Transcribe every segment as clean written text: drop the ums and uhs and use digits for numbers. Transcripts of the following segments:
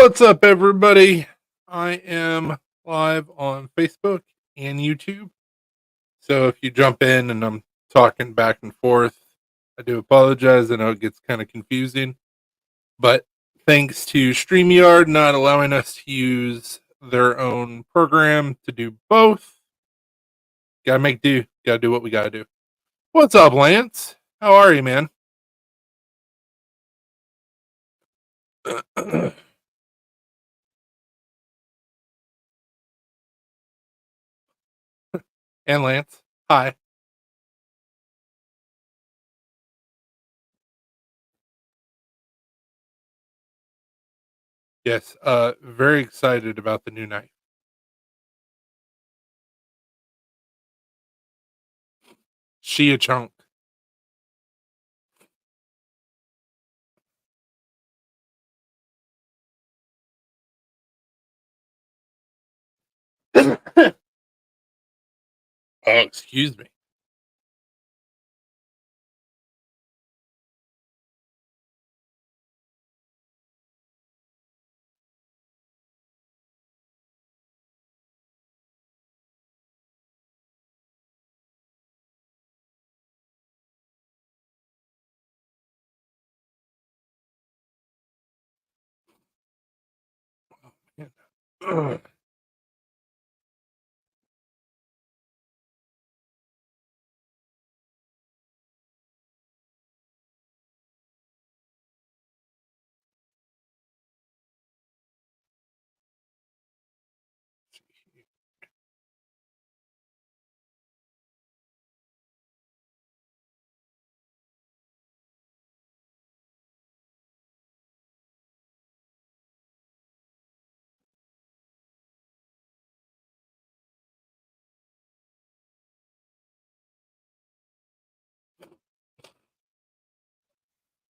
What's up, everybody? I am live on Facebook and YouTube. So if you jump in and I'm talking back and forth, I do apologize. I know it gets kind of confusing, but thanks to StreamYard not allowing us to use their own program to do both, gotta make do, gotta do what we gotta do. What's up, Lance? How are you, man? And Lance, hi. Yes, very excited about the new night. She a chunk. Oh, excuse me. Ugh.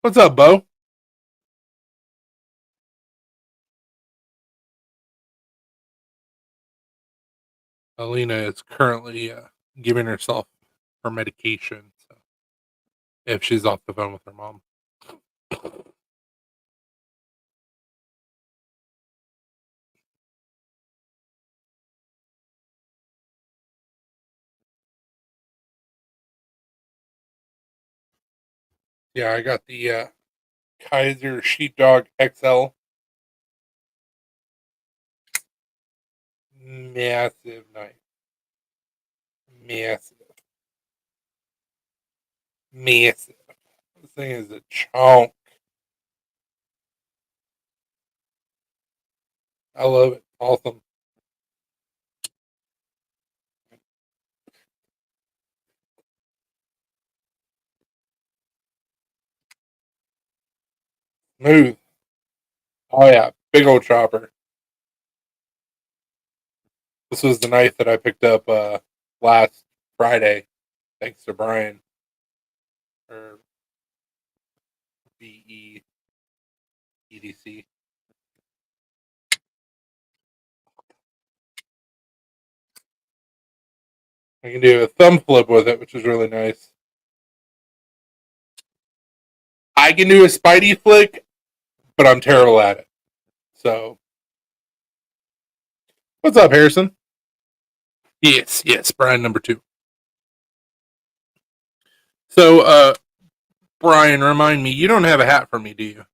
What's up, Bo? Alina is currently giving herself her medication. So if she's off the phone with her mom. Yeah, I got the Kaiser Sheepdog XL. Massive knife. Massive. Massive. This thing is a chunk. I love it. Awesome. Smooth. Oh, yeah. Big old chopper. This was the knife that I picked up last Friday. Thanks to Brian. Or BEDC. I can do a thumb flip with it, which is really nice. I can do a Spidey flick, but I'm terrible at it. So, what's up, Harrison? Yes, yes, Brian number two. So, Brian, remind me, you don't have a hat for me, do you?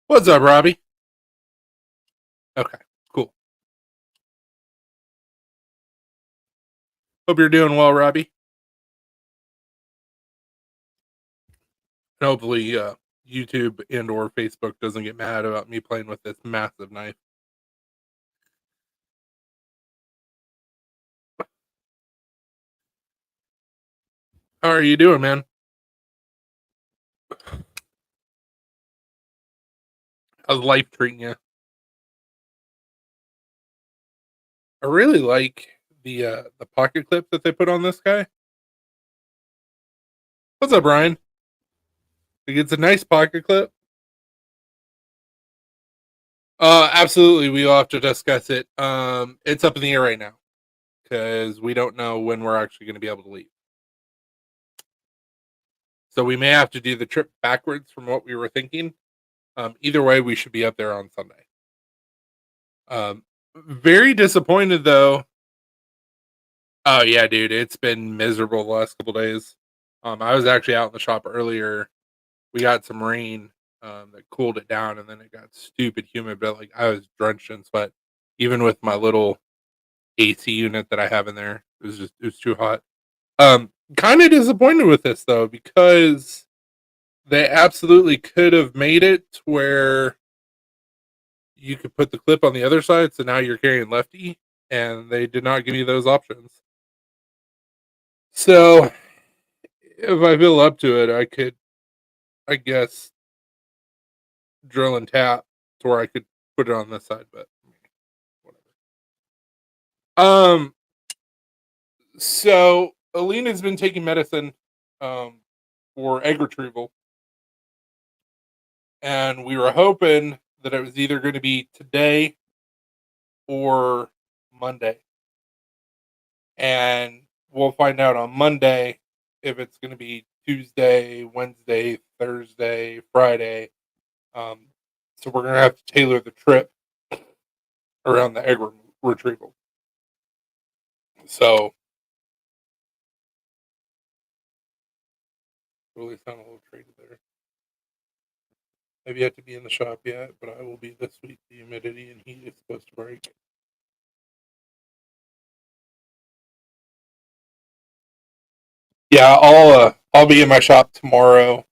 What's up, Robbie? Okay, cool. Hope you're doing well, Robbie. And hopefully, YouTube and or Facebook doesn't get mad about me playing with this massive knife. How are you doing, man? How's life treating you? I really like the pocket clip that they put on this guy. What's up, Brian? It's a nice pocket clip. Absolutely. We will have to discuss it. It's up in the air right now because we don't know when we're actually going to be able to leave. So we may have to do the trip backwards from what we were thinking. Either way, we should be up there on Sunday. Very disappointed though. Oh yeah, dude, it's been miserable the last couple days. I was actually out in the shop earlier. We got some rain that cooled it down, and then it got stupid humid. But like I was drenched in sweat, even with my little AC unit that I have in there. It was too hot. Kind of disappointed with this though because they absolutely could have made it where you could put the clip on the other side, so now you're carrying lefty, and they did not give you those options. So if I feel up to it, I could, I guess, drill and tap to where I could put it on this side, but whatever. Um, so Alina's been taking medicine, um, for egg retrieval, and we were hoping that it was either going to be today or Monday, and we'll find out on Monday if it's going to be Tuesday, Wednesday, Thursday, Friday. Um, so we're gonna have to tailor the trip around the egg retrieval. So really sound a little traded there. I've yet to be in the shop yet, but I will be this week. The humidity and heat is supposed to break. Yeah, I'll be in my shop tomorrow.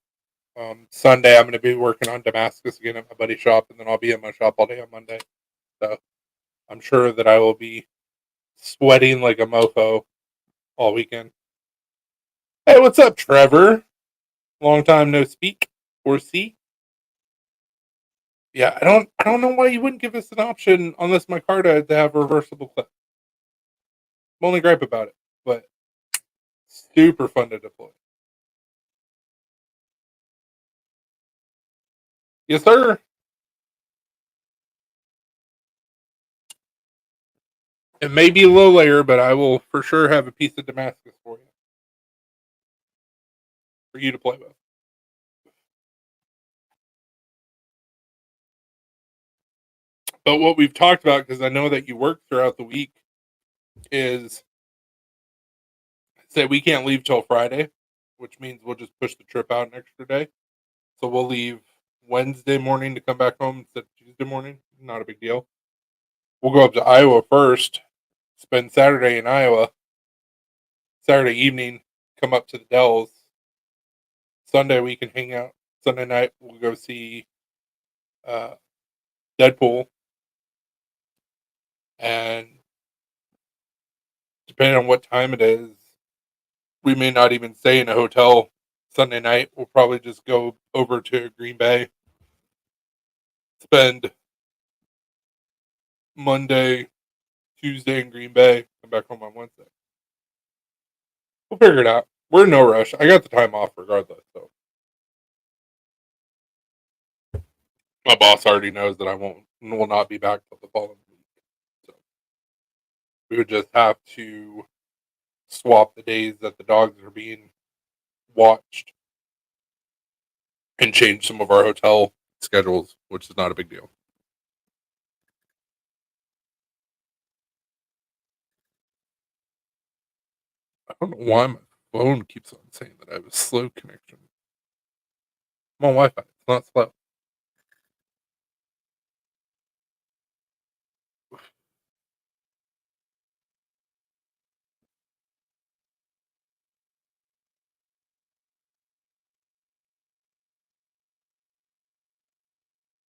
Sunday I'm gonna be working on Damascus again at my buddy's shop, and then I'll be in my shop all day on Monday. So I'm sure that I will be sweating like a mofo all weekend. Hey, what's up, Trevor? Long time no speak or see. Yeah, I don't know why you wouldn't give us an option on this micarta to have a reversible clip. I'm only gripe about it, but super fun to deploy. Yes, sir. It may be low layer, but I will for sure have a piece of Damascus for you to play with. But what we've talked about, because I know that you work throughout the week, is say we can't leave till Friday, which means we'll just push the trip out an extra day. So we'll leave Wednesday morning to come back home instead of Tuesday morning. Not a big deal. We'll go up to Iowa first, spend Saturday in Iowa, Saturday evening, come up to the Dells. Sunday we can hang out. Sunday night we'll go see uh, Deadpool, and depending on what time it is, we may not even stay in a hotel Sunday night. We'll probably just go over to Green Bay, spend Monday, Tuesday in Green Bay, come back home on Wednesday. We'll figure it out. We're in no rush. I got the time off regardless, so my boss already knows that I will not be back till the following week. So we would just have to swap the days that the dogs are being watched and change some of our hotel schedules, which is not a big deal. I don't know why my phone keeps on saying that I have a slow connection. I'm on Wi-Fi. It's not slow.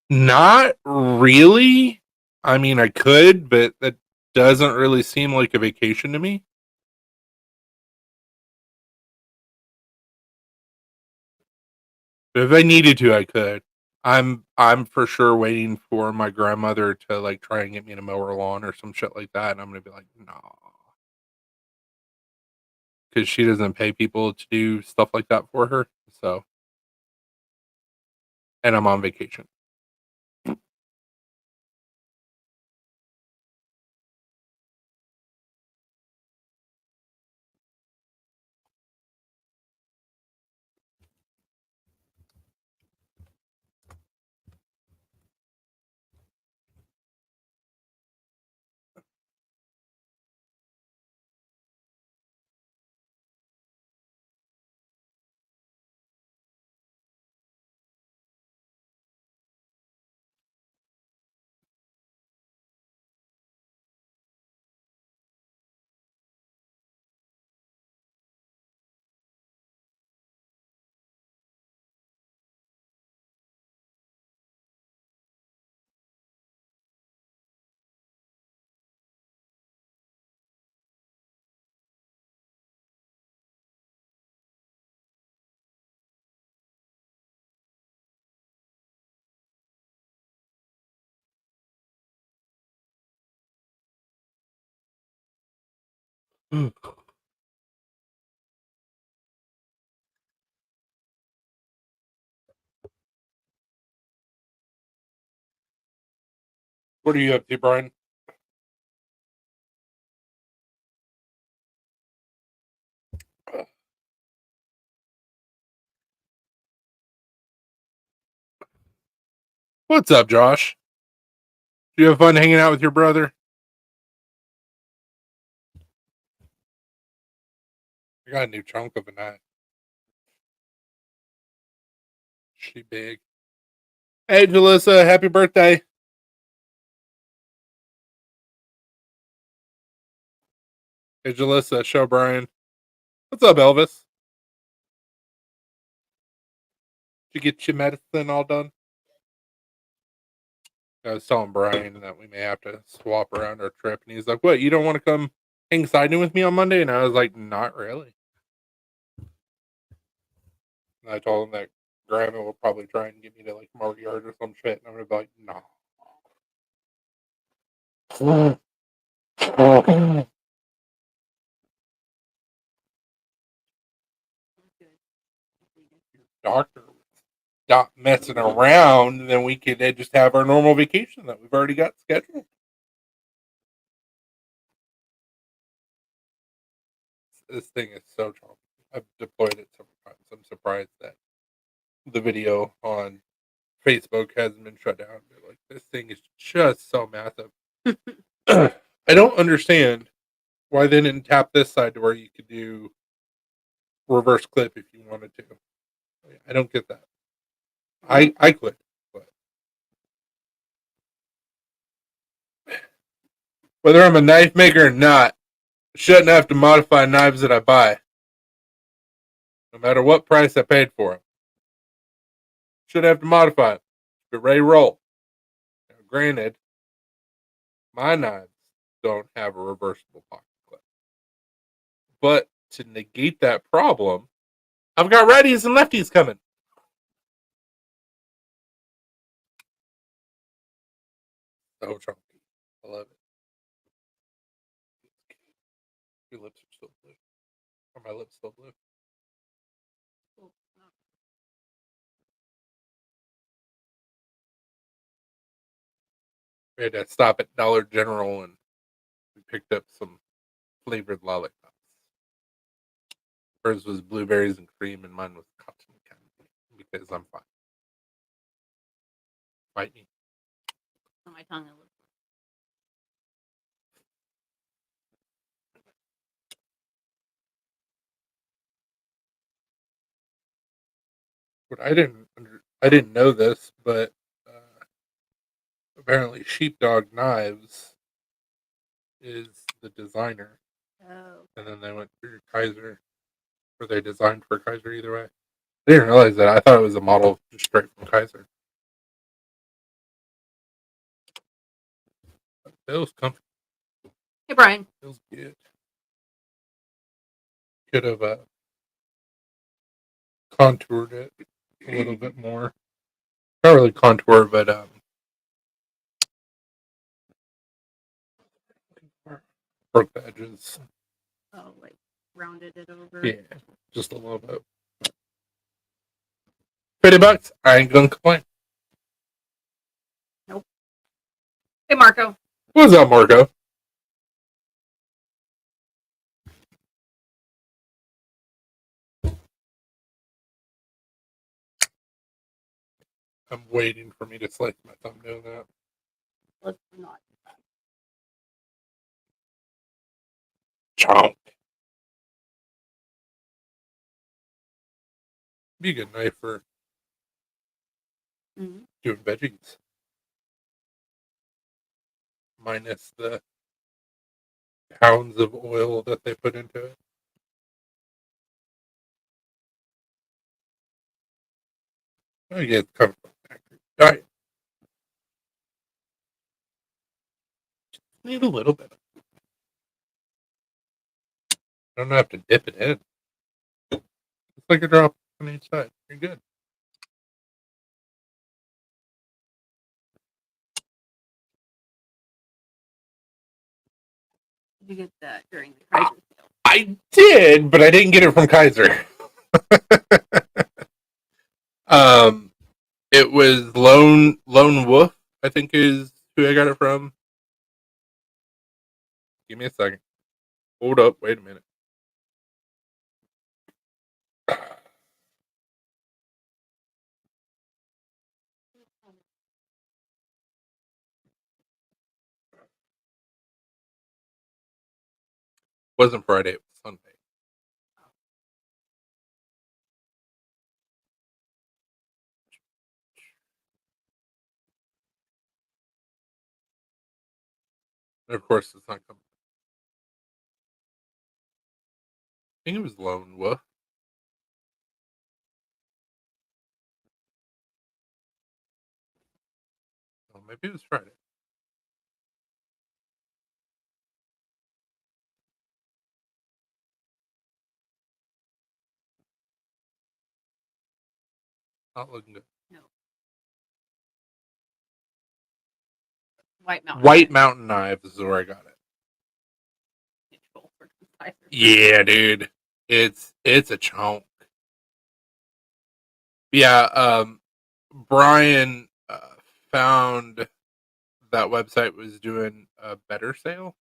Not really. I mean, I could, but that doesn't really seem like a vacation to me. But if I needed to, I could. I'm for sure waiting for my grandmother to like try and get me to mow her lawn or some shit like that, and I'm gonna be like, nah, because she doesn't pay people to do stuff like that for her. So, and I'm on vacation. What are you up to, Brian? What's up, Josh? Do you have fun hanging out with your brother? I got a new chunk of a knife. She big. Hey, Jalissa, happy birthday. Hey, Jalissa, show Brian. What's up, Elvis? Did you get your medicine all done? I was telling Brian that we may have to swap around our trip, and he's like, "What? You don't want to come hang siding with me on Monday?" And I was like, "Not really." And I told him that Grandma will probably try and get me to like Marty Yard or some shit, and I'm gonna be like, "No." Doctor, stop messing around, then we could just have our normal vacation that we've already got scheduled. This thing is so chunky. I've deployed it several times. I'm surprised that the video on Facebook hasn't been shut down. But like, this thing is just so massive. I don't understand why they didn't tap this side to where you could do reverse clip if you wanted to. I don't get that. I could, but whether I'm a knife maker or not, I shouldn't have to modify knives that I buy, no matter what price I paid for them. Shouldn't have to modify them. Get ready to roll. Now, granted, my knives don't have a reversible pocket clip, but to negate that problem, I've got righties and lefties coming. So chunky. I love it. Your lips are still blue. Are my lips still blue? We had to stop at Dollar General and we picked up some flavored lollipops. Hers was blueberries and cream, and mine was cotton candy because I'm fine. Bite me. On my tongue. But I didn't know this, but apparently Sheepdog Knives is the designer, Oh. and then they went through Kaiser, or they designed for Kaiser either way. I didn't realize that. I thought it was a model just straight from Kaiser. It feels comfy. Hey, Brian. Feels good. Could have contoured it a little bit more. Not really contour, but broke the edges. Oh, like rounded it over. Yeah, just a little bit. $50. I ain't gonna complain. Nope. Hey, Marco. What's up, Marco? I'm waiting for me to slice my thumb doing that. Let's not. Chomp. Be a good knife for doing veggies. Minus the pounds of oil that they put into it. I get it comes from the factory. Diet. Just need a little bit. I don't have to dip it in. It's like a drop on each side. You're good. Did you get that during the Kaiser sale? I did, but I didn't get it from Kaiser. It was Lone Wolf, I think is who I got it from. Give me a second. Hold up, wait a minute. Wasn't Friday, it was Sunday. And of course, it's not coming. I think it was Lone Wolf. Oh, maybe it was Friday. Not looking good. No. White Mountain. White Mountain Knives is where I got it. Yeah, dude. It's a chunk. Yeah, Brian found that website was doing a better sale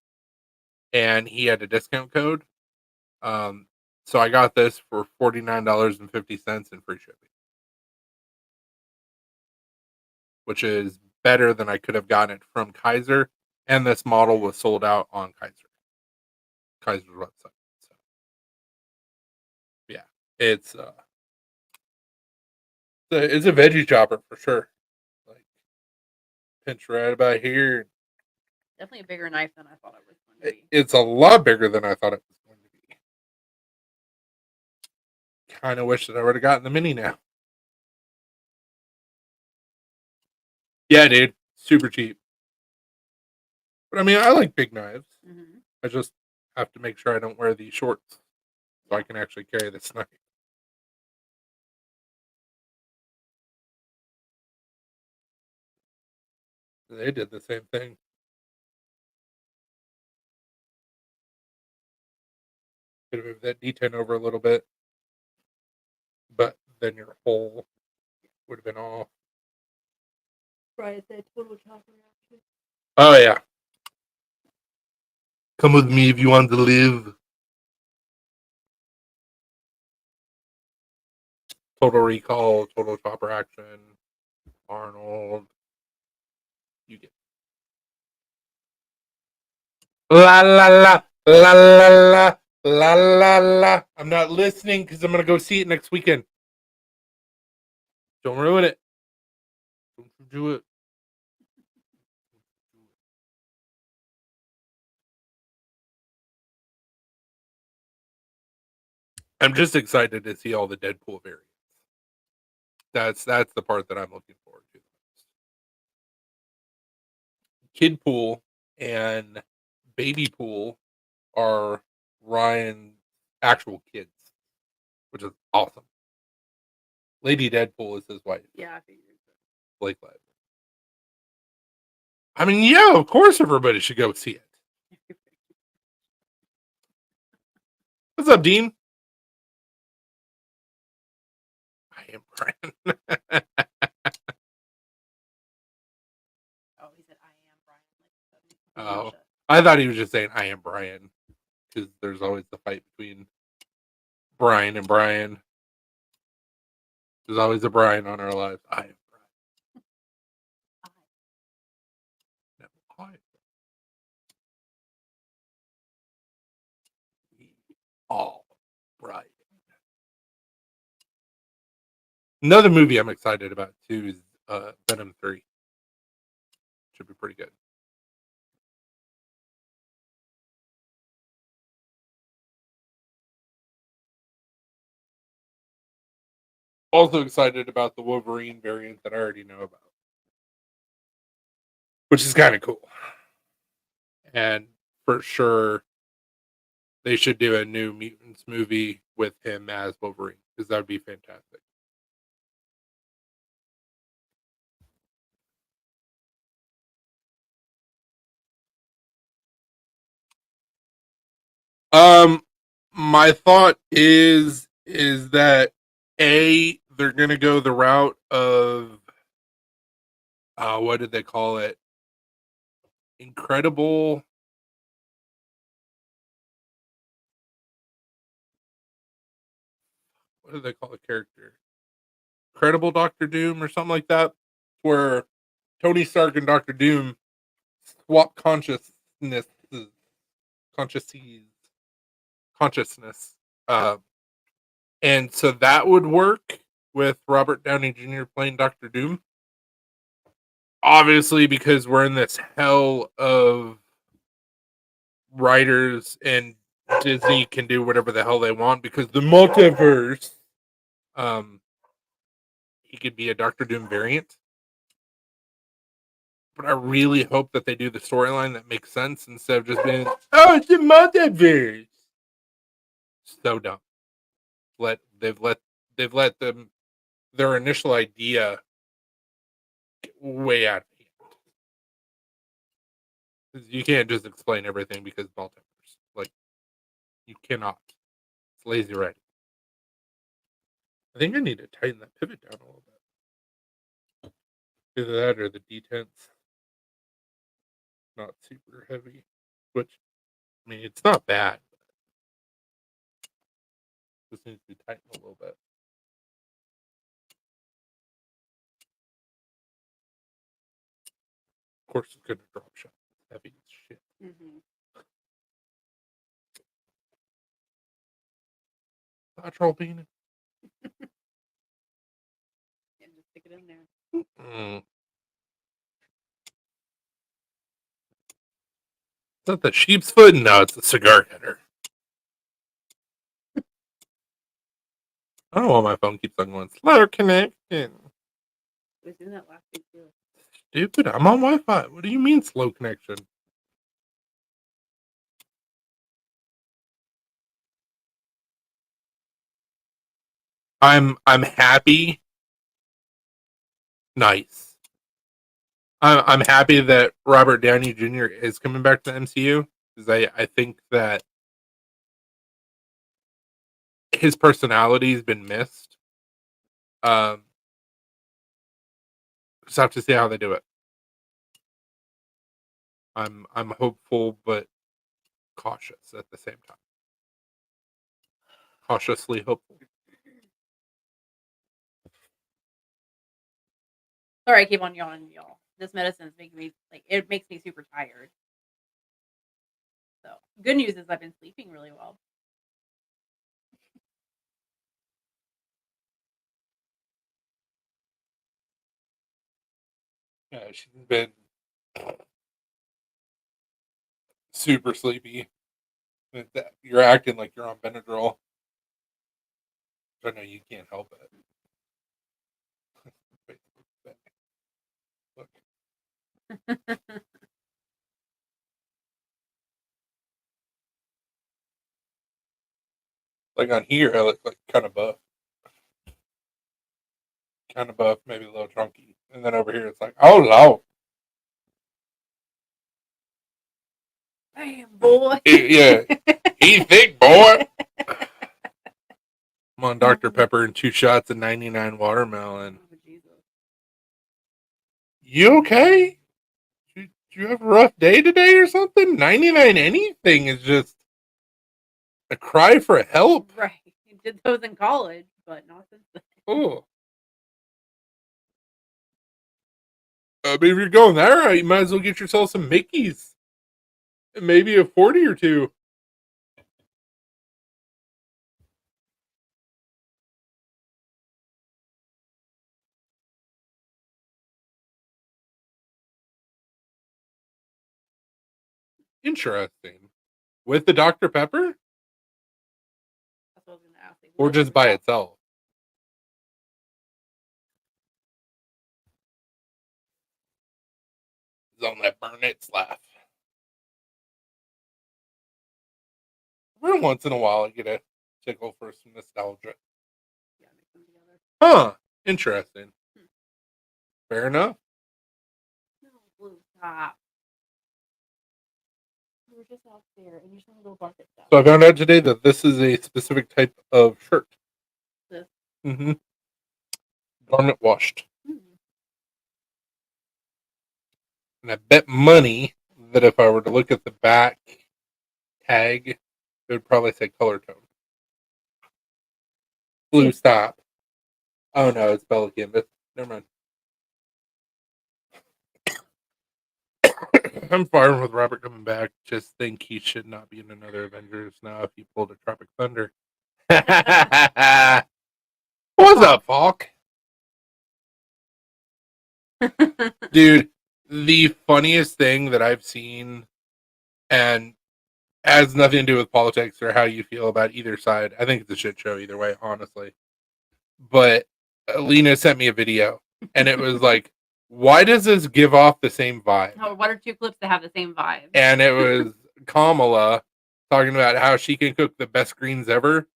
and he had a discount code. So I got this for $49.50 and free shipping, which is better than I could have gotten it from Kaiser. And this model was sold out on Kaiser's website. So yeah, it's it's a veggie chopper for sure. Like pinch right about here. Definitely a bigger knife than I thought it was going to be. It's a lot bigger than I thought it was going to be. Kind of wish that I would have gotten the mini now. Yeah, dude, super cheap. But I mean, I like big knives. Mm-hmm. I just have to make sure I don't wear these shorts so I can actually carry this knife. They did the same thing. Could have moved that D10 over a little bit, but then your hole would have been off. Right, the total chopper action. Oh yeah. Come with me if you want to live. Total Recall, Total Chopper Action, Arnold. You get la la la la la la la la la. I'm not listening because I'm gonna go see it next weekend. Don't ruin it. Don't you do it. I'm just excited to see all the Deadpool variants. That's the part that I'm looking forward to. Kidpool and Babypool are Ryan's actual kids, which is awesome. Lady Deadpool is his wife. Yeah, I figured. Blake Lively. I mean, yeah, of course everybody should go see it. What's up, Dean? I am Brian. Oh, he said I am Brian. Oh, I thought he was just saying I am Brian because there's always the fight between Brian and Brian. There's always a Brian on our lives. I am Brian. No, I. We all Brian. Another movie I'm excited about too is Venom 3. Should be pretty good. Also excited about the Wolverine variant that I already know about, which is kind of cool. And for sure, they should do a New Mutants movie with him as Wolverine because that would be fantastic. My thought is that they're gonna go the route of what did they call it? Incredible. What do they call the character? Incredible Doctor Doom or something like that, where Tony Stark and Doctor Doom swap consciousness, consciousness. Uh, and so that would work with Robert Downey Jr. playing Doctor Doom. Obviously, because we're in this hell of writers and Disney can do whatever the hell they want because the multiverse. He could be a Doctor Doom variant. But I really hope that they do the storyline that makes sense instead of just being, oh, it's a multiverse. So dumb. They've let them their initial idea get way out of hand. You can't just explain everything because multiverse. Like you cannot. It's lazy writing. I think I need to tighten that pivot down a little bit. Either that or the detents not super heavy. Which I mean it's not bad. Just needs to be tightened a little bit. Of course, it's gonna drop shot. It's heavy as shit. Mm-hmm. Lateral penis. Yeah, just stick it in there. Mm. Is that the sheep's foot? No, it's the cigar cutter. I don't know why my phone keeps on going slow connection. It was doing that last week too. Stupid. I'm on Wi-Fi. What do you mean slow connection? I'm happy. Nice. I'm happy that Robert Downey Jr. is coming back to the MCU because I think that his personality has been missed. Just have to see how they do it. I'm hopeful but cautious at the same time. Cautiously hopeful. Sorry, I keep on yawning, y'all. This medicine's making me it makes me super tired. So good news is I've been sleeping really well. Yeah, she's been super sleepy. You're acting like you're on Benadryl. I know you can't help it. Look. Like on here, I look like kind of buff. Kind of buff, maybe a little chunky. And then over here, it's like, oh, no. Damn, boy. Yeah. He thick, boy. I'm on Dr. Pepper and 2 shots of 99 watermelon. Oh, Jesus. You okay? Did you have a rough day today or something? 99 anything is just a cry for help. Right. I did those in college, but not since then. Oh. Maybe if you're going that route, you might as well get yourself some Mickeys. And maybe a 40 or two. Interesting. With the Dr. Pepper? That's what I was gonna ask. Or just by itself? It's on that Burnett's laugh. Every once in a while, I get a tickle for some nostalgia. Yeah, mix them together. Huh. Interesting. Fair enough. No, blue, stop. You were just out there, and you just want to go bark at stuff. So I found out today that this is a specific type of shirt. This. Mm-hmm. Garment washed. And I bet money that if I were to look at the back tag, it would probably say color tone. Blue stop. Oh no, it's Bella Canvas. Never mind. I'm fine with Robert coming back. Just think he should not be in another Avengers now if he pulled a Tropic Thunder. What's up, Falk? Dude, the funniest thing that I've seen, and has nothing to do with politics or how you feel about either side. I think it's a shit show either way, honestly. But Lena sent me a video, and it was like, why does this give off the same vibe? Oh, what are two clips that have the same vibe? And it was Kamala talking about how she can cook the best greens ever.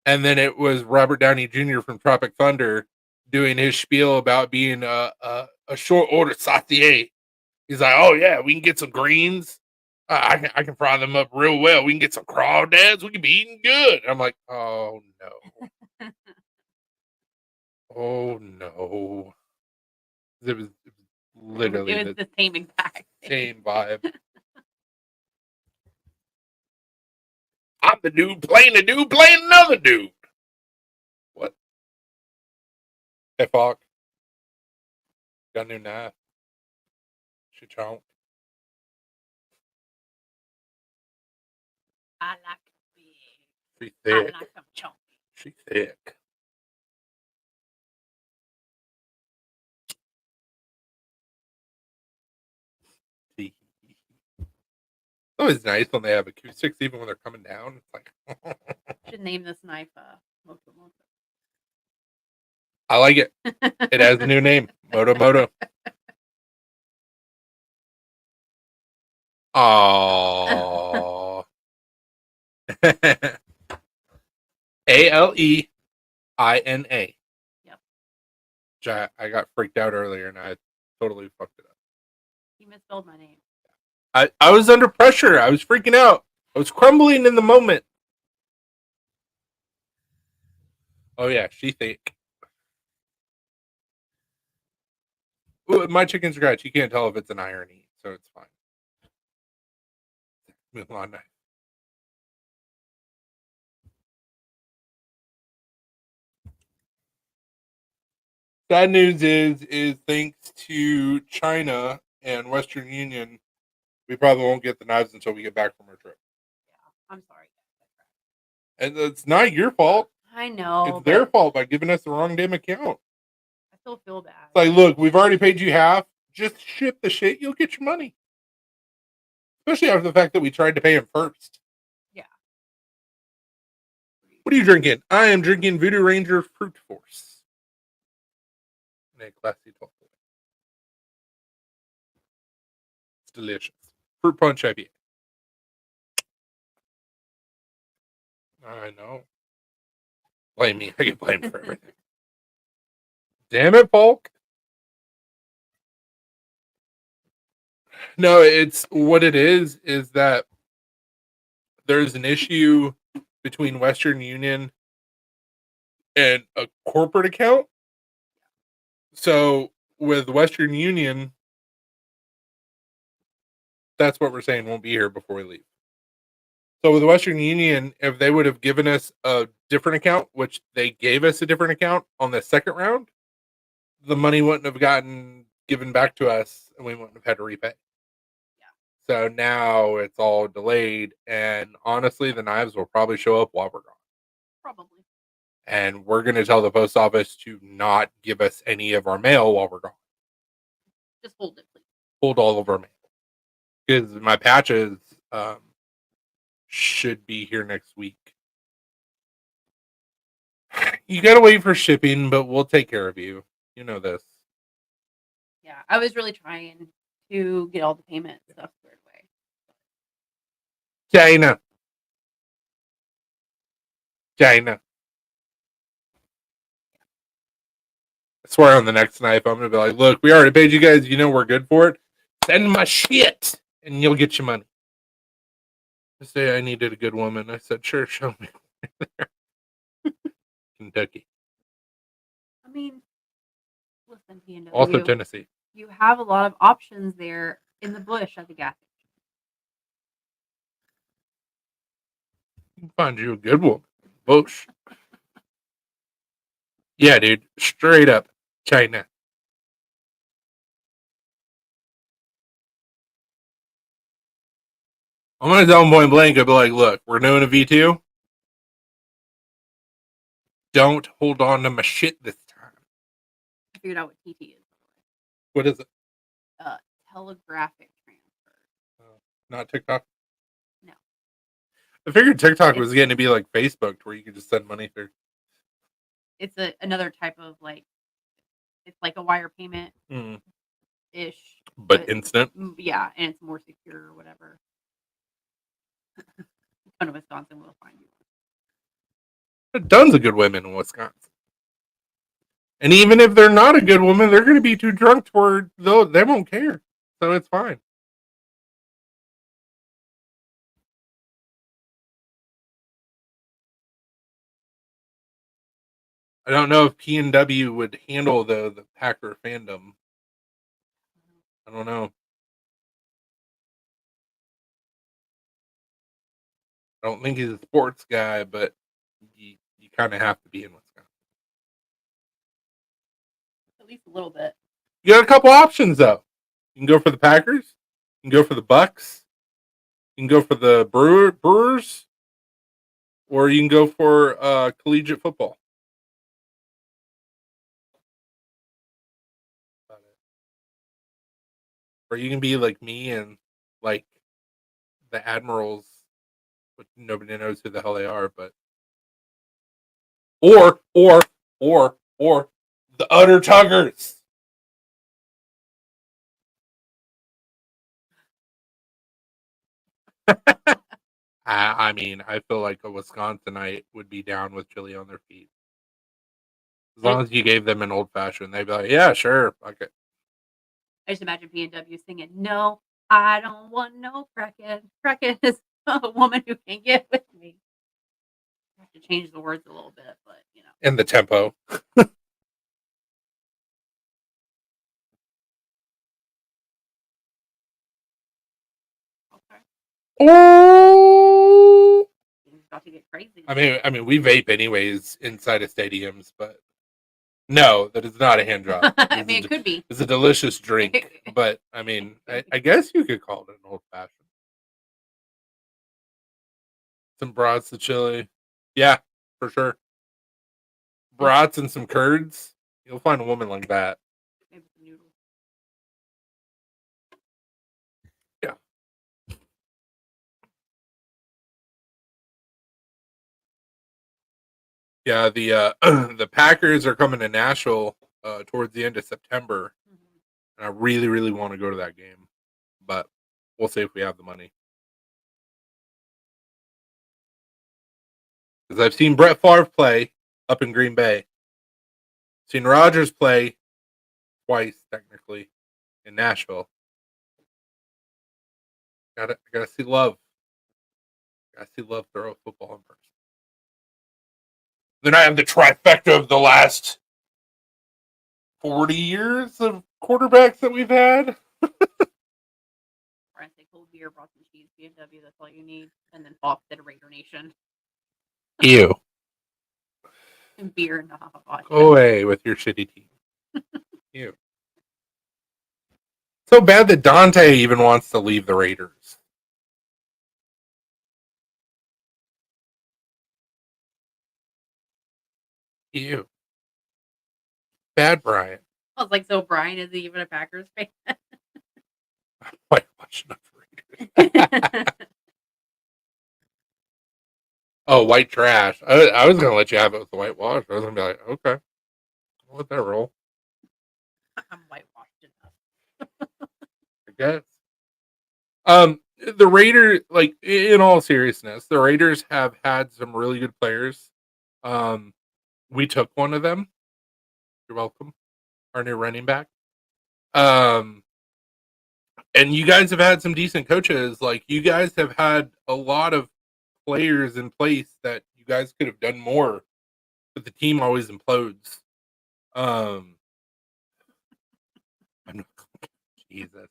And then it was Robert Downey Jr. from Tropic Thunder doing his spiel about being a short order sauté. He's like, oh, yeah, we can get some greens. I can fry them up real well. We can get some crawdads. We can be eating good. I'm like, oh, no. Oh, no. It was literally it was the same exact same vibe. I'm the dude playing another dude. What? Hey, Falk. Got a new knife. She chomp. I like it big. She thick. I like them chunky. She thick. It's always nice when they have acoustics, even when they're coming down. It's like, should name this knife Moto Moto. I like it. It has a new name, Moto Moto. Oh. ALEINA. Yep. I got freaked out earlier and I totally fucked it up. You misspelled my name. I was under pressure. I was freaking out. I was crumbling in the moment. Oh yeah, she thick. Ooh, my chicken scratch, you can't tell if it's an irony, so it's fine. Move on. Sad news is thanks to China and Western Union, we probably won't get the knives until we get back from our trip. Yeah, I'm sorry. And it's not your fault. I know. It's their fault by giving us the wrong damn account. I still feel bad. It's like, look, we've already paid you half. Just ship the shit. You'll get your money. Especially after the fact that we tried to pay him first. Yeah. What are you drinking? I am drinking Voodoo Ranger Fruit Force. In a classy 12. It's delicious. Fruit punch IPA. I know. Blame me. I get blamed for everything. Damn it, Falk. No, it's what it is that there's an issue between Western Union and a corporate account. So with Western Union, that's what we're saying won't be here before we leave. So with Western Union, if they would have given us a different account, which they gave us a different account on the second round, the money wouldn't have gotten given back to us and we wouldn't have had to repay. So now it's all delayed, and honestly, the knives will probably show up while we're gone. Probably. And we're going to tell the post office to not give us any of our mail while we're gone. Just hold it, please. Hold all of our mail. Because my patches should be here next week. You got to wait for shipping, but we'll take care of you. You know this. Yeah, I was really trying to get all the payment stuff squared away. China. I swear on the next knife, I'm going to be like, look, we already paid you guys. You know we're good for it. Send my shit, and you'll get your money. say I needed a good woman. I said, sure, show me. Kentucky. I mean, listen, PNW. Also Tennessee. You have a lot of options there in the bush at the gas station. You can find you a good woman. Bush. Yeah, dude. Straight up China. I'm gonna tell him point blank. I'll be like, look, we're doing a V2. Don't hold on to my shit this time. I figured out what TT is. What is it? Telegraphic transfer. Not TikTok? No. I figured TikTok was getting to be like Facebook where you could just send money through. It's another type of it's like a wire payment ish. But instant? Yeah, and it's more secure or whatever. Come to Wisconsin, we'll find you. Tons of good women in Wisconsin. And even if they're not a good woman, they're going to be too drunk to where they won't care. So it's fine. I don't know if PNW would handle the Packer fandom. I don't know. I don't think he's a sports guy, but you kind of have to be in Wisconsin. At least a little bit. You got a couple options though. You can go for the Packers. You can go for the Bucks. You can go for the Brewers, or you can go for collegiate football. Or you can be like me and like the Admirals, which nobody knows who the hell they are, but or the Utter Tuggers. I mean, I feel like a Wisconsinite would be down with chili on their feet. As long as you gave them an old fashioned, they'd be like, yeah, sure. Okay. I just imagine PNW singing, "No, I don't want no Kraken. Kraken is a woman who can get with me." I have to change the words a little bit, but And the tempo. Okay. Oh, It's about to get crazy. I mean, we vape anyways inside of stadiums, but no, that is not a hand job. I mean, it could be. It's a delicious drink, but I mean, I guess you could call it an old fashioned. Some brats to chili, yeah, for sure. Brats and some curds, you'll find a woman like that. Maybe some noodles. Yeah. Yeah, the the Packers are coming to Nashville towards the end of September, and I really, really want to go to that game, but we'll see if we have the money. Because I've seen Brett Favre play up in Green Bay, seen Rodgers play twice technically in Nashville. Gotta see Love. Gotta see Love throw a football in person. Then I have the trifecta of the last 40 years of quarterbacks that we've had. Brian say cold beer, brought some cheese, BMW, that's all you need. And then Fox did a Raider Nation. Ew. And beer and hot vodka. Go away with your shitty team. Ew. So bad that Dante even wants to leave the Raiders. Ew. Bad Brian. I was like, so Brian isn't even a Packers fan? Like watching the Raiders. Oh, white trash. I was gonna let you have it with the whitewash. I was gonna be like, okay, I'll let that roll. I'm whitewashed enough. I guess. The Raiders, like in all seriousness, the Raiders have had some really good players. We took one of them. You're welcome. Our new running back. And you guys have had some decent coaches. Like, you guys have had a lot of players in place that you guys could have done more, but the team always implodes. I'm not, Jesus.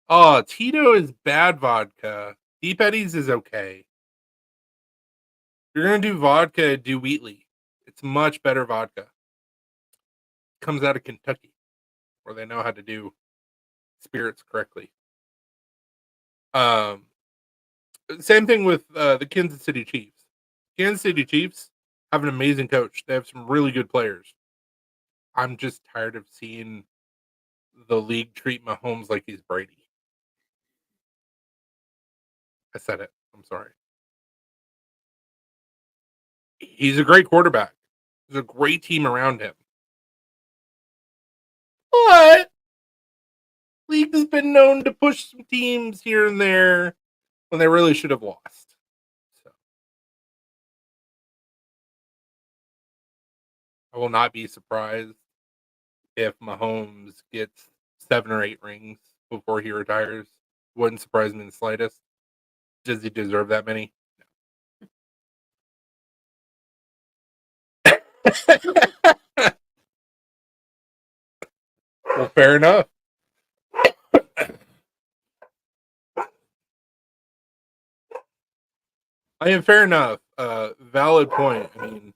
Oh, Tito is bad vodka. Deep Eddies is okay. If you're gonna do vodka, do Wheatley. It's much better vodka. Comes out of Kentucky, where they know how to do spirits correctly. Same thing with the Kansas City Chiefs. Kansas City Chiefs have an amazing coach. They have some really good players. I'm just tired of seeing the league treat Mahomes like he's Brady. I said it. I'm sorry. He's a great quarterback. There's a great team around him. But league has been known to push some teams here and there when they really should have lost. So I will not be surprised if Mahomes gets 7 or 8 rings before he retires. Wouldn't surprise me in the slightest. Does he deserve that many? Well, fair enough. I am fair enough. Valid point. I mean,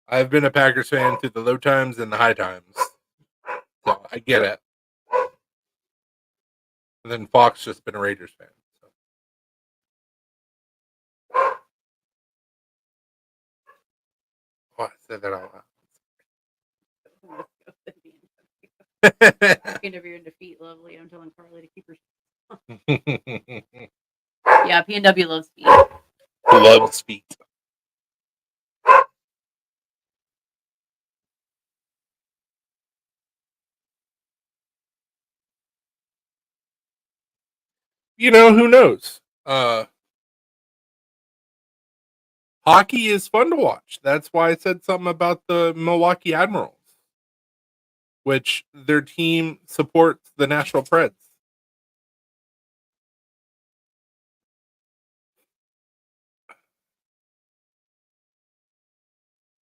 I've been a Packers fan through the low times and the high times, so I get it. And then Fox just been a Raiders fan. So. Oh, I said that out loud. Speaking of your defeat, lovely. I'm telling Carly to keep her. Yeah, PNW loves speed. Loves feet. You know, who knows? Hockey is fun to watch. That's why I said something about the Milwaukee Admirals, which their team supports the Nashville Preds.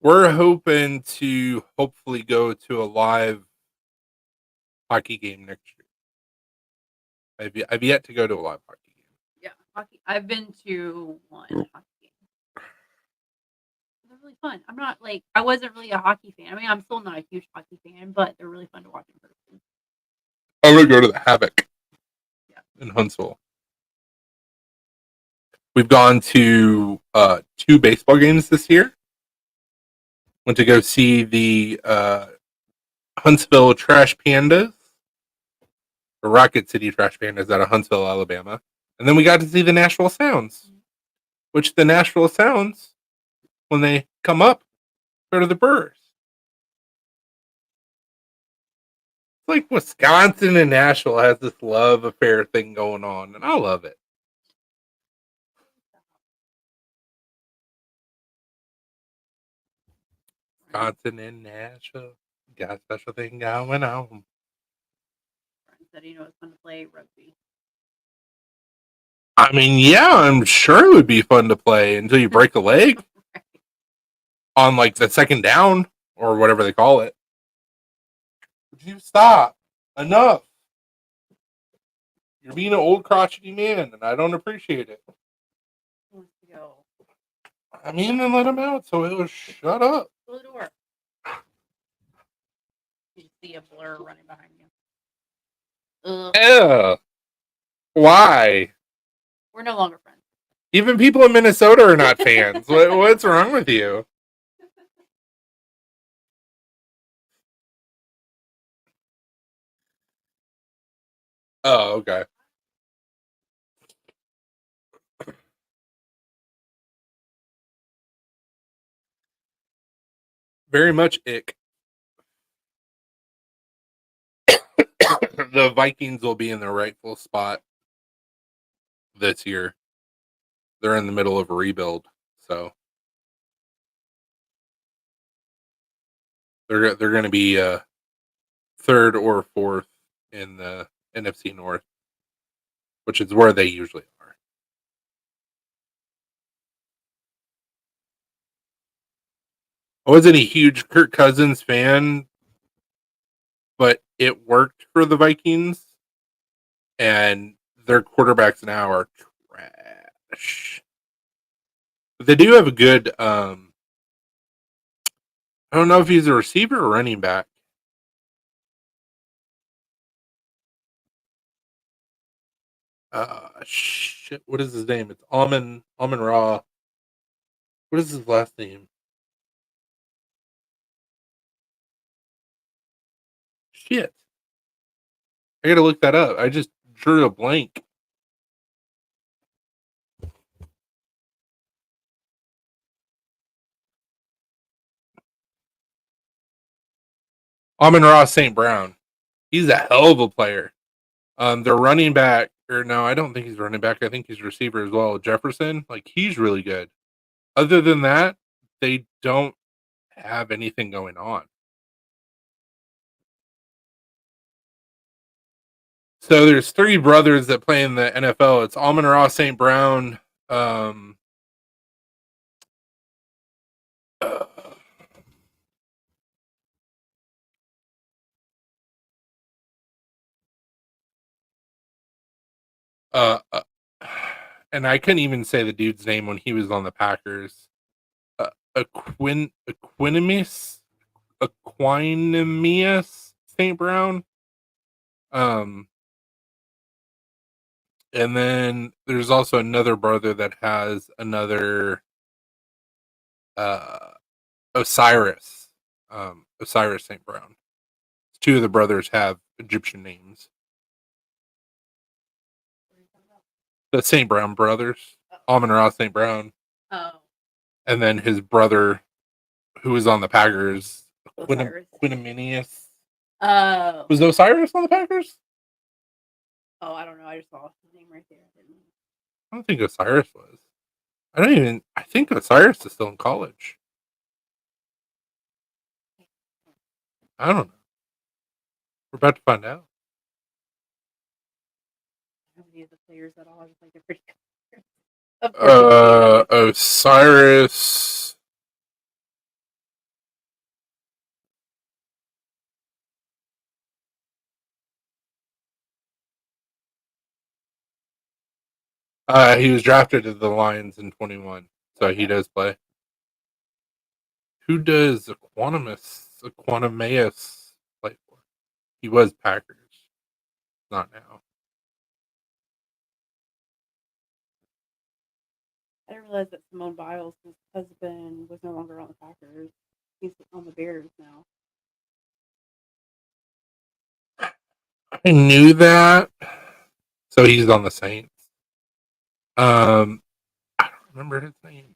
We're hoping to hopefully go to a live hockey game next year. I've yet to go to a live hockey game. Yeah, hockey. I've been to one hockey game. They're really fun. I'm not like I wasn't really a hockey fan. I mean, I'm still not a huge hockey fan, but they're really fun to watch in person. I'm gonna go to the Havoc in Huntsville. We've gone to 2 baseball games this year. Went to go see the Huntsville Trash Pandas, or Rocket City Trash Pandas out of Huntsville, Alabama. And then we got to see the Nashville Sounds, which the Nashville Sounds, when they come up, go to the Brewers. It's like Wisconsin and Nashville has this love affair thing going on, and I love it. Wisconsin and Nashville got a special thing going on. Friend said, it's fun to play rugby. I mean, yeah, I'm sure it would be fun to play until you break a leg Right. on like the second down or whatever they call it. Would you stop? Enough. You're being an old crotchety man, and I don't appreciate it. Who wants to go? I mean, then let him out, so he'll shut up. Close the door. You just see a blur running behind you. Ugh. Yeah. Why? We're no longer friends. Even people in Minnesota are not fans. What's wrong with you? Oh, okay. Very much ick. The Vikings will be in their rightful spot this year. They're in the middle of a rebuild, so they're going to be third or fourth in the NFC North, which is where they usually are. I wasn't a huge Kirk Cousins fan, but it worked for the Vikings, and their quarterbacks now are trash. But they do have a good. I don't know if he's a receiver or running back. Shit. What is his name? It's Amon Ra. What is his last name? Shit. I gotta look that up. I just drew a blank. Amon Ra St. Brown. He's a hell of a player. Their running back, or no, I don't think he's running back. I think he's receiver as well. Jefferson, like he's really good. Other than that, they don't have anything going on. So there's three brothers that play in the NFL. It's Amon Ra St. Brown, um, uh, uh, uh, and I couldn't even say the dude's name when he was on the Packers. Equinemius, Equinemius St. Brown. Um, and then there's also another brother that has another uh, Osiris, Osiris St. Brown. Two of the brothers have Egyptian names. The St. Brown brothers, Amon Ra St. Brown, Oh, and then his brother, who was on the Packers, Osiris. Quiniminius. Oh. Was Osiris on the Packers? Oh, I don't know. I just saw his name right there. I don't think Osiris was. I think Osiris is still in college. I don't know. We're about to find out. How many of the players at all? Just like they're pretty good. Osiris. He was drafted to the Lions in 21, so he does play. Who does Equanimeus play for? He was Packers, not now. I didn't realize that Simone Biles' husband was no longer on the Packers. He's on the Bears now. I knew that. So he's on the Saints. I don't remember his name.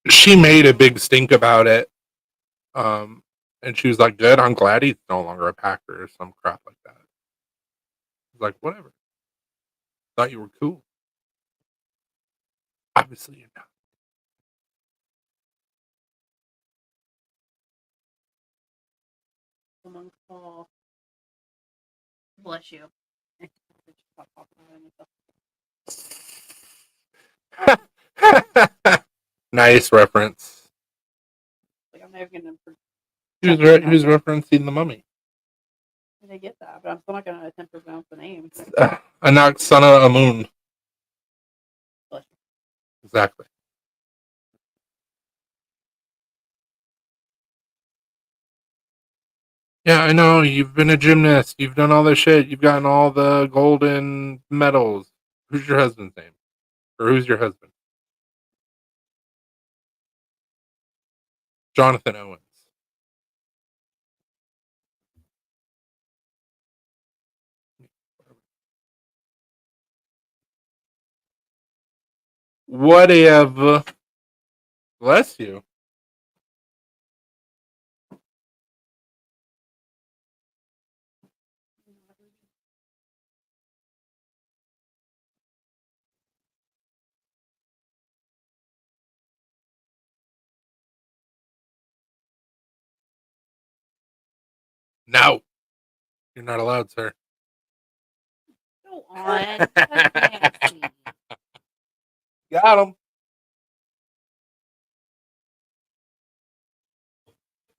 She made a big stink about it. And she was like, "Good, I'm glad he's no longer a Packer or some crap like that." I was like, "Whatever. Thought you were cool." Obviously, you're not. Someone call. Bless you. Nice reference. Like I'm never gonna. Who's referencing the Mummy? I get that, but I'm still not gonna attempt to pronounce the name. Anaxana Amun. Exactly. Yeah, I know. You've been a gymnast. You've done all this shit. You've gotten all the golden medals. Who's your husband's name? Or who's your husband? Jonathan Owens. Whatever. Bless you. No, you're not allowed, sir. Go on. That's nasty. Got him.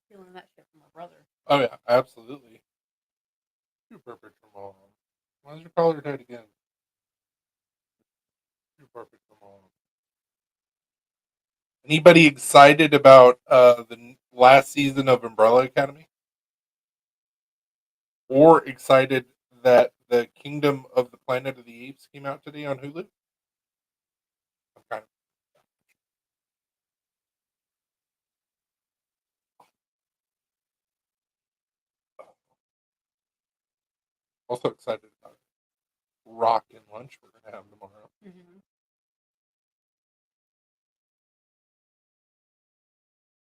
Feeling that shit from my brother. Oh yeah, absolutely. Too perfect for mom. Why does your collar tight again? Too perfect for mom. Anybody excited about the last season of Umbrella Academy? Or excited that the Kingdom of the Planet of the Apes came out today on Hulu? I'm kind of also excited about Rock and Lunch we're gonna have tomorrow. Mm-hmm.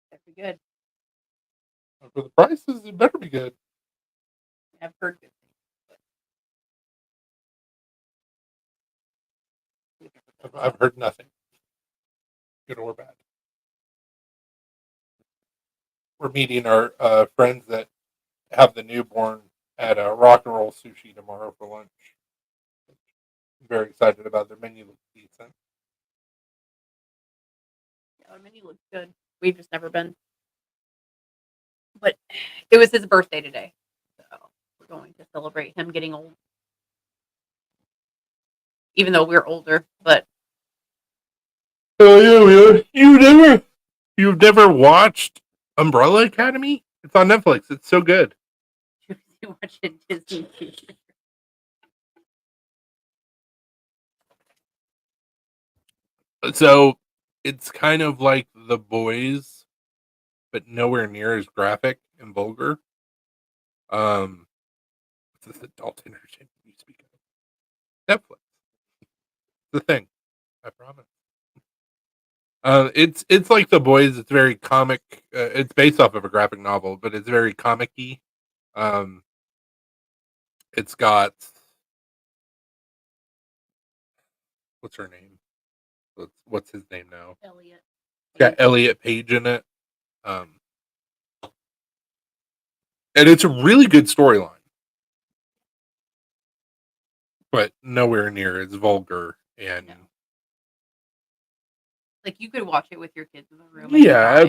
That'd be good. And for the prices, it better be good. I've heard good things. I've heard nothing, good or bad. We're meeting our friends that have the newborn at Rock and Roll Sushi tomorrow for lunch. I'm very excited about their menu. Looks decent. Yeah, the menu looks good. We've just never been. But it was his birthday today. So we're going to celebrate him getting old. Even though we're older, but Oh yeah. You've never watched Umbrella Academy? It's on Netflix. It's so good. you watch a Disney movie. So it's kind of like The Boys, but nowhere near as graphic and vulgar. It's this adult entertainment you speak of. Netflix. The thing. I promise. It's like The Boys. It's very comic. It's based off of a graphic novel, but it's very comic-y. Um, it's got what's her name? What's his name now? Elliot. It's got Elliot Page in it. And it's a really good storyline, but nowhere near as vulgar and. No. Like you could watch it with your kids in the room. And Yeah, cry.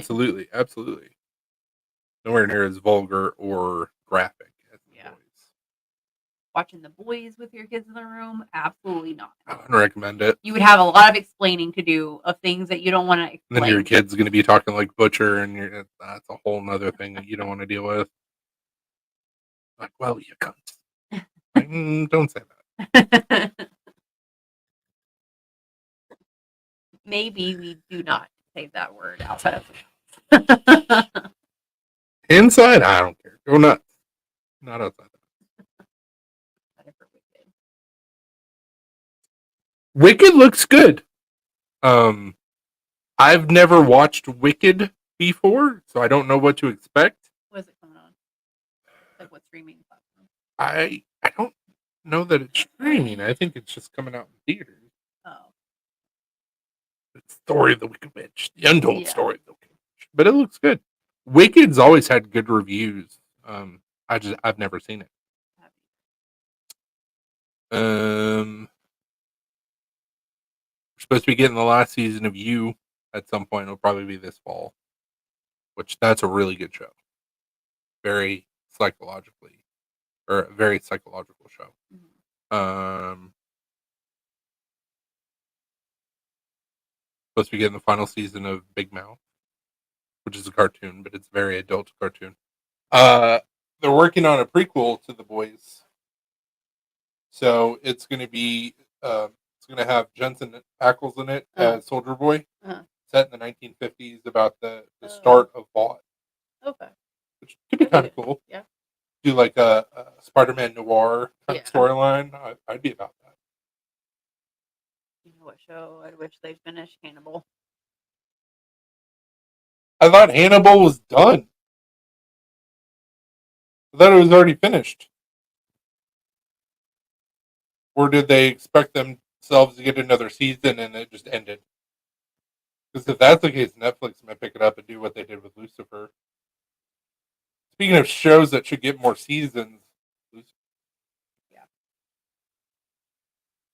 absolutely. Nowhere near as vulgar or graphic as The Yeah. Boys. Watching The Boys with your kids in the room, absolutely not. I wouldn't recommend it. You would have a lot of explaining to do of things that you don't want to And then explain. your kid's going to be talking like Butcher, and that's a whole nother thing that you don't want to deal with. Like, well, you cunt. Like, don't say that. Maybe we do not say that word outside of the house. Inside, I don't care. Go nuts. Not outside. Wicked looks good. I've never watched Wicked before, so I don't know what to expect. What is it coming on? Like what streaming platform? I don't know that it's streaming. I think it's just coming out in theaters. Oh. It's Story of the Wicked Witch, the untold story of the Wicked Witch. But it looks good. Wicked's always had good reviews. I've never seen it. We're supposed to be getting the last season of You at some point. It'll probably be this fall, which that's a really good show. Very psychologically, or a very psychological show. Mm-hmm. Supposed to be getting the final season of Big Mouth, which is a cartoon, but it's a very adult cartoon. They're working on a prequel to The Boys, so it's going to be it's going to have Jensen Ackles in it as Soldier Boy, set in the 1950s, about the start of Vought. Okay, which could be kind of cool. Yeah, do like a Spider-Man noir kind of storyline. I'd be about that. You know what show I wish they finished? Hannibal. I thought Hannibal was done. I thought it was already finished. Or did they expect themselves to get another season and it just ended? Because if that's the case, Netflix might pick it up and do what they did with Lucifer. Speaking of shows that should get more seasons,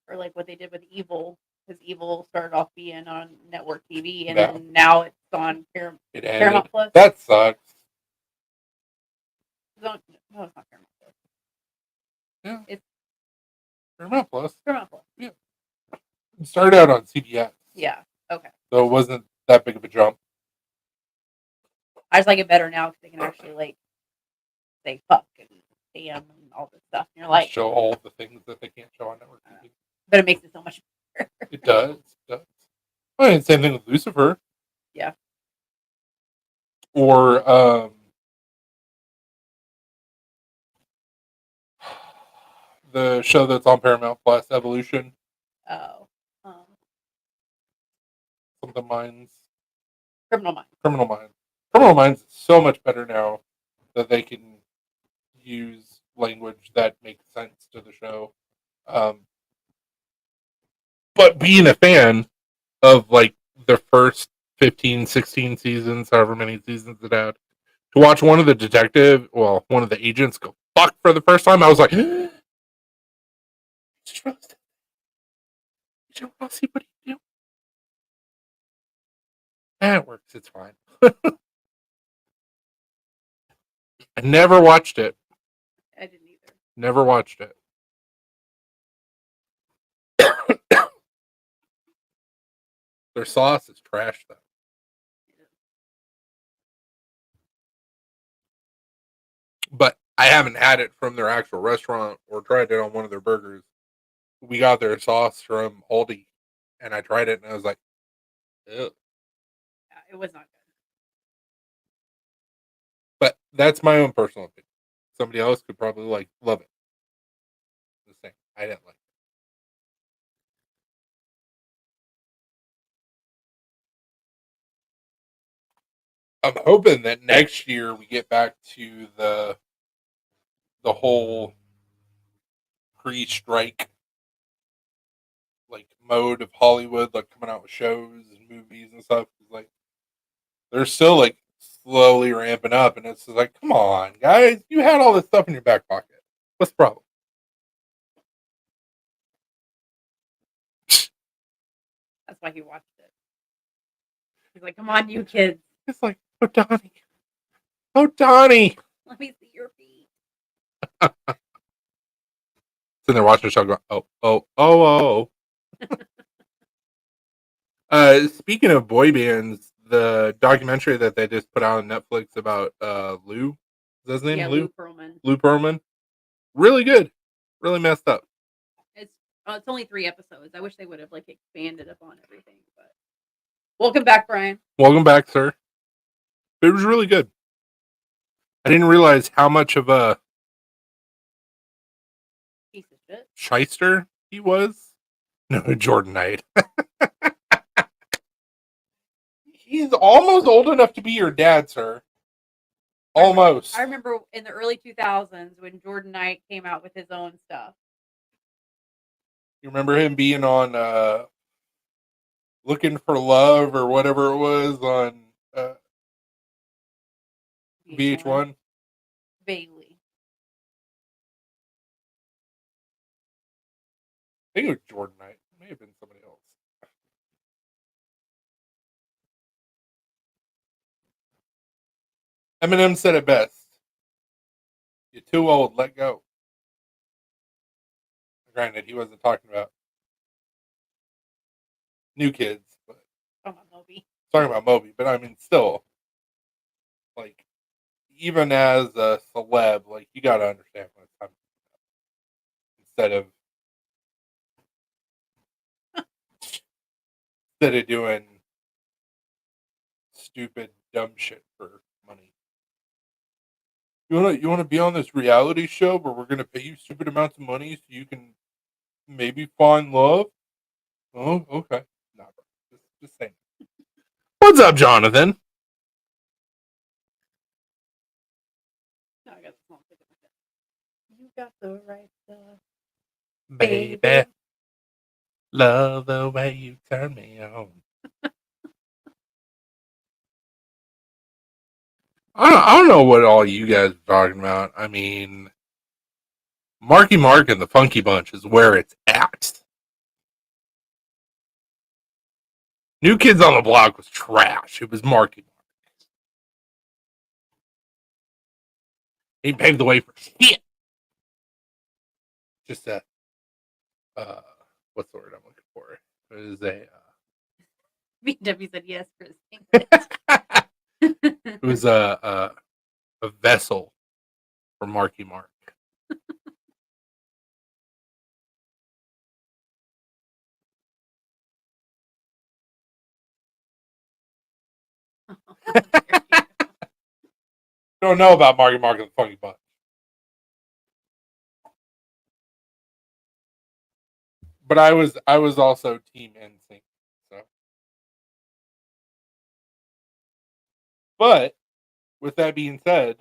Or like what they did with Evil, because Evil started off being on network TV, and Yeah. then now it's on it Paramount ended. Plus. That sucks. No, it's not Paramount Plus. Yeah. It's Paramount Plus. Paramount Plus. It started out on CBS. Yeah. Okay. So it wasn't that big of a jump. I just like it better now because they can actually like say fuck and damn and all this stuff. And you're like, Show all the things that they can't show on network TV. but it makes it so much better. It does. It does. I mean, same thing with Lucifer. Yeah. Or the show that's on Paramount Plus, Evolution. Oh. Something Minds. Criminal Minds. Criminal Minds. Criminal Minds is so much better now that they can use language that makes sense to the show. But being a fan of like the first 15, 16 seasons, however many seasons it had, to watch one of the agents go fuck for the first time, I was like, just realized I'll see what he do. It works, it's fine. I never watched it. I didn't either. Never watched it. Their sauce is trash, though. But I haven't had it from their actual restaurant or tried it on one of their burgers. We got their sauce from Aldi, and I tried it, and I was like, ew. Yeah, it was not good. But that's my own personal opinion. Somebody else could probably love it. The same. I didn't like it. I'm hoping that next year we get back to the whole pre-strike like mode of Hollywood, like coming out with shows and movies and stuff. Like they're still like slowly ramping up, and it's just like, come on, guys, you had all this stuff in your back pocket. What's the problem? That's why he watched it. He's like, come on, you kids. It's like, oh Donnie, oh Donnie. Let me see your feet. Sitting there watching the show, going, oh. Speaking of boy bands, the documentary that they just put out on Netflix about Lou, is that his name? Yeah, Lou Pearlman. Lou Pearlman, really good, really messed up. It's only 3 episodes. I wish they would have like expanded upon everything. But welcome back, Brian. Welcome back, sir. It was really good. I didn't realize how much of a Piece of shit. shyster he was. No, Jordan Knight. He's almost old enough to be your dad, sir. Almost. I remember in the early 2000s when Jordan Knight came out with his own stuff. You remember him being on Looking for Love or whatever it was on VH1? Vaguely. I think it was Jordan Knight. It may have been somebody else. Eminem said it best. You're too old, let go. Granted, he wasn't talking about new kids, but Moby. talking about Moby. But I mean, still, like, even as a celeb, like, you gotta understand when it's time. Instead of doing stupid, dumb shit for money. You wanna be on this reality show where we're gonna pay you stupid amounts of money so you can maybe find love? Oh, okay. Nah, bro. Just saying. What's up, Jonathan? No, I got the song. You got the right stuff. Baby, love the way you turn me on. I don't know what all you guys are talking about. I mean, Marky Mark and the Funky Bunch is where it's at. New Kids on the Block was trash. It was Marky Mark. He paved the way for shit. Just a, what's the word I'm looking for? It is BW said yes for his it was a vessel for Marky Mark. Don't know about Marky Mark and the Funky Bunch. But I was also Team NSYNC. So, but with that being said,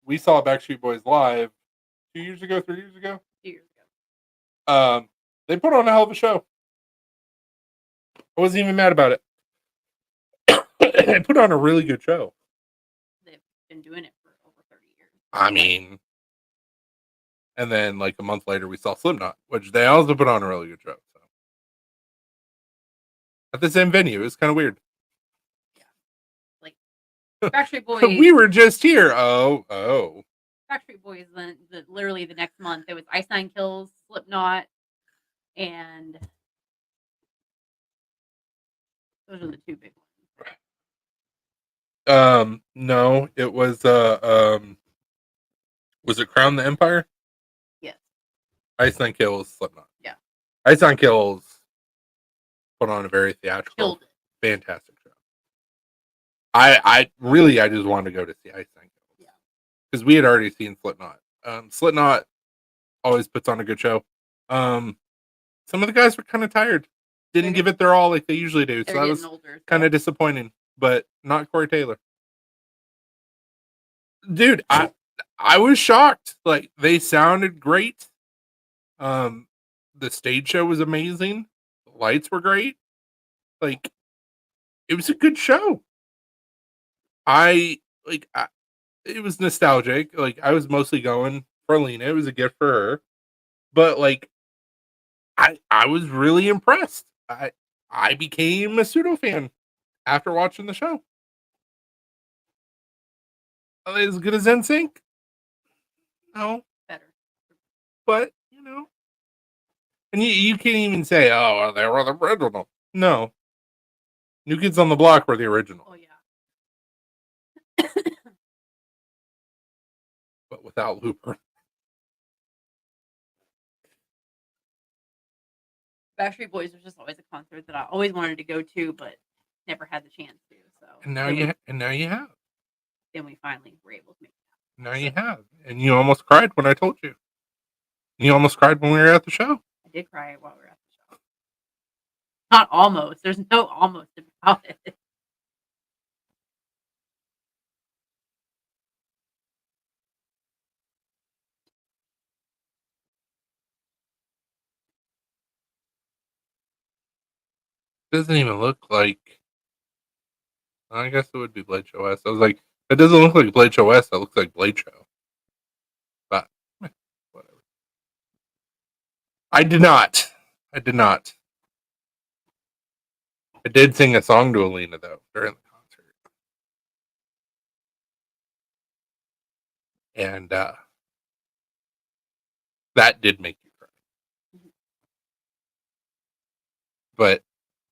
we saw Backstreet Boys live 2 years ago, 3 years ago. 2 years ago. They put on a hell of a show. I wasn't even mad about it. They put on a really good show. They've been doing it for over 30 years. I mean, and then like a month later, we saw Slipknot, which they also put on a really good show. So. At the same venue, it's kind of weird. Yeah, like Backstreet Boys. We were just here. Oh. Backstreet Boys. Literally the next month, it was Ice Nine Kills, Slipknot, and those are the two big ones. No, it was it Crown the Empire? Yes. Ice Nine Kills, Slipknot. Yeah. Ice Nine Kills put on a very theatrical, fantastic show. I just wanted to go to see Ice Nine Kills. Yeah. Because we had already seen Slipknot. Slipknot always puts on a good show. Some of the guys were kind of tired. Didn't give it their all like they usually do. So that was kind of disappointing. But not Corey Taylor. Dude, I was shocked. Like they sounded great. The stage show was amazing. The lights were great. Like it was a good show. It was nostalgic. Like I was mostly going for Lena. It was a gift for her. But like I was really impressed. I became a pseudo fan after watching the show. Are they as good as NSYNC? No. Better. But, and you can't even say, oh, they were the original. No. New Kids on the Block were the original. Oh, yeah. But without Looper. Backstreet Boys was just always a concert that I always wanted to go to, but never had the chance to. So And now you have. Then we finally were able to make it. Now you have. And you almost cried when I told you. You almost cried when we were at the show. I did cry while we were at the show. Not almost. There's no almost about it. It doesn't even look like. I guess it would be Blade Show West. I was like, it doesn't look like Blade Show West. It looks like Blade Show. But whatever. I did not. I did sing a song to Alina though during the concert, and that did make you cry. But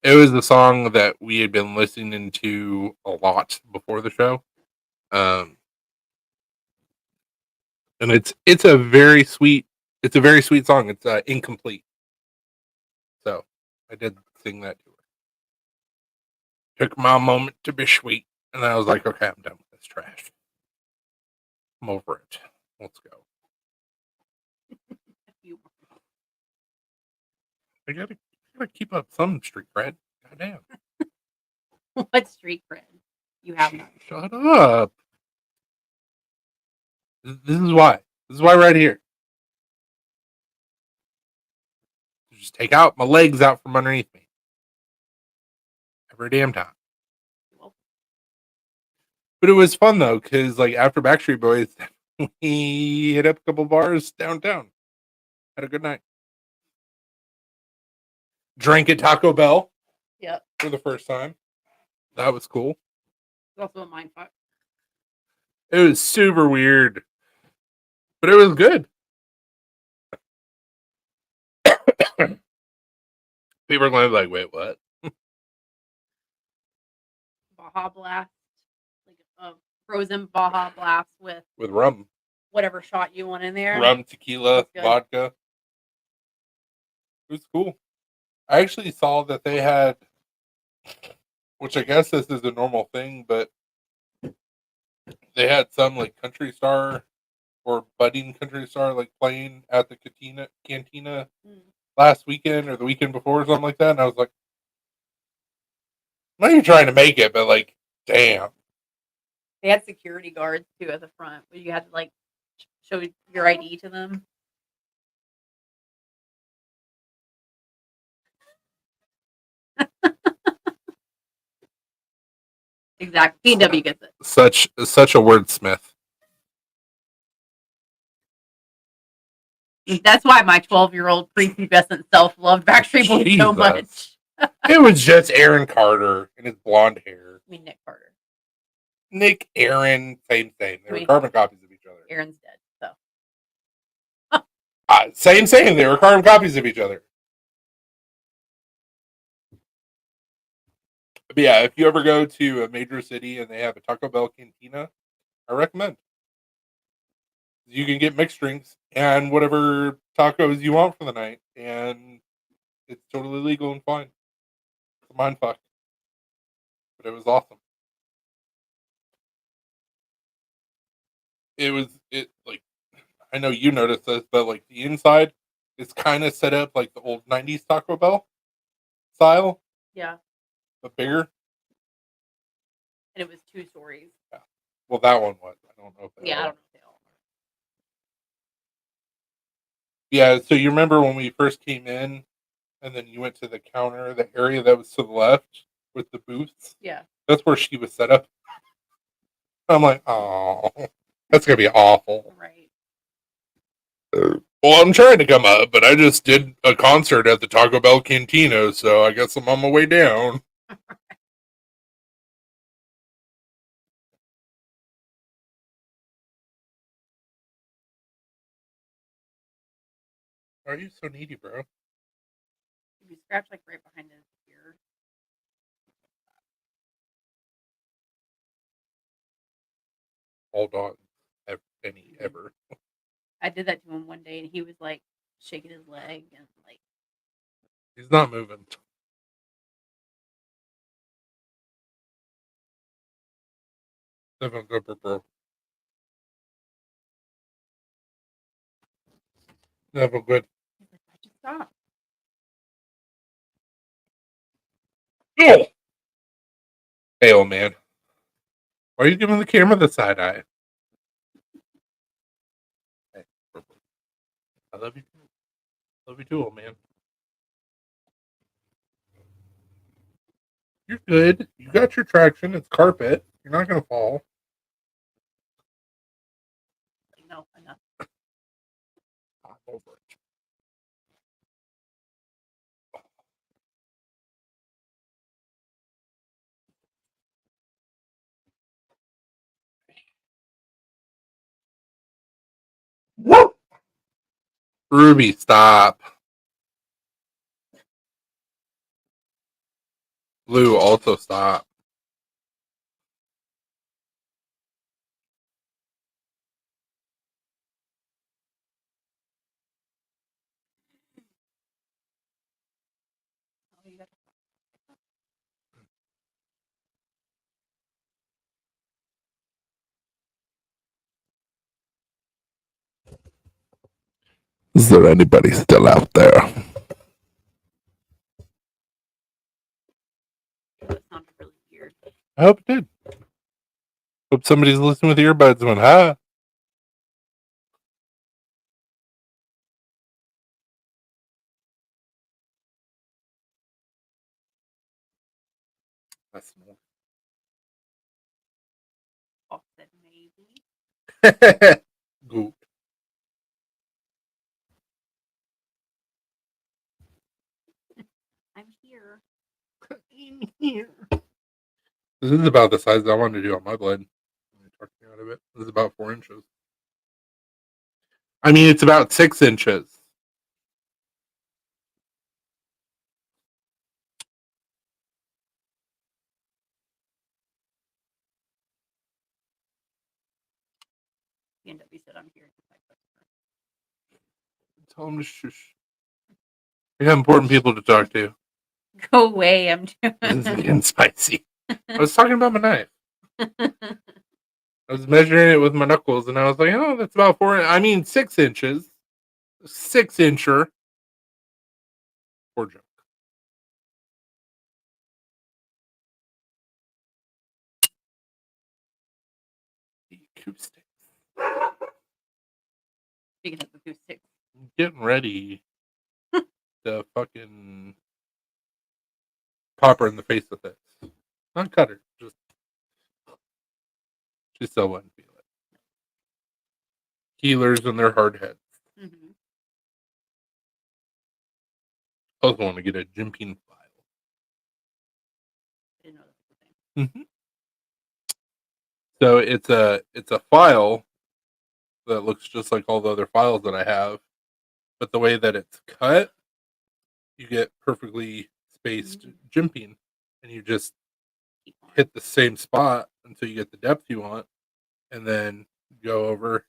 it was the song that we had been listening to a lot before the show, and it's a very sweet song. It's incomplete, so I did sing that to her. Took my moment to be sweet, and I was like, okay, I'm done with this trash. I'm over it. Let's go. I gotta keep up some street cred. Goddamn. What street cred? You have none. Shut up. This is why. This is why right here. Just take out my legs out from underneath me. Every damn time. But it was fun though, because like after Backstreet Boys, we hit up a couple bars downtown. Had a good night. Drank at Taco Bell Yep. for the first time. That was cool. It's also a mind fuck. It was super weird, but it was good. People are going to be like, wait, what? Baja Blast. Like a frozen Baja Blast with rum. whatever shot you want in there. Rum, tequila, vodka. It was cool. I actually saw that they had, which I guess this is a normal thing, but they had some like country star or budding country star like playing at the cantina last weekend or the weekend before or something like that. And I was like, I'm not even trying to make it, but like, damn. They had security guards too at the front where you had to like show your ID to them. Exactly. PW gets it. Such a wordsmith. That's why my 12-year-old prepubescent self loved Backstreet Boys so much. It was just Aaron Carter and his blonde hair. I mean, Nick Carter. Nick, Aaron, same. They were carbon copies of each other. Aaron's dead, so. Same. They were carbon copies of each other. But yeah, if you ever go to a major city and they have a Taco Bell cantina, I recommend. You can get mixed drinks and whatever tacos you want for the night, and it's totally legal and fine. It's a mind fuck. But it was awesome. Like, I know you noticed this, but like the inside is kind of set up like the old 90s Taco Bell style. Yeah. But bigger. And it was 2 stories. Yeah. Well, that one was. I don't know if I don't know if they all are. Yeah, so you remember when we first came in and then you went to the counter, the area that was to the left with the booths? Yeah. That's where she was set up. I'm like, oh, that's going to be awful. Right. Well, I'm trying to come up, but I just did a concert at the Taco Bell Cantina, so I guess I'm on my way down. Why are you so needy, bro? You scratch like right behind his ear. Hold on. Ever. I did that to him one day and he was like shaking his leg and like. He's not moving. Definitely good, bro. Definitely good. He's like, why'd you stop? Oh! Hey, old man. Why are you giving the camera the side eye? Hey, I love you. Love you too, old man. You're good. You got your traction. It's carpet. You're not going to fall. No, enough. I'm over it. Ruby, stop. Lou, also stop. Oh, you got Is there anybody still out there? that sounded really weird. I hope it did. Hope somebody's listening with earbuds and went, huh? That's Goop. I'm here. In here. This is about the size I wanted to do on my blade. Talk me out of it. This is about 4 inches. I mean, it's about 6 inches. B&W said I'm here. Tell them to shush. We have important people to talk to. Go away. I'm This is doing. getting spicy. I was talking about my knife. I was measuring it with my knuckles, and I was like, "Oh, that's about 4. I mean, 6 inches, 6 incher." Poor joke. The acoustics. Speaking of acoustics, I'm getting ready to fucking pop her in the face with this. Not cut her, just she still wouldn't feel it. Healers and their hard heads. mm-hmm. I also want to get a Jimping file. I didn't know that was the thing. Mm-hmm. So it's a file that looks just like all the other files that I have, but the way that it's cut, you get perfectly spaced jimping, and you just hit the same spot until you get the depth you want, and then go over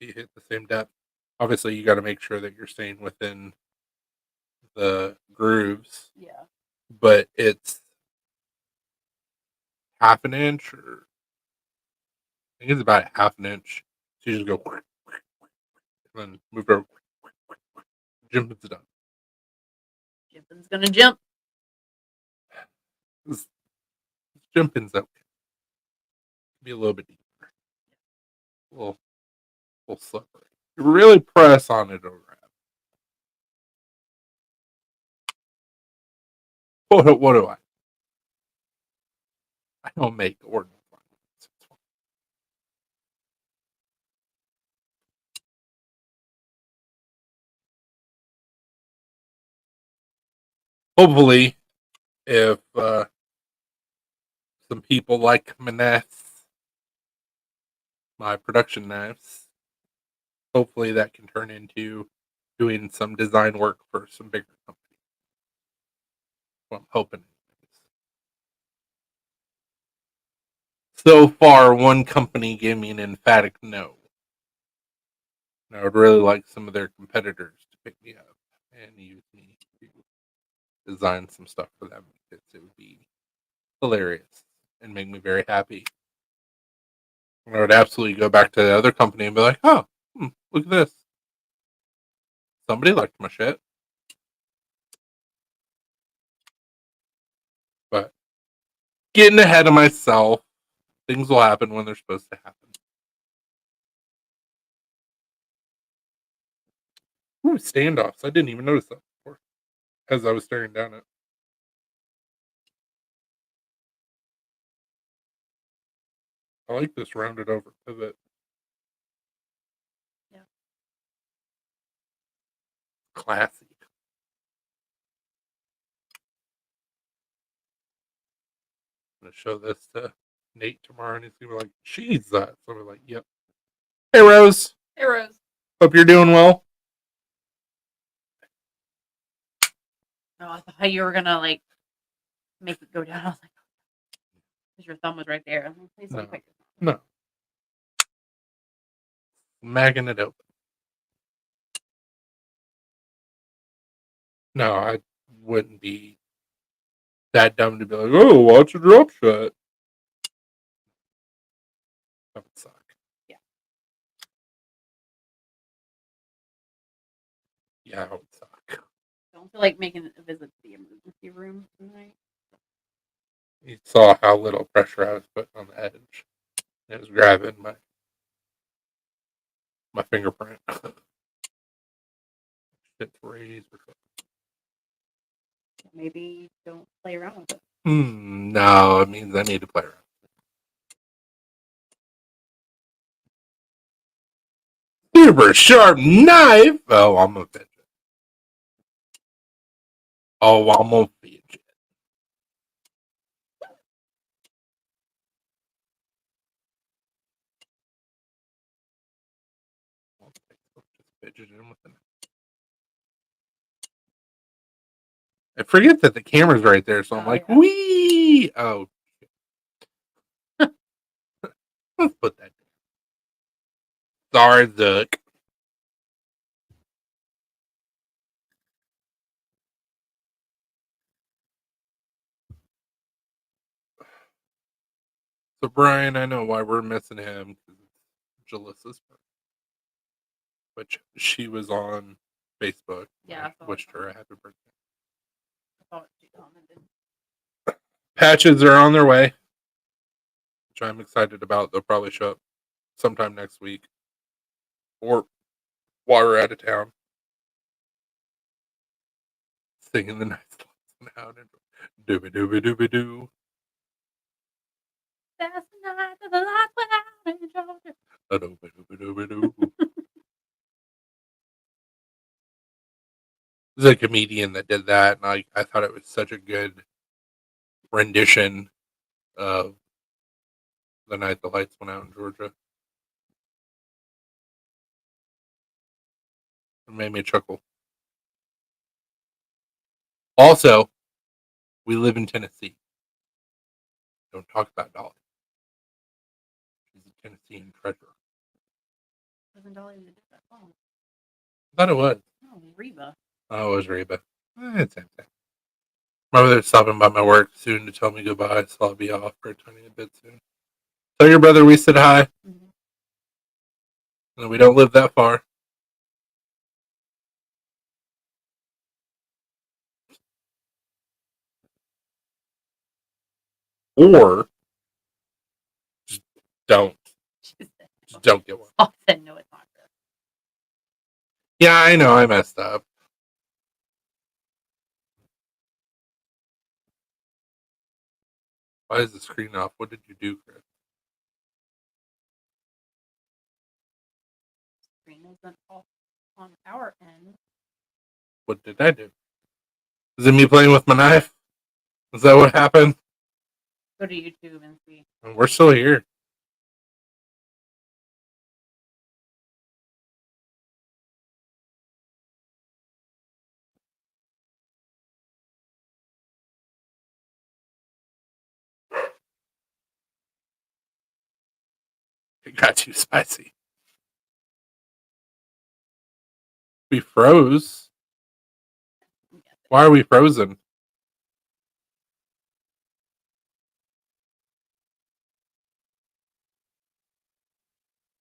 to hit the same depth. Obviously, you got to make sure that you're staying within the grooves, Yeah. but it's half an inch, or I think it's about half an inch. So you just go and then move over. Jimping's done. Jimpin's gonna jump. Jimping's okay. Be a little bit deeper. A little slippery. You really press on it over. What do I? I don't make ordinance. Hopefully, if some people like my production knives, hopefully that can turn into doing some design work for some bigger companies. Well, I'm hoping. So far, one company gave me an emphatic no. And I would really like some of their competitors to pick me up and use me to design some stuff for them, because it would be hilarious and make me very happy. And I would absolutely go back to the other company and be like, "Oh, look at this. Somebody liked my shit." But getting ahead of myself, things will happen when they're supposed to happen. Ooh, standoffs. I didn't even notice that before as I was staring down it. I like this rounded over pivot. Yeah. Classy. I'm going to show this to Nate tomorrow, and he's going to be like, "Jeez, that." So we're like, "Yep." Hey, Rose. Hey, Rose. Hope you're doing well. Oh, I thought you were gonna like make it go down. I was like, because your thumb was right there. I'm like, please don't quick. No. Magging it open. No, I wouldn't be that dumb to be like, "Oh, watch a drop shot." That would suck. Yeah. Yeah, it would suck. Don't feel like making a visit to the emergency room tonight. You saw how little pressure I was putting on the edge. It was grabbing my fingerprint. Shit's razor. Maybe don't play around with it. No, it means I need to play around. super sharp knife. Oh, I'm a fidget. Oh, I'm a fidget. I forget that the camera's right there, so I'm like, yeah. wee. Oh, let's put that down. Sorry, Zuck. So, Brian, I know why we're missing him. Because it's Jalissa's birthday. Which she was on Facebook. Yeah, I wished her a happy birthday. I thought she commented. Patches are on their way, which I'm excited about. They'll probably show up sometime next week or while we're out of town. Singing the nice songs out and dooby dooby dooby doo. That's the night that the lights went out in Georgia. Dooby dooby dooby doo. There's a comedian that did that, and I thought it was such a good rendition of the night the lights went out in Georgia. It made me chuckle. Also, we live in Tennessee. Don't talk about Dolly. She's a Tennessean treasure. Wasn't Dolly that did that song? I thought it was. No, Reba. Oh, it was Reba. It's same thing. My brother's stopping by my work soon to tell me goodbye, so I'll be off for a tiny bit soon. Tell your brother we said hi. Mm-hmm. And we don't live that far. Or just don't. Just don't get one. Oh, said no, it's not good. Yeah, I know I messed up. Why is the screen off? What did you do, Chris? Screen isn't off on our end. What did I do? Is it me playing with my knife? Is that what happened? Go to YouTube and see. We're still here. It got too spicy. We froze. Why are we frozen?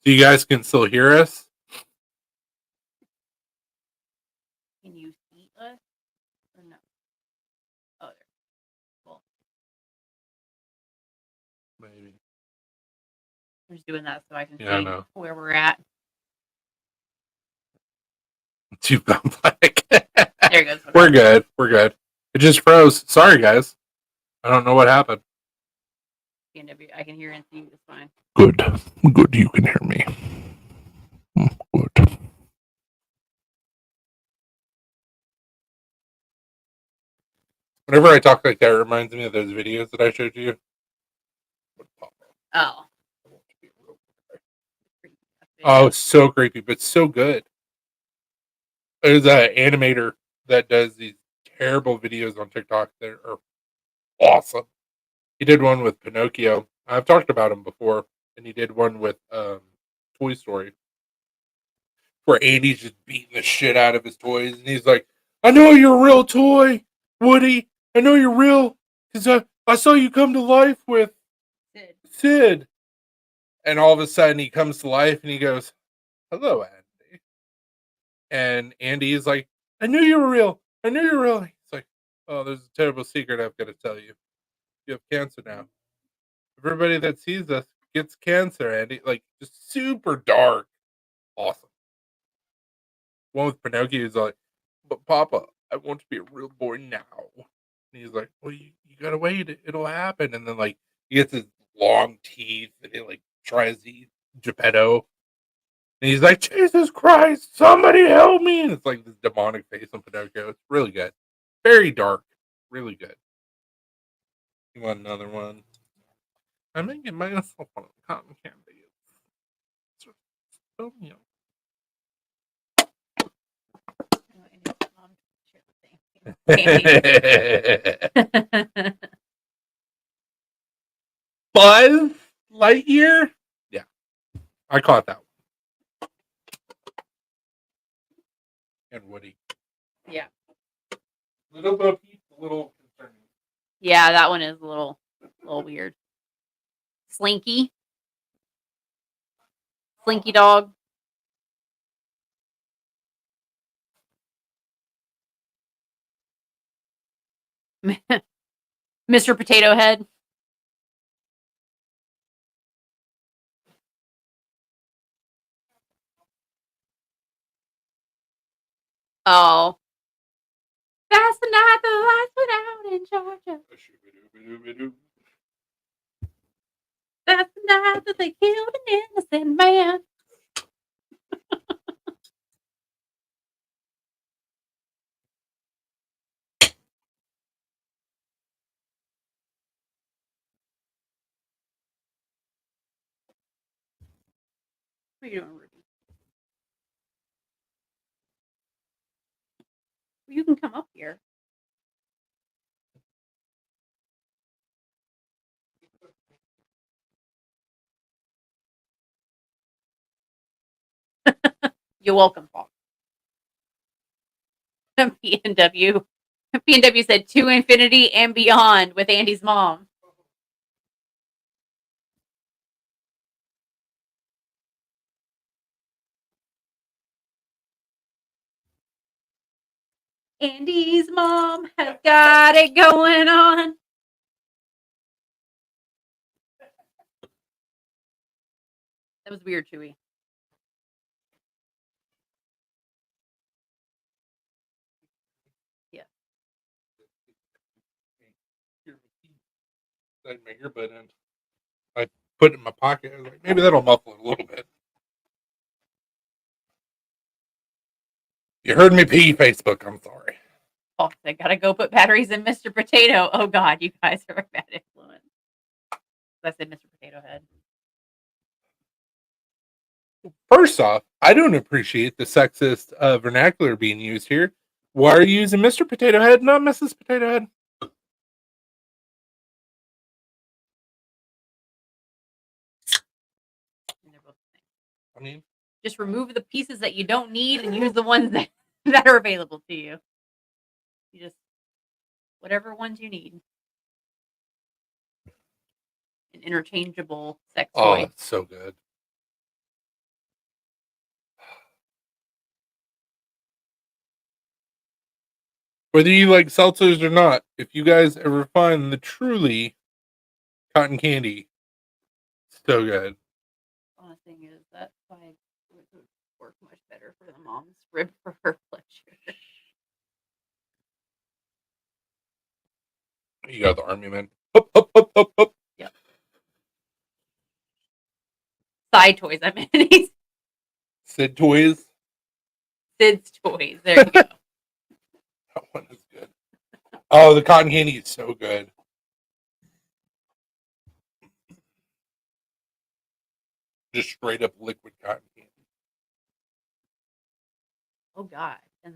So you guys can still hear us? Can you see us or no? Oh, there. Cool. Maybe. I'm just doing that so I can Yeah, I see know. where we're at. Too complex. There it goes. We're good. We're good. It just froze. Sorry, guys. I don't know what happened. PNW, I can hear and see you. It's fine. Good. Good. You can hear me. Good. Whenever I talk like that, it reminds me of those videos that I showed you. Oh. Oh, it's so creepy, but so good. There's an animator that does these terrible videos on TikTok that are awesome. He did one with Pinocchio. I've talked about him before, and he did one with Toy Story, where Andy's just beating the shit out of his toys, and he's like, "I know you're a real toy, Woody. I know you're real because I saw you come to life with Sid." And all of a sudden, he comes to life, and he goes, "Hello, Andy." And Andy is like, "I knew you were real. I knew you were real." He's like, "Oh, there's a terrible secret I've got to tell you. You have cancer now. Everybody that sees us gets cancer, Andy." Like, just super dark. Awesome. One with Pinocchio is like, "But Papa, I want to be a real boy now." And he's like, "Well, you gotta wait. It'll happen." And then, like, he gets his long teeth and he, like, tries to eat Geppetto. And he's like, Jesus Christ, somebody help me. And it's like this demonic face on Pinocchio. It's really good. Very dark. Really good. You want another one? I'm making myself one of the cotton candy. So, you know. Buzz Lightyear? Yeah. I caught that one. And Woody. Yeah. Little Bo Peep, a little concerning. Yeah, that one is a little weird. Slinky. Slinky Dog. Mr. Potato Head. Oh. That's the night the lights went out in Georgia. That's the night that they killed an innocent man. What are you doing, Ruby? You can come up here. You're welcome, Paul. P&W. P&W said to infinity and beyond with Andy's mom. Andy's mom has got it going on. That was weird, Chewy. Yeah. My earbud in. I put it in my pocket. I was like, maybe that'll muffle it a little bit. You heard me pee, Facebook. I'm sorry. Oh, I gotta go put batteries in Mr. Potato. Oh God, you guys are a bad influence. I said Mr. Potato Head. First off, I don't appreciate the sexist vernacular being used here. Why are you using Mr. Potato Head, not Mrs. Potato Head? I mean, just remove the pieces that you don't need and use the ones that are available to you. You just whatever ones you need. An interchangeable sex toy. it's so good. Whether you like seltzers or not, if you guys ever find the truly cotton candy, so good. Only thing is that side would work much better for the mom's rib for her pleasure. You got the army man. Hup, hup, hup, hup, hup. Yep. Side toys, I mean. Sid Toys. Sid's toys. There you go. That one is good. Oh, the cotton candy is so good. Just straight up liquid cotton candy. Oh God. And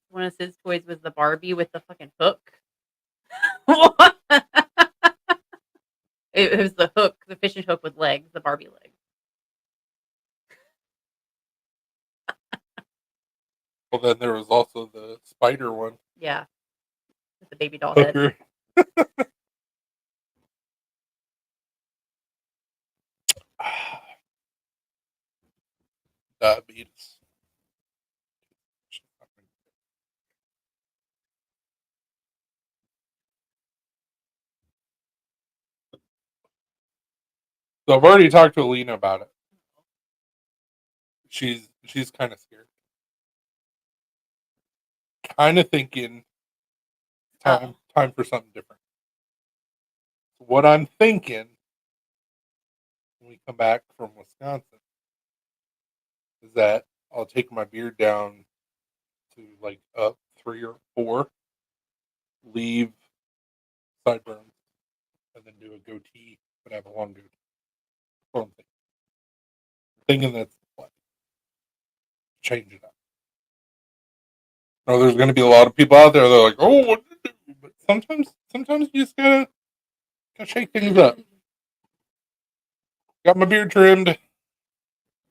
one of Sid's toys was the Barbie with the fucking hook. It was the hook, the fishing hook with legs, the Barbie legs. Well, then there was also the spider one. Yeah. With the baby doll Hooker. head. Diabetes. So I've already talked to Alina about it. She's kind of scared. Kind of thinking time for something different. So what I'm thinking when we come back from Wisconsin, is that I'll take my beard down to like up 3 or 4, leave sideburns, and then do a goatee, but have a long goatee. That's what I'm thinking that's the play. Change it up. No, there's going to be a lot of people out there. They're like, "Oh, what did you do?" But sometimes you just gotta shake things up. Got my beard trimmed.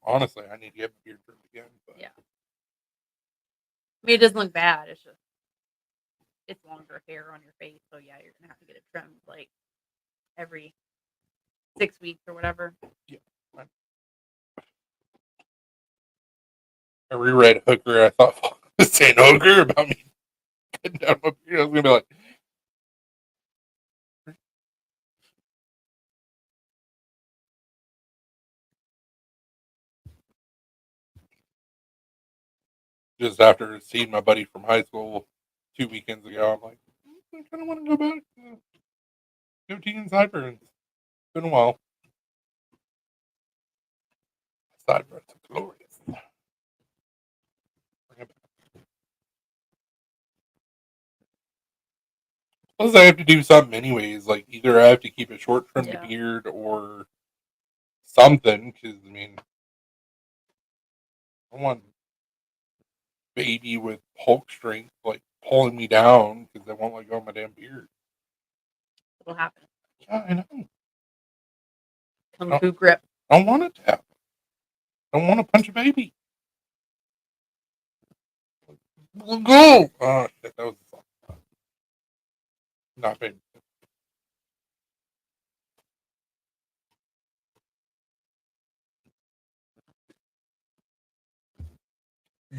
Honestly, I need to get my beard trimmed again. But Yeah. I mean, it doesn't look bad. It's just it's longer hair on your face, so yeah, you're gonna have to get it trimmed like every 6 weeks or whatever. yeah, I reread Hooker. I thought fuck, was saying Hooker about me cutting down my beard. I was gonna be like, just after seeing my buddy from high school 2 weekends ago, I'm like, I kind of want to go back to goatee and sideburns. It's been a while. Sideburns are glorious. Bring it back. Plus, I have to do something anyways. Like either I have to keep it short, trim the Yeah. beard, or something. Because I mean, I want baby with Hulk strength like pulling me down because I won't let go of my damn beard. It'll happen. Yeah, I know. Kung Fu grip. I don't want it to happen. I don't want to punch a baby. Go! Oh shit, that was not big.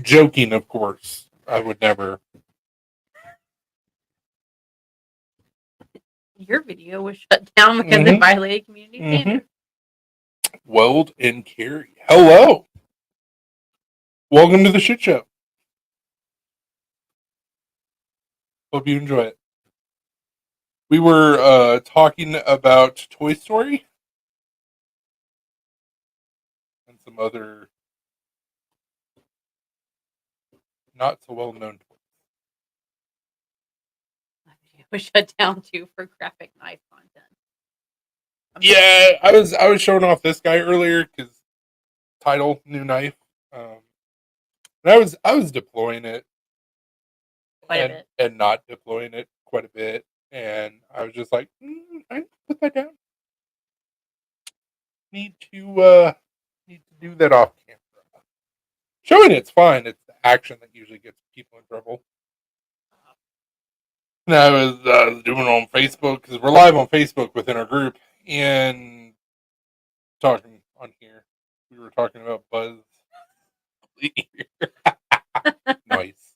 Joking, of course. I would never. Your video was shut down because it violated community standards. Weld and Carrie. Hello. Welcome to the shit show. Hope you enjoy it. We were talking about Toy Story and some other not so well known toys. My video was shut down too for graphic knife content. Yeah, I was showing off this guy earlier because title new knife. And I was deploying it Quite a bit. and not deploying it quite a bit, and I was just like, I put that down. Need to do that off camera. Showing it's fine. It's the action that usually gets people in trouble. And I was doing it on Facebook because we're live on Facebook within our group and talking on here. We were talking about Buzz. Nice.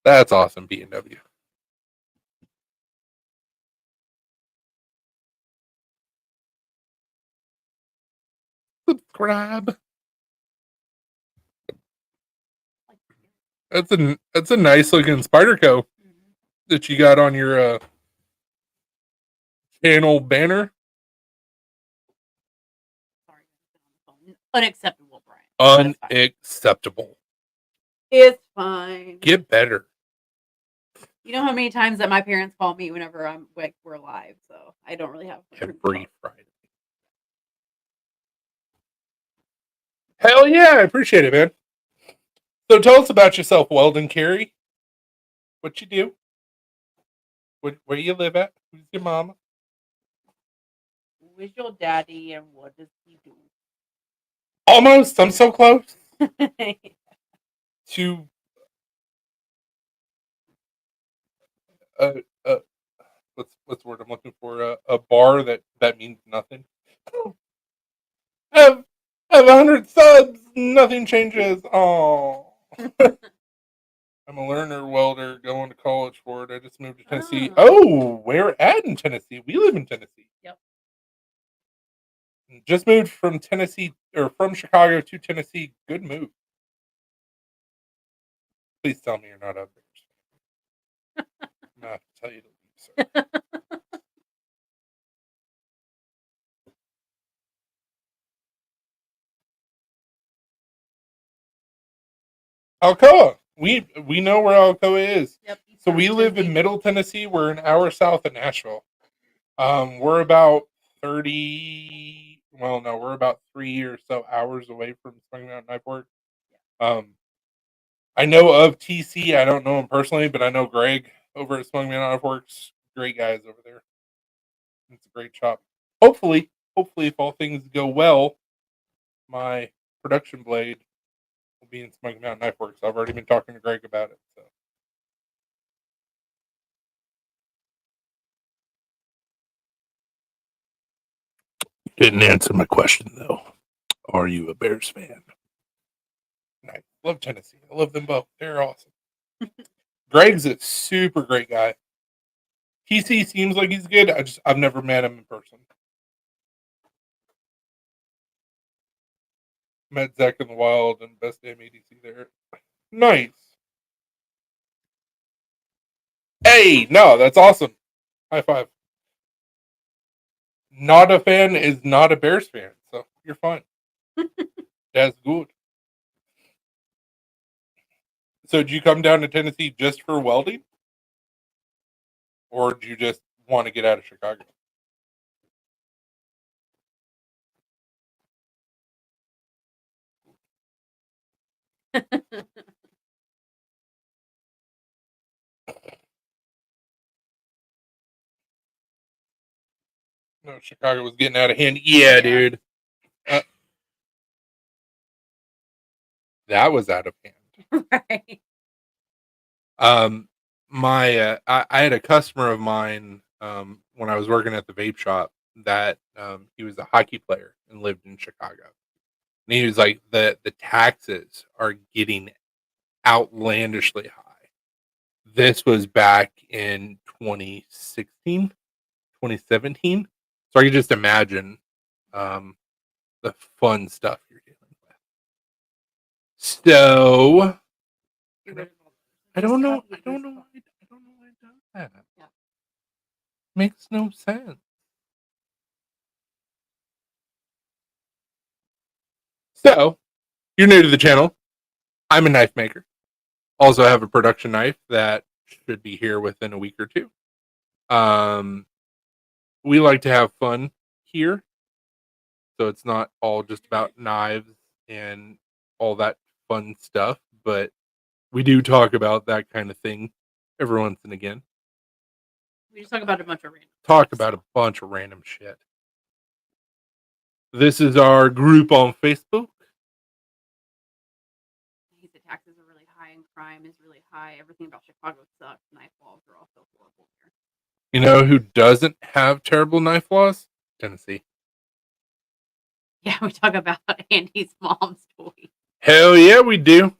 That's awesome, B&W. Subscribe. That's a nice looking Spyderco that you got on your channel banner. Sorry, unacceptable, Brian. Unacceptable. It's fine. Get better. You know how many times that my parents call me whenever I'm like we're live, so I don't really have Every Friday. Hell yeah, I appreciate it, man. So tell us about yourself, Weldon Carey. What you do? Where you live at? Who's your mama? Who is your daddy and what does he do? Almost. I'm so close to what's the word I'm looking for? A bar that means nothing. Have 100 subs. Nothing changes. Oh. I'm a learner welder going to college for it. I just moved to Tennessee. Oh, where at in Tennessee? We live in Tennessee. Yep. Just moved from Tennessee or from Chicago to Tennessee. Good move. Please tell me you're not up there. I'm gonna have to tell you to leave, sir. Alcoa. We know where Alcoa is. Yep. So we live in Middle Tennessee. We're an hour south of Nashville. We're about 30. Well, no, we're about 3 or so hours away from Smoky Mountain Knife Works. I know of TC. I don't know him personally, but I know Greg over at Smoky Mountain Knife Works. Great guys over there. It's a great shop. Hopefully, if all things go well, my production blade will be in Smoky Mountain Knife Works. I've already been talking to Greg about it. So. Didn't answer my question though. Are you a Bears fan? I love Tennessee. I love them both. They're awesome. Greg's a super great guy. TC seems like he's good. I've never met him in person. Met Zach in the wild and best damn EDC there. Nice. Hey, no, that's awesome. High five. Not a fan is not a Bears fan, so you're fine. That's good. So did you come down to Tennessee just for welding? Or do you just want to get out of Chicago? No, Chicago was getting out of hand. Yeah, dude. That was out of hand. Right. I had a customer of mine when I was working at the vape shop that he was a hockey player and lived in Chicago. And he was like, the taxes are getting outlandishly high. This was back in 2016, 2017. So I could just imagine the fun stuff you're dealing with. So I don't know why it does that. Yeah. Makes no sense. So, you're new to the channel. I'm a knife maker. Also have a production knife that should be here within a week or two. We like to have fun here. So it's not all just about knives and all that fun stuff, but we do talk about that kind of thing every once and again. We just talk about a bunch of random. Talk about a bunch of random shit. This is our group on Facebook. He said taxes are really high and crime is really high. Everything about Chicago sucks. Knife laws are also horrible here. You know who doesn't have terrible knife laws? Tennessee. Yeah, we talk about Andy's mom's toy. Hell yeah, we do.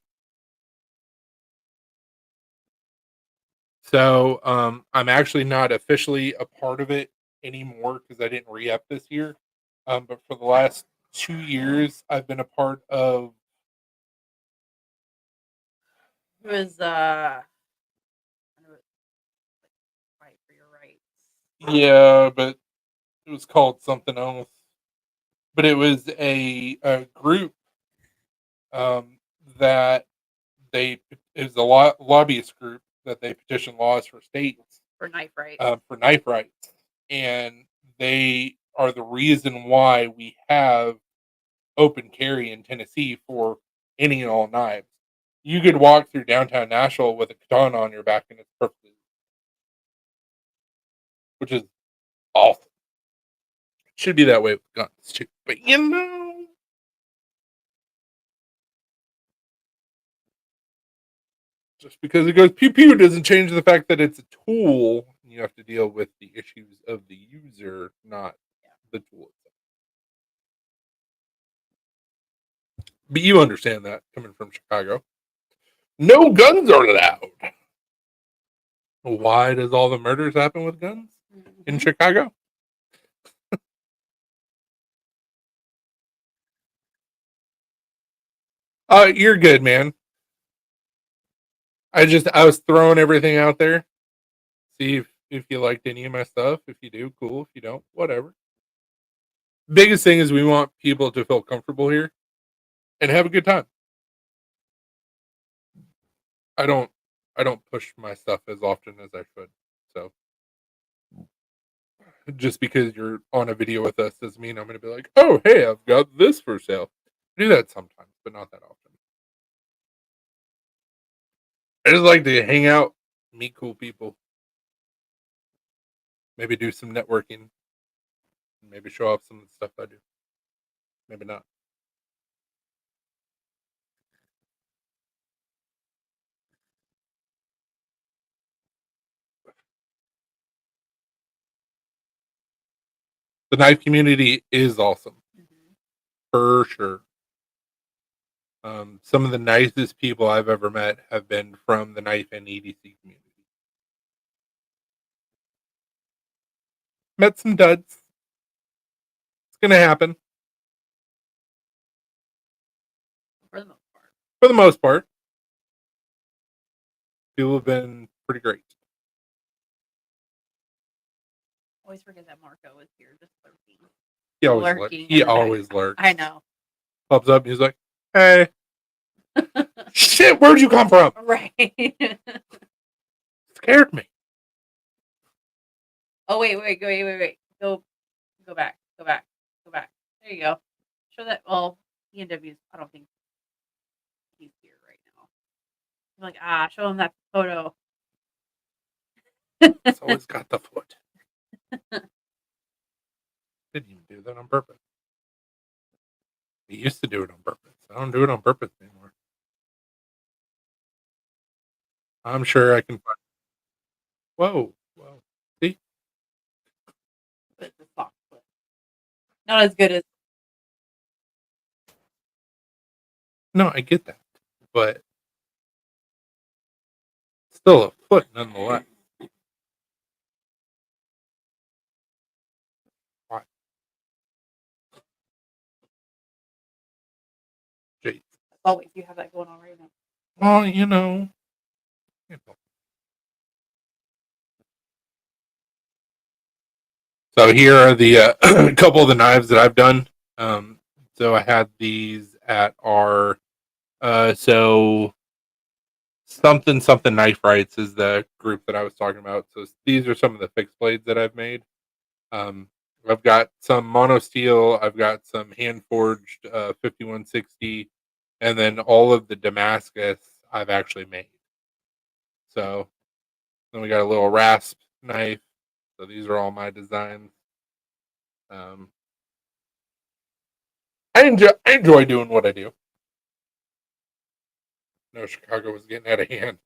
So I'm actually not officially a part of it anymore because I didn't re-up this year. But for the last 2 years, I've been a part of. It was fight for your rights. Yeah, but it was called something else. But it was a group that it was a lobbyist group that they petition laws for states For knife rights. For knife rights, and they are the reason why we have open carry in Tennessee for any and all knives. You could walk through downtown Nashville with a katana on your back and it's perfectly, which is awesome. It should be that way with guns too, but you know. Just because it goes pew pew doesn't change the fact that it's a tool. You have to deal with the issues of the user, not the tool itself. But you understand that coming from Chicago. No guns are allowed. Why does all the murders happen with guns in Chicago? You're good, man. I was throwing everything out there. See if you liked any of my stuff. If you do, cool. If you don't, whatever. Biggest thing is we want people to feel comfortable here and have a good time. I don't push my stuff as often as I should. So just because you're on a video with us doesn't mean I'm going to be like, oh, hey, I've got this for sale. I do that sometimes, but not that often. I just like to hang out, meet cool people, maybe do some networking, maybe show off some of the stuff I do. Maybe not. The knife community is awesome, for sure. Some of the nicest people I've ever met have been from the knife and EDC community. Met some duds. It's gonna happen For the most part. for the most part. People have been pretty great. Always forget that Marco was here just lurking. He always Lurking he in the back. always lurks. I know. Pops up and he's like, "Hey, shit, where'd you come from?" Right. Scared me. Oh wait. Go back. There you go. Show that. Well, ENW's. I don't think he's here right now. I'm like, show him that photo. It's always got the foot. Didn't even do that on purpose. He used to do it on purpose. I don't do it on purpose anymore. I'm sure I can find. Whoa. See? But it's a soft foot. Not as good as. No, I get that, but still a foot nonetheless. Why? Jeez. Always, you have that going on right now. Well, you know. So here are the a couple of the knives that I've done. So I had these at our so something Knife Rights is the group that I was talking about. So these are some of the fixed blades that I've made. I've got some mono steel. I've got some hand forged 5160, and then all of the Damascus I've actually made. So then we got a little rasp knife. So these are all my designs. I enjoy doing what I do. No, Chicago was getting out of hand.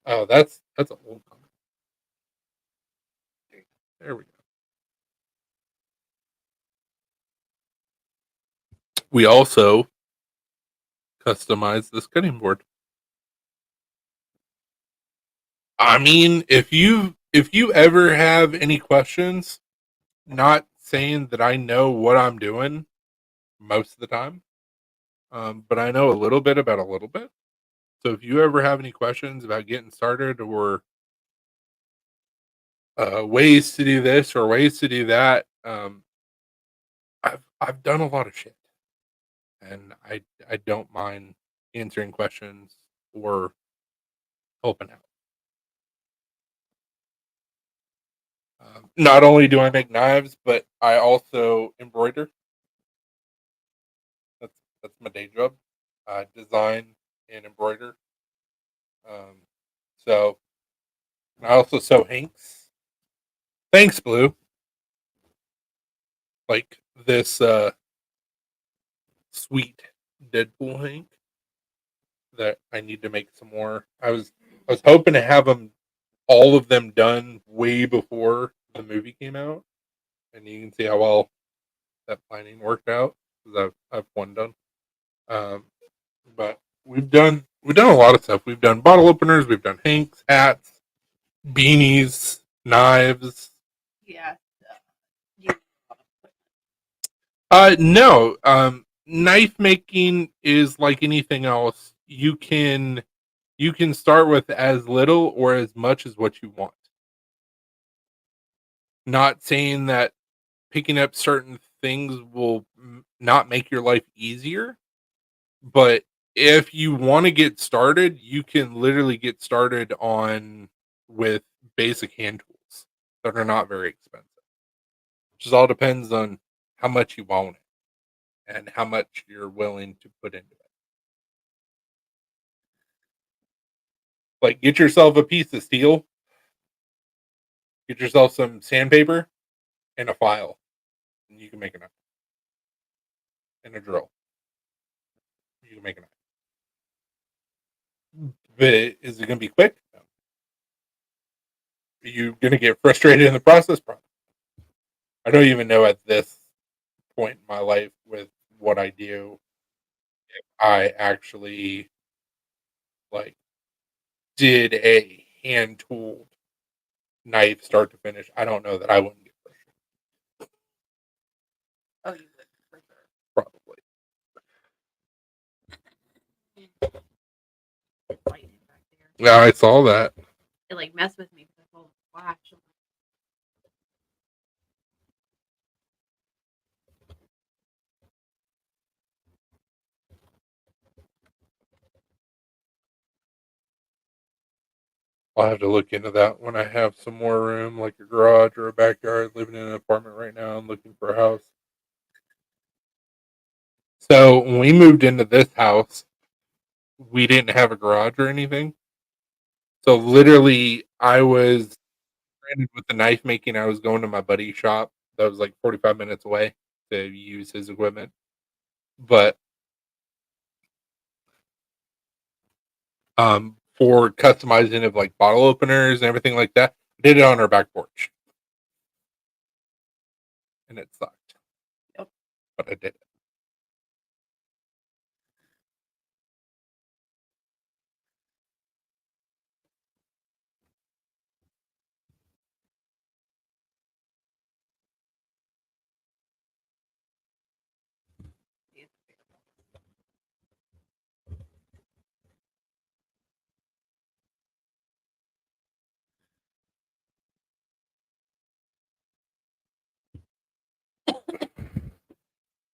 Oh, that's an old one. There we go. We also customized this cutting board. I mean, if you ever have any questions, not saying that I know what I'm doing most of the time, but I know a little bit about a little bit. So if you ever have any questions about getting started or ways to do this or ways to do that, I've done a lot of shit, and I don't mind answering questions or helping out. Not only do I make knives, but I also embroider. That's my day job. I design and embroider. Um, so I also sew hanks. Thanks, Blue. Like this sweet Deadpool hank that I need to make some more. I was hoping to have all of them done way before the movie came out, and you can see how well that planning worked out because I've one done. But we've done a lot of stuff. We've done bottle openers, we've done hanks, hats, beanies, knives. Yeah. No. Knife making is like anything else. You can start with as little or as much as what you want. Not saying that picking up certain things will not make your life easier, but if you want to get started, you can literally get started with basic hand tools that are not very expensive. Just all depends on how much you want it and how much you're willing to put into it. Like, get yourself a piece of steel, get yourself some sandpaper and a file, and you can make a knife. And a drill, you can make a knife. But is it going to be quick? No. Are you going to get frustrated in the process? Probably. I don't even know at this point in my life with what I do, if I actually like did a hand tooled knife start to finish. I don't know that I wouldn't get frustrated. Oh, you would for sure. Probably. Lightning back there. Yeah, I saw that. It like messed with me because I saw the flash. I'll have to look into that when I have some more room, like a garage or a backyard. Living in an apartment right now and looking for a house. So when we moved into this house, we didn't have a garage or anything. So literally, I was stranded with the knife making. I was going to my buddy's shop that was like 45 minutes away to use his equipment. But for customizing of like bottle openers and everything like that, I did it on our back porch. And it sucked. Yep. But I did it.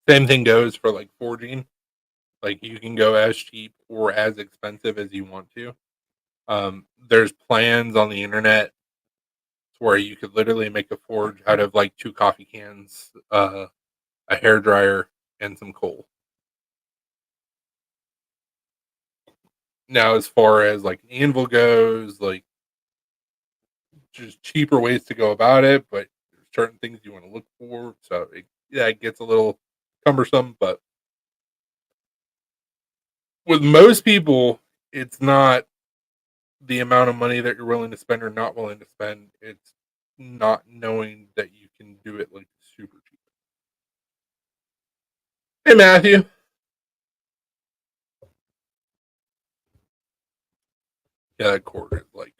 Same thing goes for like forging. Like you can go as cheap or as expensive as you want to. There's plans on the internet where you could literally make a forge out of like 2 coffee cans, a hair dryer, and some coal. Now, as far as like an anvil goes, like just cheaper ways to go about it, but there's certain things you want to look for. So it gets a little cumbersome, but with most people, it's not the amount of money that you're willing to spend or not willing to spend. It's not knowing that you can do it like super cheap. Hey, Matthew. Yeah, that cord is like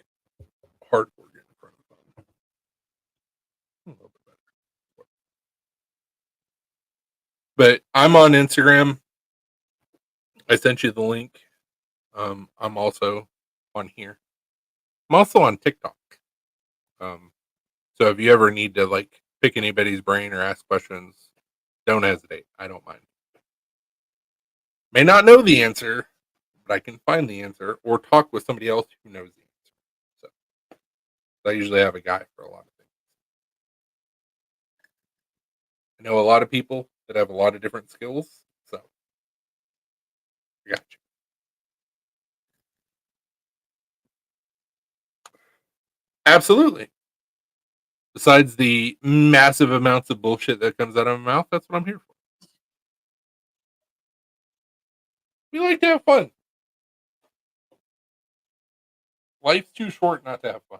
hardcore getting in front of the phone. A little bit better. But I'm on Instagram. I sent you the link. I'm also on here. I'm also on TikTok. So if you ever need to like pick anybody's brain or ask questions, don't hesitate. I don't mind. May not know the answer, but I can find the answer or talk with somebody else who knows the answer. So I usually have a guy for a lot of things. I know a lot of people that have a lot of different skills, so I got you. Absolutely. Besides the massive amounts of bullshit that comes out of my mouth, that's what I'm here for. We like to have fun. Life's too short not to have fun.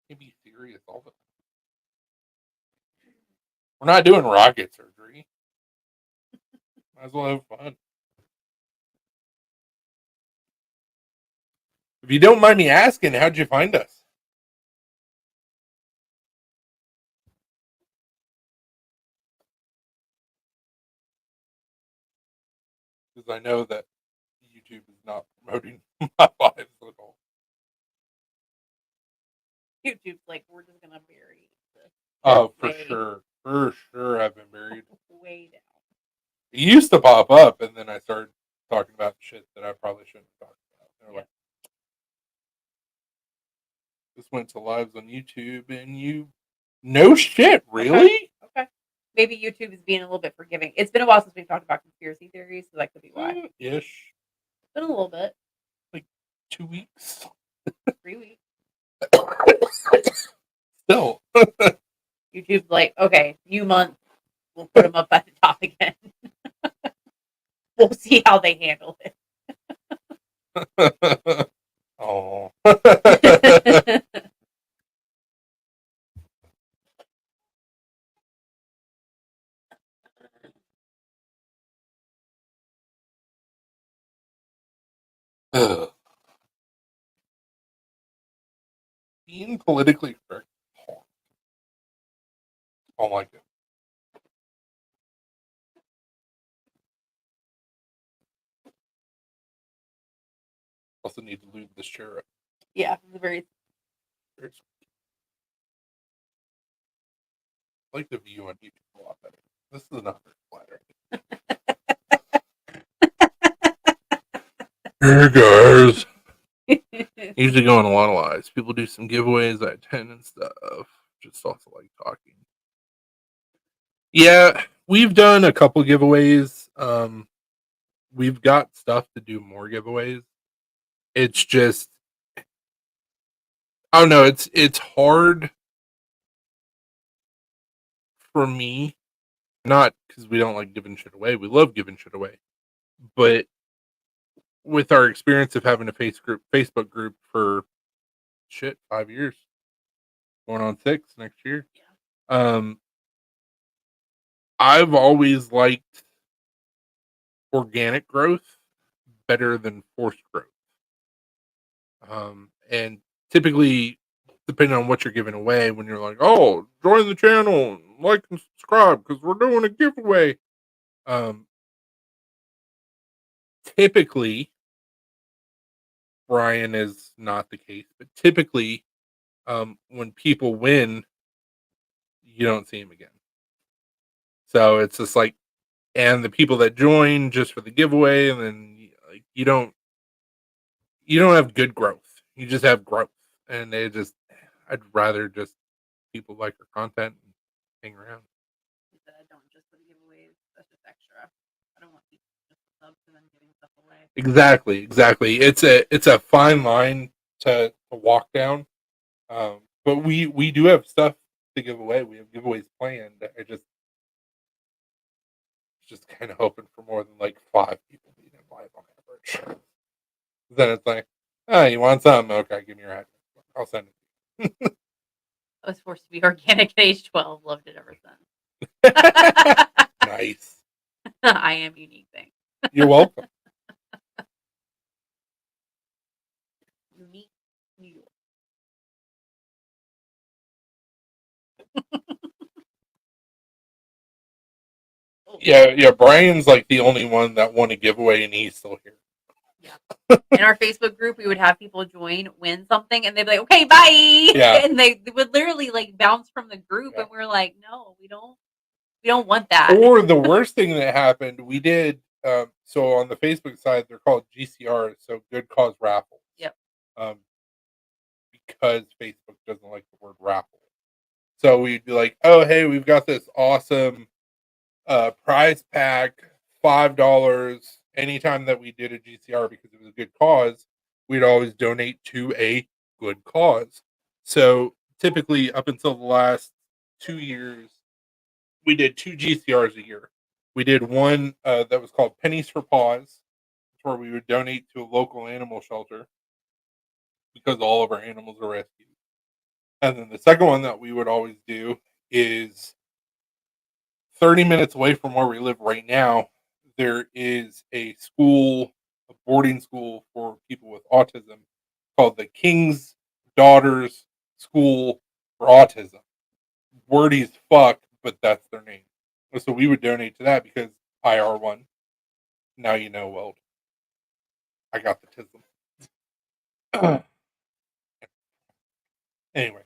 You can be serious all the time. We're not doing rocket surgery. Might as well have fun. If you don't mind me asking, how'd you find us? Because I know that YouTube is not promoting my lives at all. YouTube's like, we're just gonna bury this. Oh, for way, sure. For sure, I've been buried. way down. It used to pop up, and then I started talking about shit that I probably shouldn't have talked about. They're Yeah. like, this went to lives on YouTube, and you, no shit, really? Okay. Maybe YouTube is being a little bit forgiving. It's been a while since we've talked about conspiracy theories, so that could be why. Ish. It's been a little bit. 2 weeks. 3 weeks. Still. YouTube's like, okay, new month, we'll put them up at the top again. We'll see how they handle it. Oh. Ugh. Being politically correct is hard. I don't like it. Also need to lube this chair up. Yeah, it's very. I like the view on YouTube a lot better. This is not very flattering. Hey guys. Usually go on a lot of lives. People do some giveaways I attend and stuff. Just also like talking. Yeah, we've done a couple giveaways. We've got stuff to do more giveaways. It's just, I don't know. It's hard for me, not because we don't like giving shit away. We love giving shit away, but with our experience of having a Facebook group for 5 years, going on 6 next year. Yeah. I've always liked organic growth better than forced growth. And typically, depending on what you're giving away, when you're like, "Oh, join the channel, like and subscribe because we're doing a giveaway." Typically, Brian is not the case, but typically, when people win, you don't see them again. So it's just like, and the people that join just for the giveaway, and then like you don't have good growth. You just have growth, and I'd rather just people like our content and hang around. I don't just for the giveaways. That's just extra. I don't want people just to sub and then giving stuff away. Exactly. It's a fine line to walk down. But we do have stuff to give away. We have giveaways planned. Just kind of hoping for more than like 5 people being in live on average. Then it's like, oh, you want something? Okay, give me your address. I'll send it. I was forced to be organic at age 12. Loved it ever since. Nice. I am unique. Thanks. You're welcome. Unique New York. Yeah. Brian's like the only one that won a giveaway, and he's still here. Yeah. In our Facebook group, we would have people join, win something, and they'd be like, "Okay, bye." Yeah. And they would literally like bounce from the group, and we're like, "No, we don't want that." Or the worst thing that happened, we did. So on the Facebook side, they're called GCRs, so Good Cause Raffles. Yep. Because Facebook doesn't like the word raffle, so we'd be like, "Oh, hey, we've got this awesome prize pack, $5." Anytime that we did a GCR because it was a good cause, we'd always donate to a good cause. So typically, up until the last 2 years, we did 2 GCRs a year. We did one that was called Pennies for Paws, where we would donate to a local animal shelter because all of our animals are rescued. And then the second one that we would always do is 30 minutes away from where we live right now. There is a boarding school for people with autism called the King's Daughters School for Autism. Wordy as fuck, but that's their name. So we would donate to that because IR1. Now you know, Weld. I got the tism. Anyway,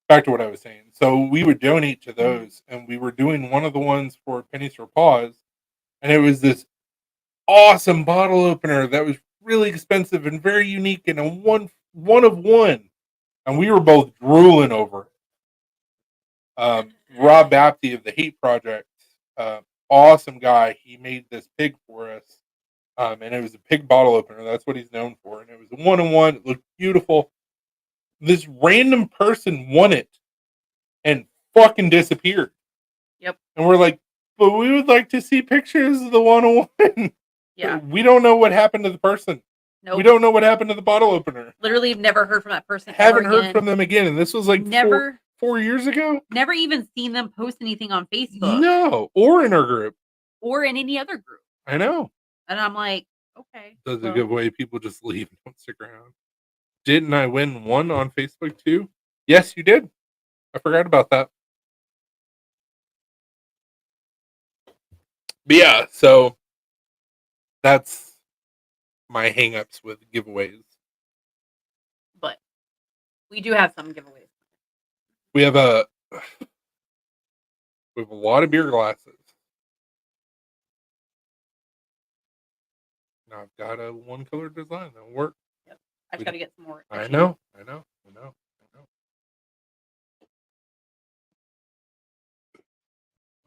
back to what I was saying. So we would donate to those, and we were doing one of the ones for Pennies for Paws, and it was this awesome bottle opener that was really expensive and very unique and a one of one. And we were both drooling over it. Rob Bapty of the Hate Project, uh, awesome guy. He made this pig for us. And it was a pig bottle opener. That's what he's known for. And it was a one on one. It looked beautiful. This random person won it and fucking disappeared. Yep. And we're like, but we would like to see pictures of the one on one. Yeah. We don't know what happened to the person. Nope. We don't know what happened to the bottle opener. Literally have never heard from that person. Haven't ever heard again. from them again. And this was like Never. 4 years ago. Never even seen them post anything on Facebook. No, or in our group. Or in any other group. I know. And I'm like, okay. Does a good way people just leave and don't stick around. Didn't I win one on Facebook too? Yes, you did. I forgot about that. But yeah, so that's my hangups with giveaways. But we do have some giveaways. We have a lot of beer glasses. Now I've got a one color design that'll work. Yep. I just gotta get some more. I know. I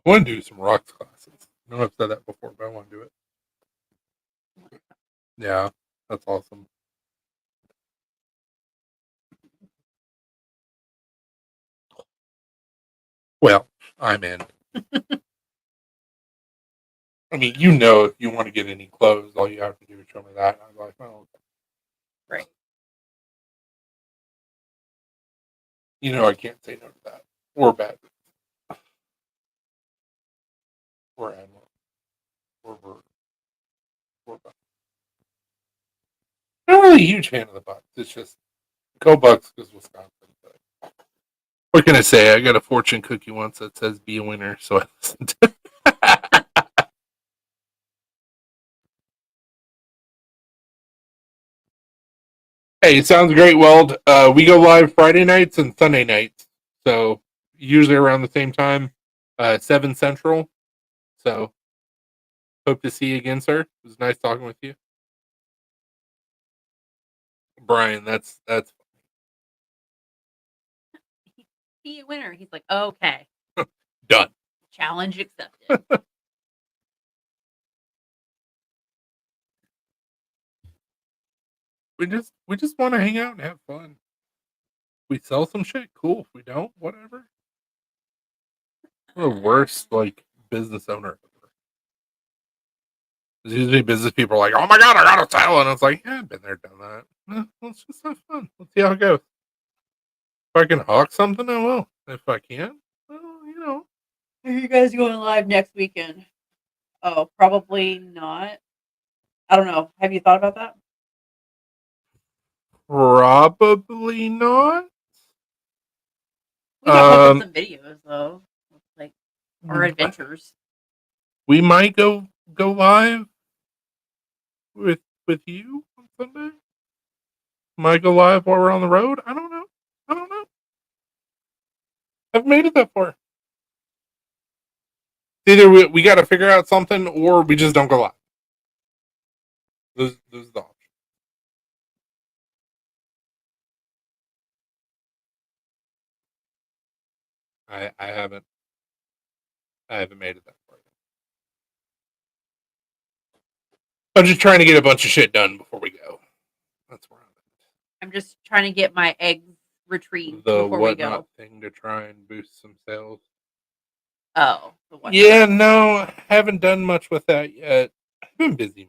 want to do some rocks glasses. I know I've said that before, but I want to do it. Yeah, that's awesome. Well, I'm in. I mean, if you want to get any clothes, all you have to do is show me that. And I'm like, oh, right. I can't say no to that. Or bad. Or animal. Or bird. Or buck. I'm not really a huge fan of the Bucks. It's just go Bucks because Wisconsin. But what can I say? I got a fortune cookie once that says "Be a winner," so I listened to. Hey, it sounds great, Weld. We go live Friday nights and Sunday nights, so usually around the same time, 7 Central. So hope to see you again, sir. It was nice talking with you, Brian. That's Be a winner. He's like, okay, done. Challenge accepted. We just want to hang out and have fun. We sell some shit, cool. If we don't, whatever. We're the worst business owner ever. Usually business people are like, "Oh my god, I got to sell," and it's like, "Yeah, I've been there, done that. Let's just have fun. Let's see how it goes. If I can hawk something, I will. If I can't, well, Are you guys going live next weekend? Oh, probably not. I don't know. Have you thought about that? Probably not. We might post some videos though, like our adventures. We might go live with you on Sunday. Might go live while we're on the road. I don't know. I've made it that far. Either we got to figure out something, or we just don't go live. Those are the options. I haven't made it that far. I'm just trying to get a bunch of shit done before we go. That's where I'm at. I'm just trying to get my eggs retrieved The before we go. whatnot thing to try and boost some sales. Oh, the whatnot. Yeah, no, I haven't done much with that yet. I've been busy,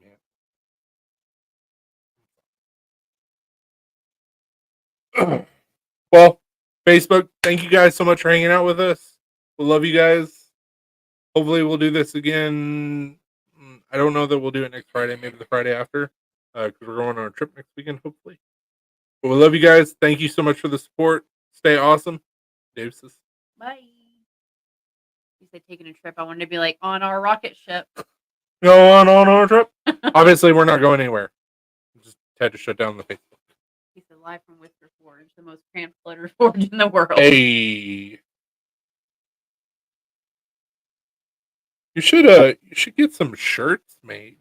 man. Well, Facebook, thank you guys so much for hanging out with us. We love you guys. Hopefully we'll do this again. I don't know that we'll do it next Friday, maybe the Friday after, because we're going on a trip next weekend, hopefully. But we love you guys. Thank you so much for the support. Stay awesome. Dave says. Bye. You said taking a trip. I wanted to be like on our rocket ship. Go on our trip. Obviously, we're not going anywhere. Just had to shut down the Facebook. He said live from Whisper Forge, the most cramped letter forge in the world. Hey. You should get some shirts made.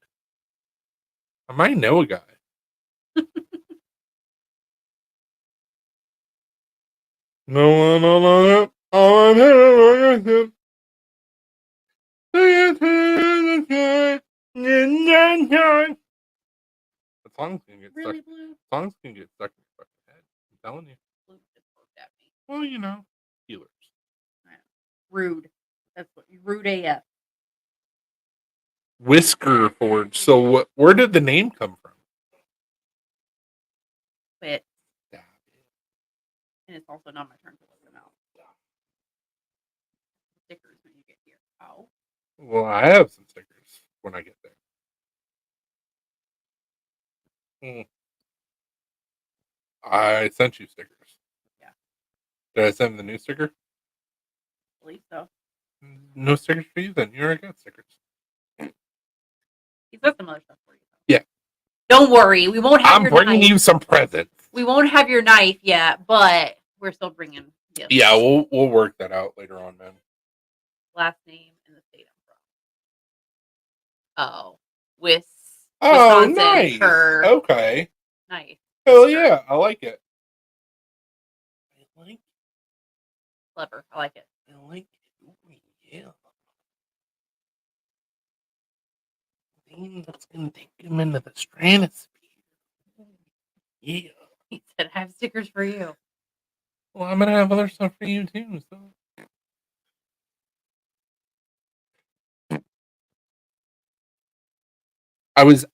I might know a guy. No one on it. All I'm hearing is the songs can get Really, stuck. Blue? Songs can get stuck in your fucking head. I'm telling you. Blue just looked at me. Well, you know, healers. Rude. That's what rude AF. Whisker Forge. So what? Where did the name come from? But and it's also not my turn to look them out. Stickers when you get here. Oh. Well, I have some stickers when I get there. I sent you stickers. Yeah. Did I send the new sticker? I believe so. No stickers for you then. You already got stickers. He's got some other stuff for you. Yeah. Don't worry. We won't have I'm your bringing knife. you some presents. We won't have your knife yet, but we're still bringing gifts. Yeah, we'll work that out later on, man. Last name and the state I'm from. Oh. Oh, Wisconsin. nice. Per. Okay. Nice. Hell yeah, I like it. I like Clever. I like it. I like it. Ooh, yeah. Thing that's gonna take him into the stratosphere. Yeah. He said, I have stickers for you. Well, I'm gonna have other stuff for you too. So. I was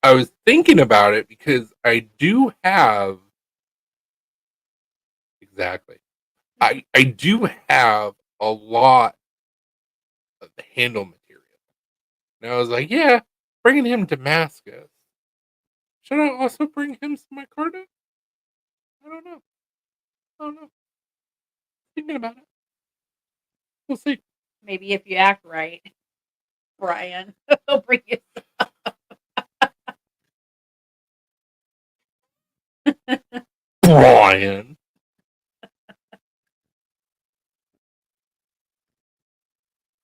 thinking about it because I do have exactly. I do have a lot of the handle material. And I was like, yeah, bringing him Damascus. Should I also bring him some micarta? I don't know. Thinking about it. We'll see. Maybe if you act right, Brian, he'll bring you Brian.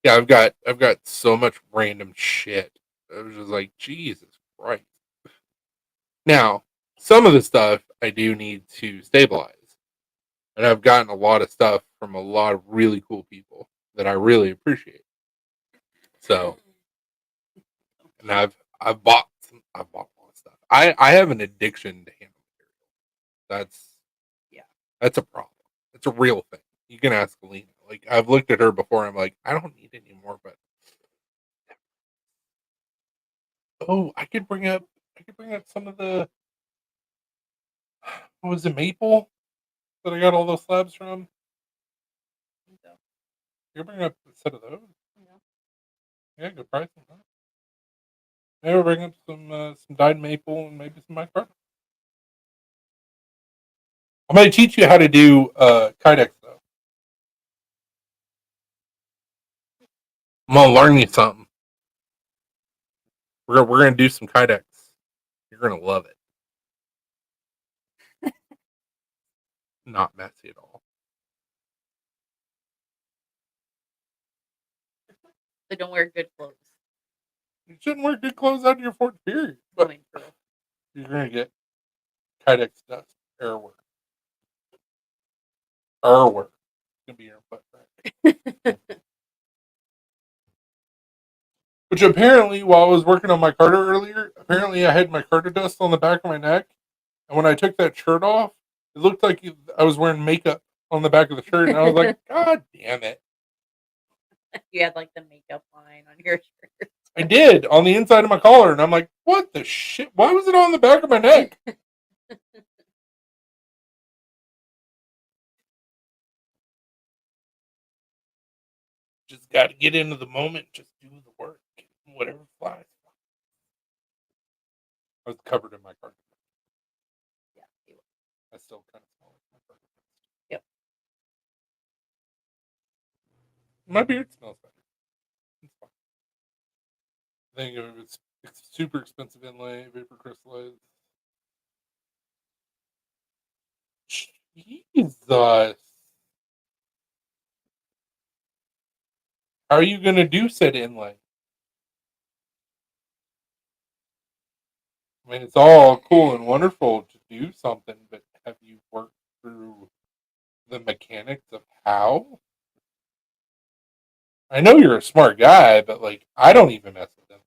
Yeah, I've got so much random shit. I was just like, Jesus Christ. Now, some of the stuff I do need to stabilize. And I've gotten a lot of stuff from a lot of really cool people that I really appreciate. So, and I've bought a lot of stuff. I have an addiction to handle material. That's a problem. It's a real thing. You can ask Alina. Like I've looked at her before. I'm like, I don't need it anymore. But oh, I could bring up some of the what was it, maple that I got all those slabs from. You bring up a set of those. Yeah, good price on that. Maybe we'll bring up some dyed maple and maybe some micarta. I'm going to teach you how to do kydex though. I'm going to learn you something. We're going to do some kydex. You're going to love it. Not messy at all. So don't wear good clothes. You shouldn't wear good clothes out of your fourth period. But you're going to get kydex dust everywhere. Everywhere. It's going to be your foot, right? Which apparently, while I was working on micarta earlier, apparently I had micarta dust on the back of my neck. And when I took that shirt off, it looked like I was wearing makeup on the back of the shirt. And I was like, God damn it. You had like the makeup line on your shirt. I did on the inside of my collar. And I'm like, what the shit? Why was it on the back of my neck? Just got to get into the moment. Just do the work. Whatever flies. I was covered in micarta. Yeah. I still kind of smell like micarta. Yep. My beard smells better. It's fine. I think it was super expensive inlay, vapor crystallized. Jesus. How are you going to do said inlay? I mean, it's all cool and wonderful to do something, but have you worked through the mechanics of how? I know you're a smart guy, but like, I don't even mess with them.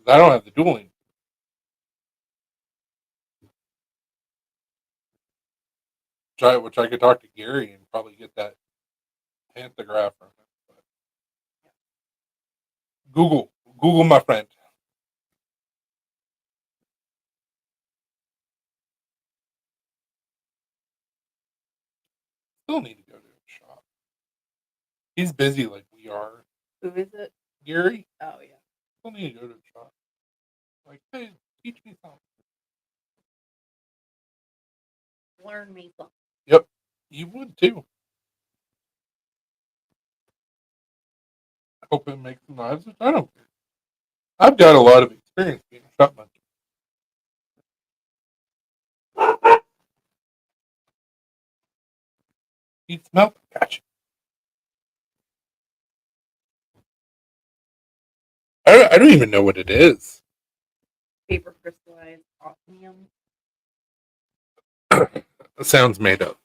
I don't have the dueling. Which I could talk to Gary and probably get that pantograph from him. But Google, my friend. Still need to go to a shop. He's busy like we are. Who is it? Gary. Oh yeah. Still need to go to a shop. Like, hey, teach me something. Learn me something. Yep, you would too. I hope it makes some knives, which I don't care. I've got a lot of experience being a shop monkey. Eat smell. Gotcha. I don't even know what it is. Paper crystallized osmium. It sounds made up.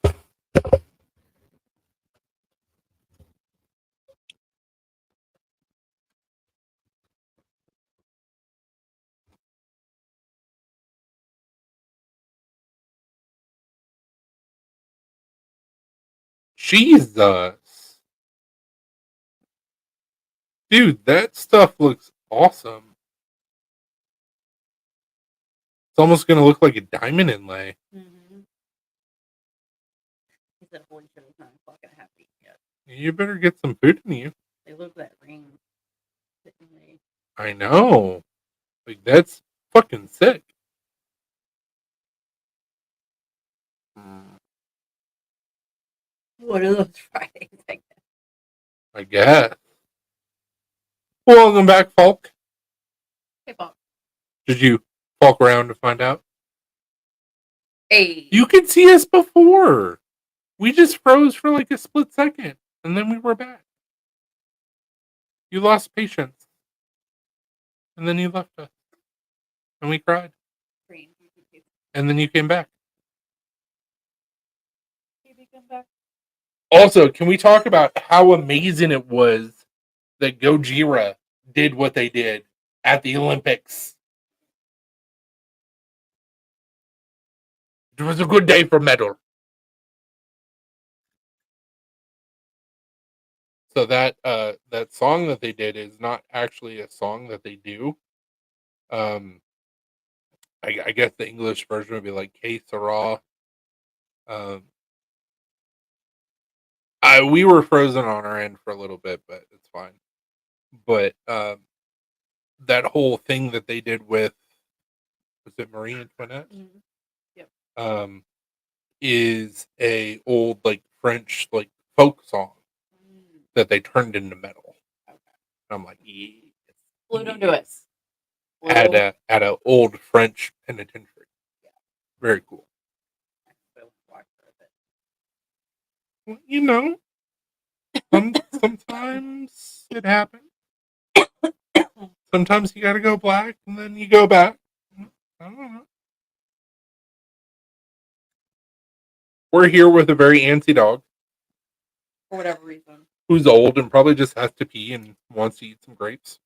Jesus. Dude, that stuff looks awesome. It's almost going to look like a diamond inlay. Mm-hmm. He said, "Holy shit, it's not fucking happy yet." You better get some food in you. They look at that ring. I know. Like, that's fucking sick. One of those Fridays, I guess. I guess. Welcome back, Falk. Hey, Bob. Did you Falk around to find out? Hey. You could see us before. We just froze for like a split second, and then we were back. You lost patience, and then you left us, and we cried, and then you came back. Also, can we talk about how amazing it was that Gojira did what they did at the Olympics? It was a good day for metal. So that song that they did is not actually a song that they do. I guess the English version would be like "Que Sera." Um, we were frozen on our end for a little bit, but it's fine. But that whole thing that they did with, was it Marie Antoinette? Mm-hmm. Yep. Is a old like French like folk song that they turned into metal. Okay. I'm like, yes. Glued them to it. At a old French penitentiary. Yeah. Very cool. Well, you know, sometimes it happens. Sometimes you got to go black, and then you go back. I don't know. We're here with a very antsy dog. For whatever reason. Who's old and probably just has to pee and wants to eat some grapes.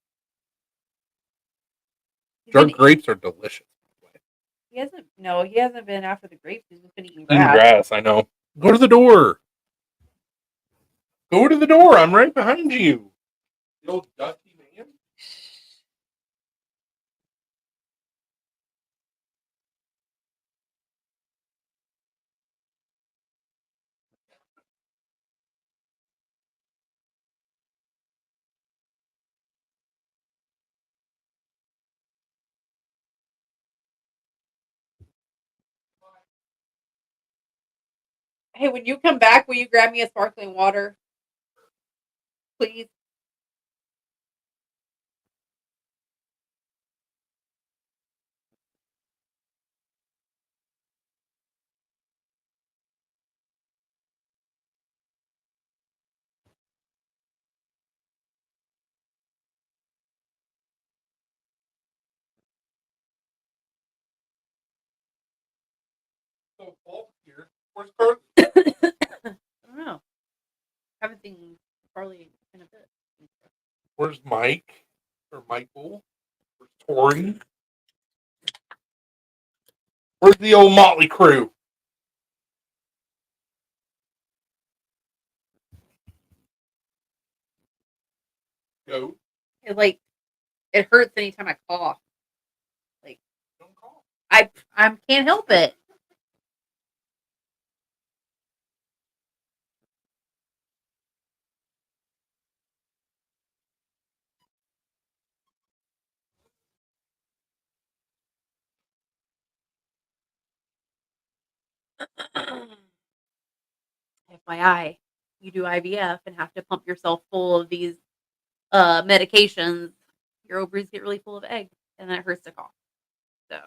Drug grapes are delicious. He hasn't been after the grapes. He's just been eating Eating grass. grass, I know. Go to the door. Go to the door. I'm right behind you. The old dusty man. Hey, when you come back, will you grab me a sparkling water? Please. so fall here. Where's Carly? I don't know. Haven't seen Carly in a bit. Where's Mike? Or Michael? Where's Tori? Where's the old Motley crew? Go. It hurts anytime I cough. Like Don't call. I can't help it. FYI, you do IVF and have to pump yourself full of these medications, your ovaries get really full of eggs, and that hurts to cough. So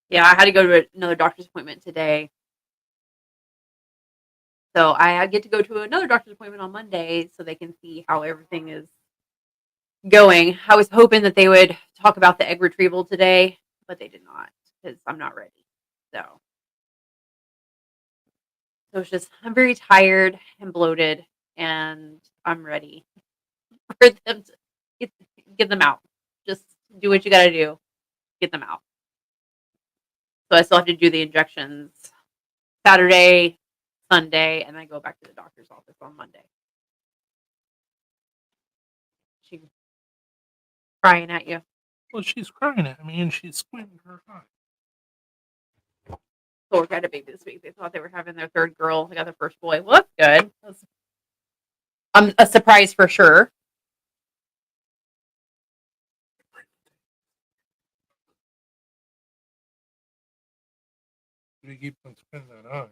yeah, I had to go to another doctor's appointment today. So I get to go to another doctor's appointment on Monday so they can see how everything is going. I was hoping that they would talk about the egg retrieval today, but they did not because I'm not ready. So it's just I'm very tired and bloated, and I'm ready for them to get them out. Just do what you got to do, get them out. So I still have to do the injections Saturday, Sunday, and then go back to the doctor's office on Monday. She's crying at you. Well, she's crying at me and she's squinting her eye. Thor got a baby this week. They thought they were having their third girl. They got their first boy. Well, that's good. That's a surprise for sure. You keep on squinting that eye and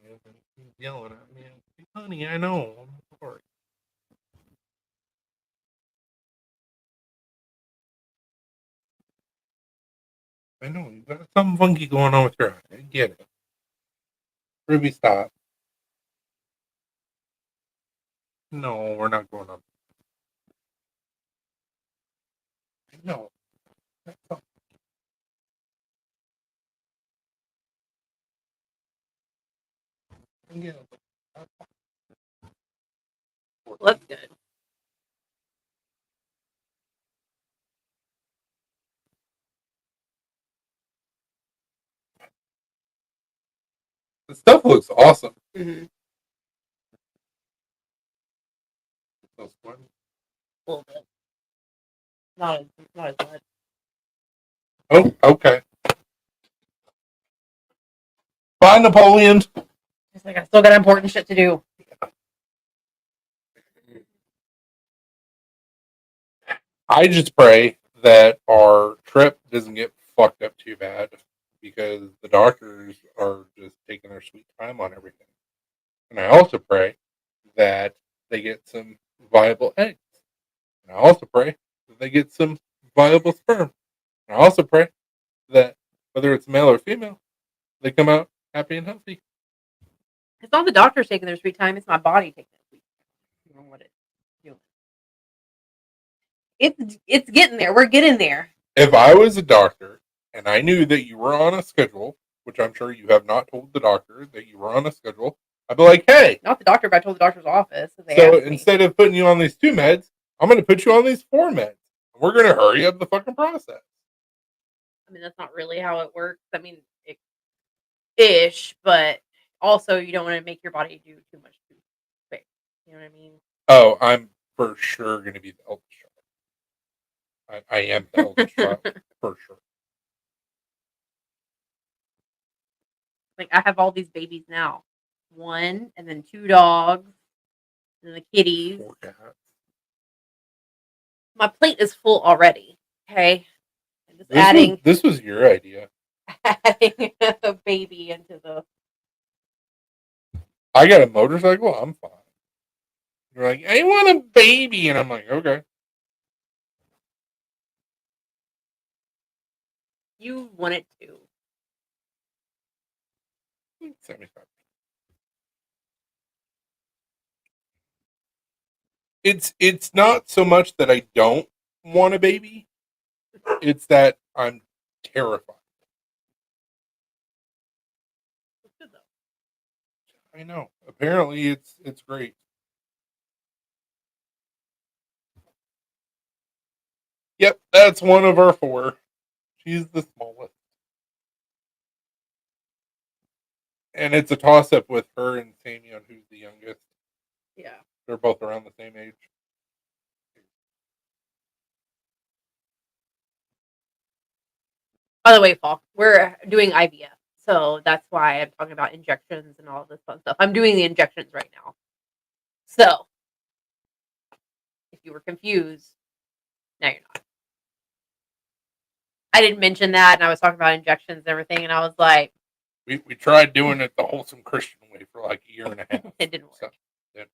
he's yelling at me. Honey, I know. I'm sorry. I know. You got something funky going on with your eye. I get it. Ruby, stop. No, we're not going on. No. That's all. Yeah. Well, that's good. The stuff looks awesome. Mm-hmm. So squinting. A little bit. Not as much. Oh, okay. Bye, Napoleon. It's like I still got important shit to do. I just pray that our trip doesn't get fucked up too bad because the doctors are just taking their sweet time on everything. And I also pray that they get some viable eggs. And I also pray that they get some viable sperm. And I also pray that whether it's male or female, they come out happy and healthy. It's not the doctors taking their sweet time. It's my body taking their sweet time. I don't know what it's doing. It's getting there. We're getting there. If I was a doctor and I knew that you were on a schedule, which I'm sure you have not told the doctor that you were on a schedule, I'd be like, hey. Not the doctor, but I told the doctor's office. So instead of putting you on these 2 meds, I'm going to put you on these 4 meds. We're going to hurry up the fucking process. I mean, that's not really how it works. I mean, ish, but also you don't want to make your body do too much too quick. You know what I mean? Oh, I'm for sure going to be the eldest child. I am the eldest child, for sure. Like, I have all these babies now. 1, and then 2 dogs, and the kitties. 4 cats. my plate is full already. Okay, I'm just adding This was your idea. adding a baby into the. I got a motorcycle. I'm fine. You're like, I want a baby, and I'm like, okay. You want it to. 75. It's not so much that I don't want a baby. It's that I'm terrified. It's good though. I know. Apparently, it's great. Yep, that's one of our 4. She's the smallest, and it's a toss up with her and Sammy on who's the youngest. Yeah. They're both around the same age. By the way, Falk, we're doing IVF, so that's why I'm talking about injections and all this fun stuff. I'm doing the injections right now. So, if you were confused, now you're not. I didn't mention that, and I was talking about injections and everything, and I was like, We tried doing it the wholesome Christian way for like a year and a half. it didn't work. So, it didn't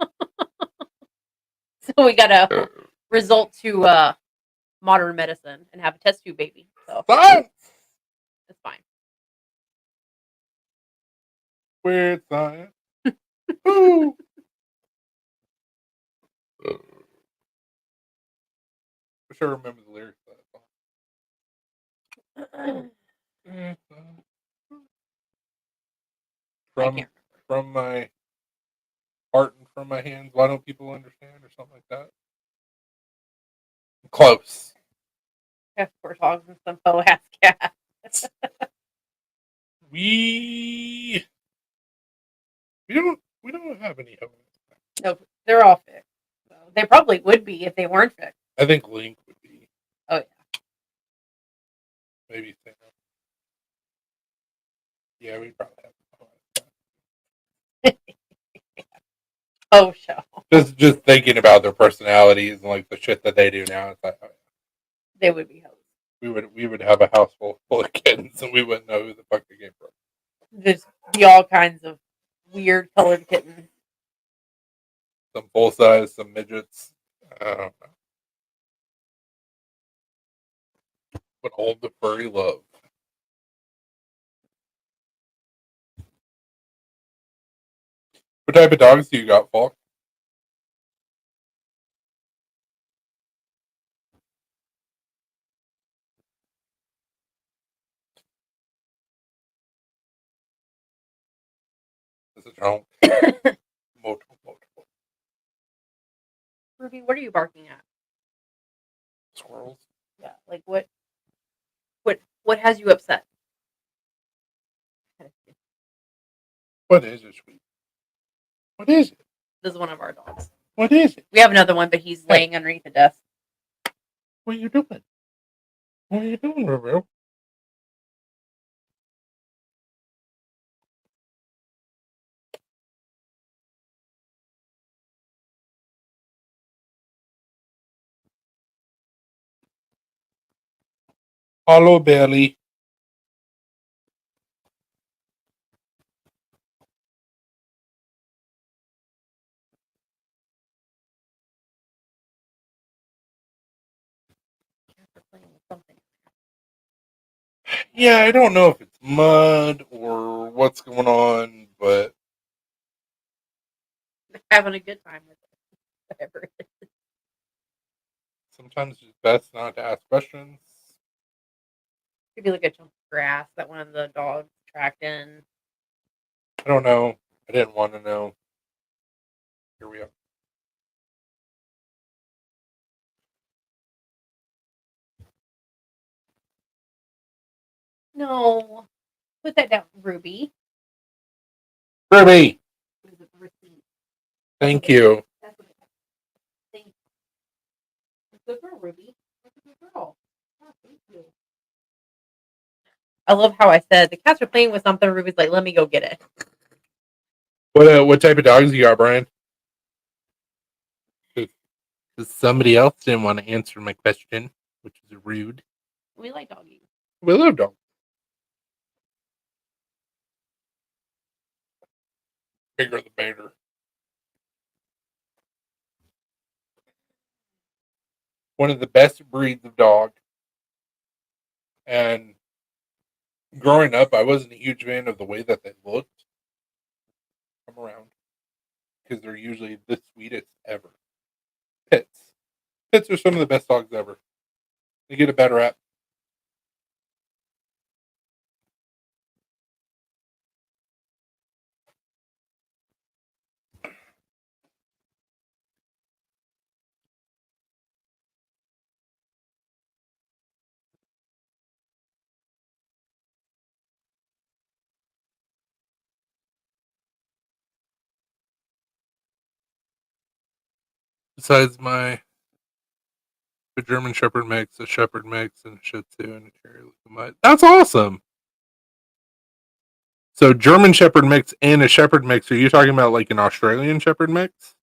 work. So we gotta result to modern medicine and have a test tube baby. So Science! it's fine. Weird science. Woo! I sure remember the lyrics of that song. From my heart and from my hands, why don't people understand, or something like that? Close. Of course, hogs and some hoe ass cats. We don't have any hope. No, they're all fixed. So they probably would be if they weren't fixed. I think Link would be. Oh yeah. Maybe Sam. Yeah, we probably have. Oh show. Just thinking about their personalities and like the shit that they do now, it's like, oh, They would be hoes. we would have a house full of kittens and we wouldn't know who the fuck they came from. There's be all kinds of weird colored kittens. Some full size, some midgets. I don't know. But all the furry love. What type of dogs do you got, Falk? This is home. Multiple. Ruby, what are you barking at? Squirrels. Yeah, like what has you upset? What is it, sweet? What is it? This is one of our dogs. What is it? We have another one, but he's laying underneath the desk. What are you doing? What are you doing, Ruby? Hollow belly. Yeah, I don't know if it's mud or what's going on, but Having a good time with it. Whatever it is. sometimes it's best not to ask questions. Could be like a chunk of grass that one of the dogs tracked in. I don't know. I didn't want to know. Here we are. No. Put that down, Ruby. Ruby, What is it? The receipt. thank you. That's what it is. Thank you. Good girl, Ruby. That's a good girl. Oh, thank you. I love how I said the cats are playing with something. Ruby's like, let me go get it. What type of dogs you got, Brian? 'Cause somebody else didn't want to answer my question, which is rude. We like doggies. We love dogs. Bigger the better. One of the best breeds of dog. And growing up, I wasn't a huge fan of the way that they looked. Come around. Because they're usually the sweetest ever. Pits. Pits are some of the best dogs ever. They get a better rap. Besides my German Shepherd mix, a Shepherd mix, and a Shih Tzu, and a Terrier Mutt. That's awesome. So German Shepherd mix and a Shepherd mix. Are you talking about like an Australian Shepherd mix?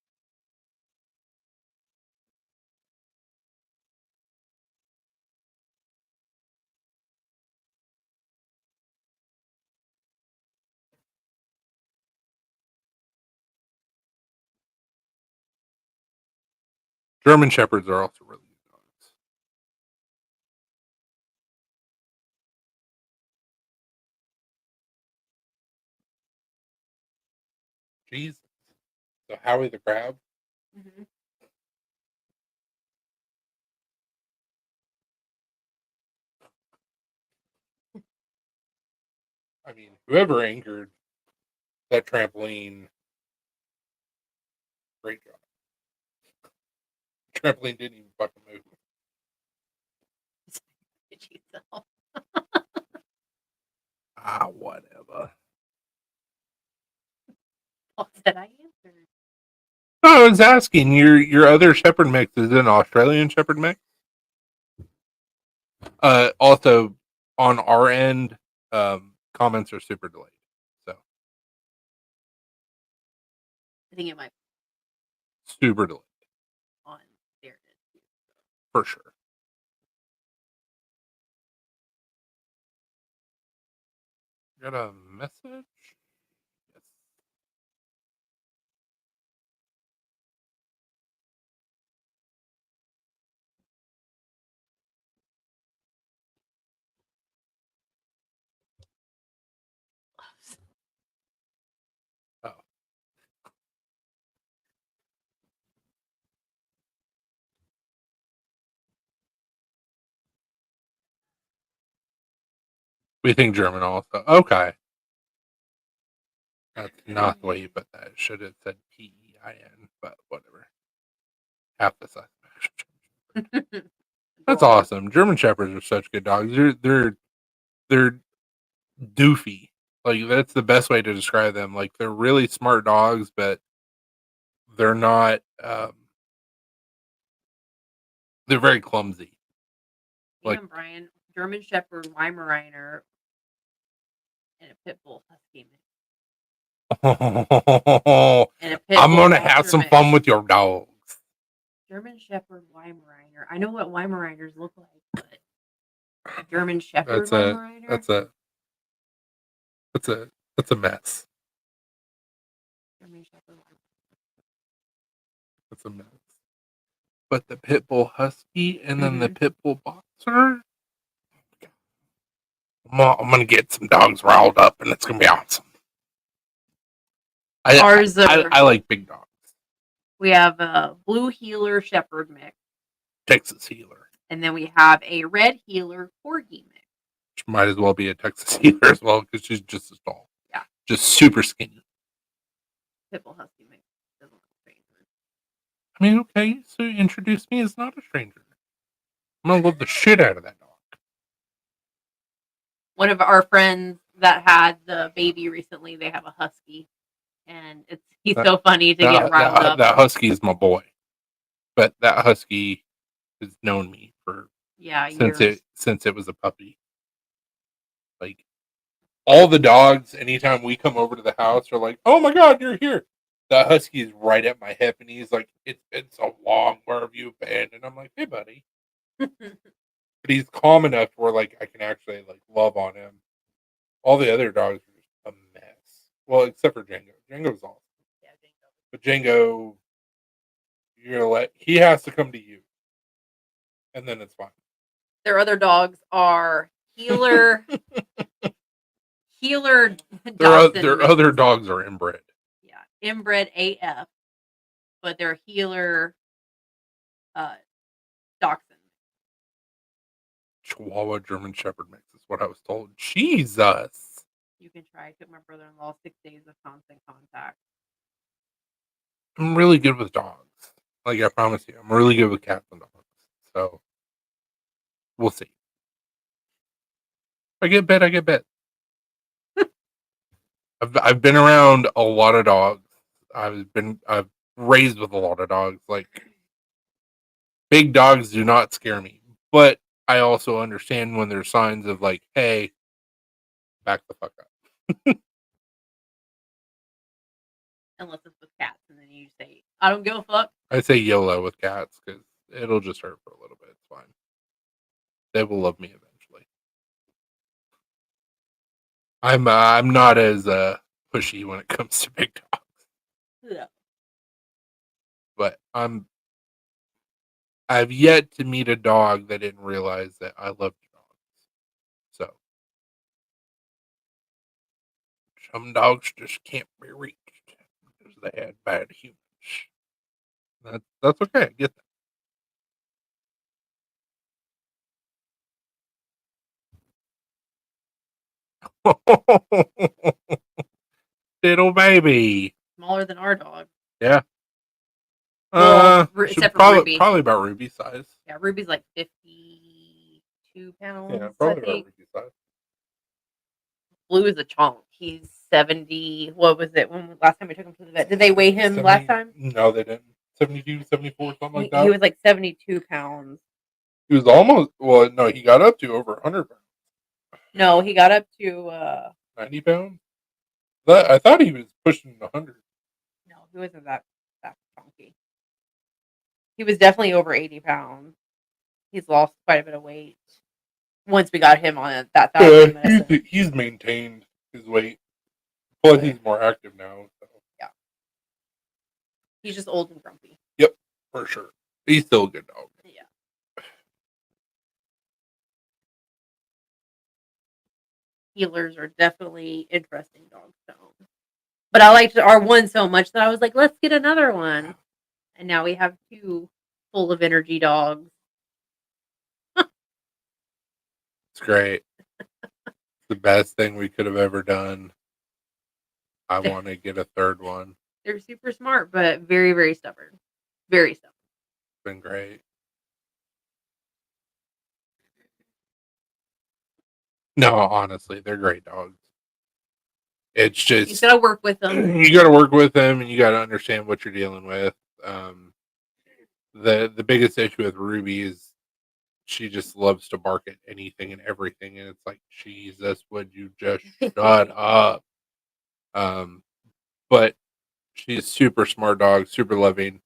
German Shepherds are also really good dogs. Jesus. So Howie the Crab. Mm-hmm. I mean, whoever anchored that trampoline, great job. Trampoline didn't even fucking move. Whatever. Oh, said I answered. No, I was asking. Your other Shepherd mix is an Australian Shepherd mix. Also, on our end, comments are super delayed. So I think it might super delayed be on there. for sure. Got a message? Yes. Oh. We think German also. Okay. That's not the way you put that. It should have said PEIN, but whatever. Half the size. That's awesome. German Shepherds are such good dogs. They're doofy. Like that's the best way to describe them. Like they're really smart dogs, but they're not. They're very clumsy. Like Brian, German Shepherd, Weimaraner, and a pit bull husky mix. I'm gonna have some fun with your dogs. German Shepherd, Weimaraner. I know what Weimaraners look like, but a German Shepherd Weimaraner. That's a mess. German Shepherd Weimaraner. That's a mess. But the pit bull husky and then the pit bull boxer. I'm gonna get some dogs riled up, and it's gonna be awesome. I like big dogs. We have a blue heeler shepherd mix, Texas heeler, and then we have a red heeler corgi mix. Which might as well be a Texas heeler as well because she's just as tall. Yeah, just super skinny. Pitbull husky mix doesn't look stranger. I mean, okay, so introduce me as not a stranger. I'm gonna love the shit out of that dog. One of our friends that had the baby recently, they have a husky. And he's so funny to get riled up. That husky is my boy, but that husky has known me for since it was a puppy. Like all the dogs, anytime we come over to the house, are like, "Oh my god, you're here!" The husky is right at my hip, and he's like, "It's been so long. Where have you been?" And I'm like, "Hey, buddy." But he's calm enough where like I can actually like love on him. All the other dogs are just a mess. Well, except for Django. Django's awesome. Yeah, Dingo. But Django, you're gonna he has to come to you, and then it's fine. Their other dogs are healer, healer Dachshund Their mix. other dogs are inbred. Yeah, inbred AF, but they're healer Dachshund. Chihuahua German Shepherd mix is what I was told. Jesus. You can try. It took my brother-in-law 6 days of constant contact. I'm really good with dogs. Like I promise you, I'm really good with cats and dogs. So we'll see. If I get bit, I get bit. I've been around a lot of dogs. I've raised with a lot of dogs. Like big dogs do not scare me, but I also understand when there's signs of like, hey, back the fuck up. Unless it's with cats, and then you say, "I don't give a fuck." I say YOLO with cats because it'll just hurt for a little bit. It's fine. They will love me eventually. I'm not as pushy when it comes to big dogs, Yeah. but I've yet to meet a dog that didn't realize that I love dogs. So some dogs just can't be reached because they had bad humans. That's okay. I get that. Little baby. Smaller than our dog. Yeah. Well, Should except for probably Ruby. probably about Ruby size. Yeah, Ruby's like 52 pounds. Yeah, I probably about think. Ruby size. Blue is a chunk. He's 70. What was it when last time we took him to the vet? Did they weigh him last time? No, they didn't. 72, 74, something like that. He was like 72 pounds. He was almost, well, no, he got up to over 100 pounds. No, he got up to 90 pounds? I thought he was pushing 100. no, he wasn't that chunky. He was definitely over 80 pounds. He's lost quite a bit of weight once we got him on that Yeah, medicine. he's maintained his weight. Plus, he's more active now. So. Yeah. He's just old and grumpy. Yep, for sure. He's still a good dog. Yeah. Healers are definitely interesting dogs to own. But I liked our one so much that I was like, let's get another one. And now we have 2 full of energy dogs. It's great. It's the best thing we could have ever done. I want to get a third one. They're super smart, but very, very stubborn. Very stubborn. It's been great. No, honestly, they're great dogs. It's just You gotta work with them. You got to work with them, and you got to understand what you're dealing with. The biggest issue with Ruby is she just loves to bark at anything and everything, and it's like, Jesus, would you just shut up? But she's a super smart dog, super loving.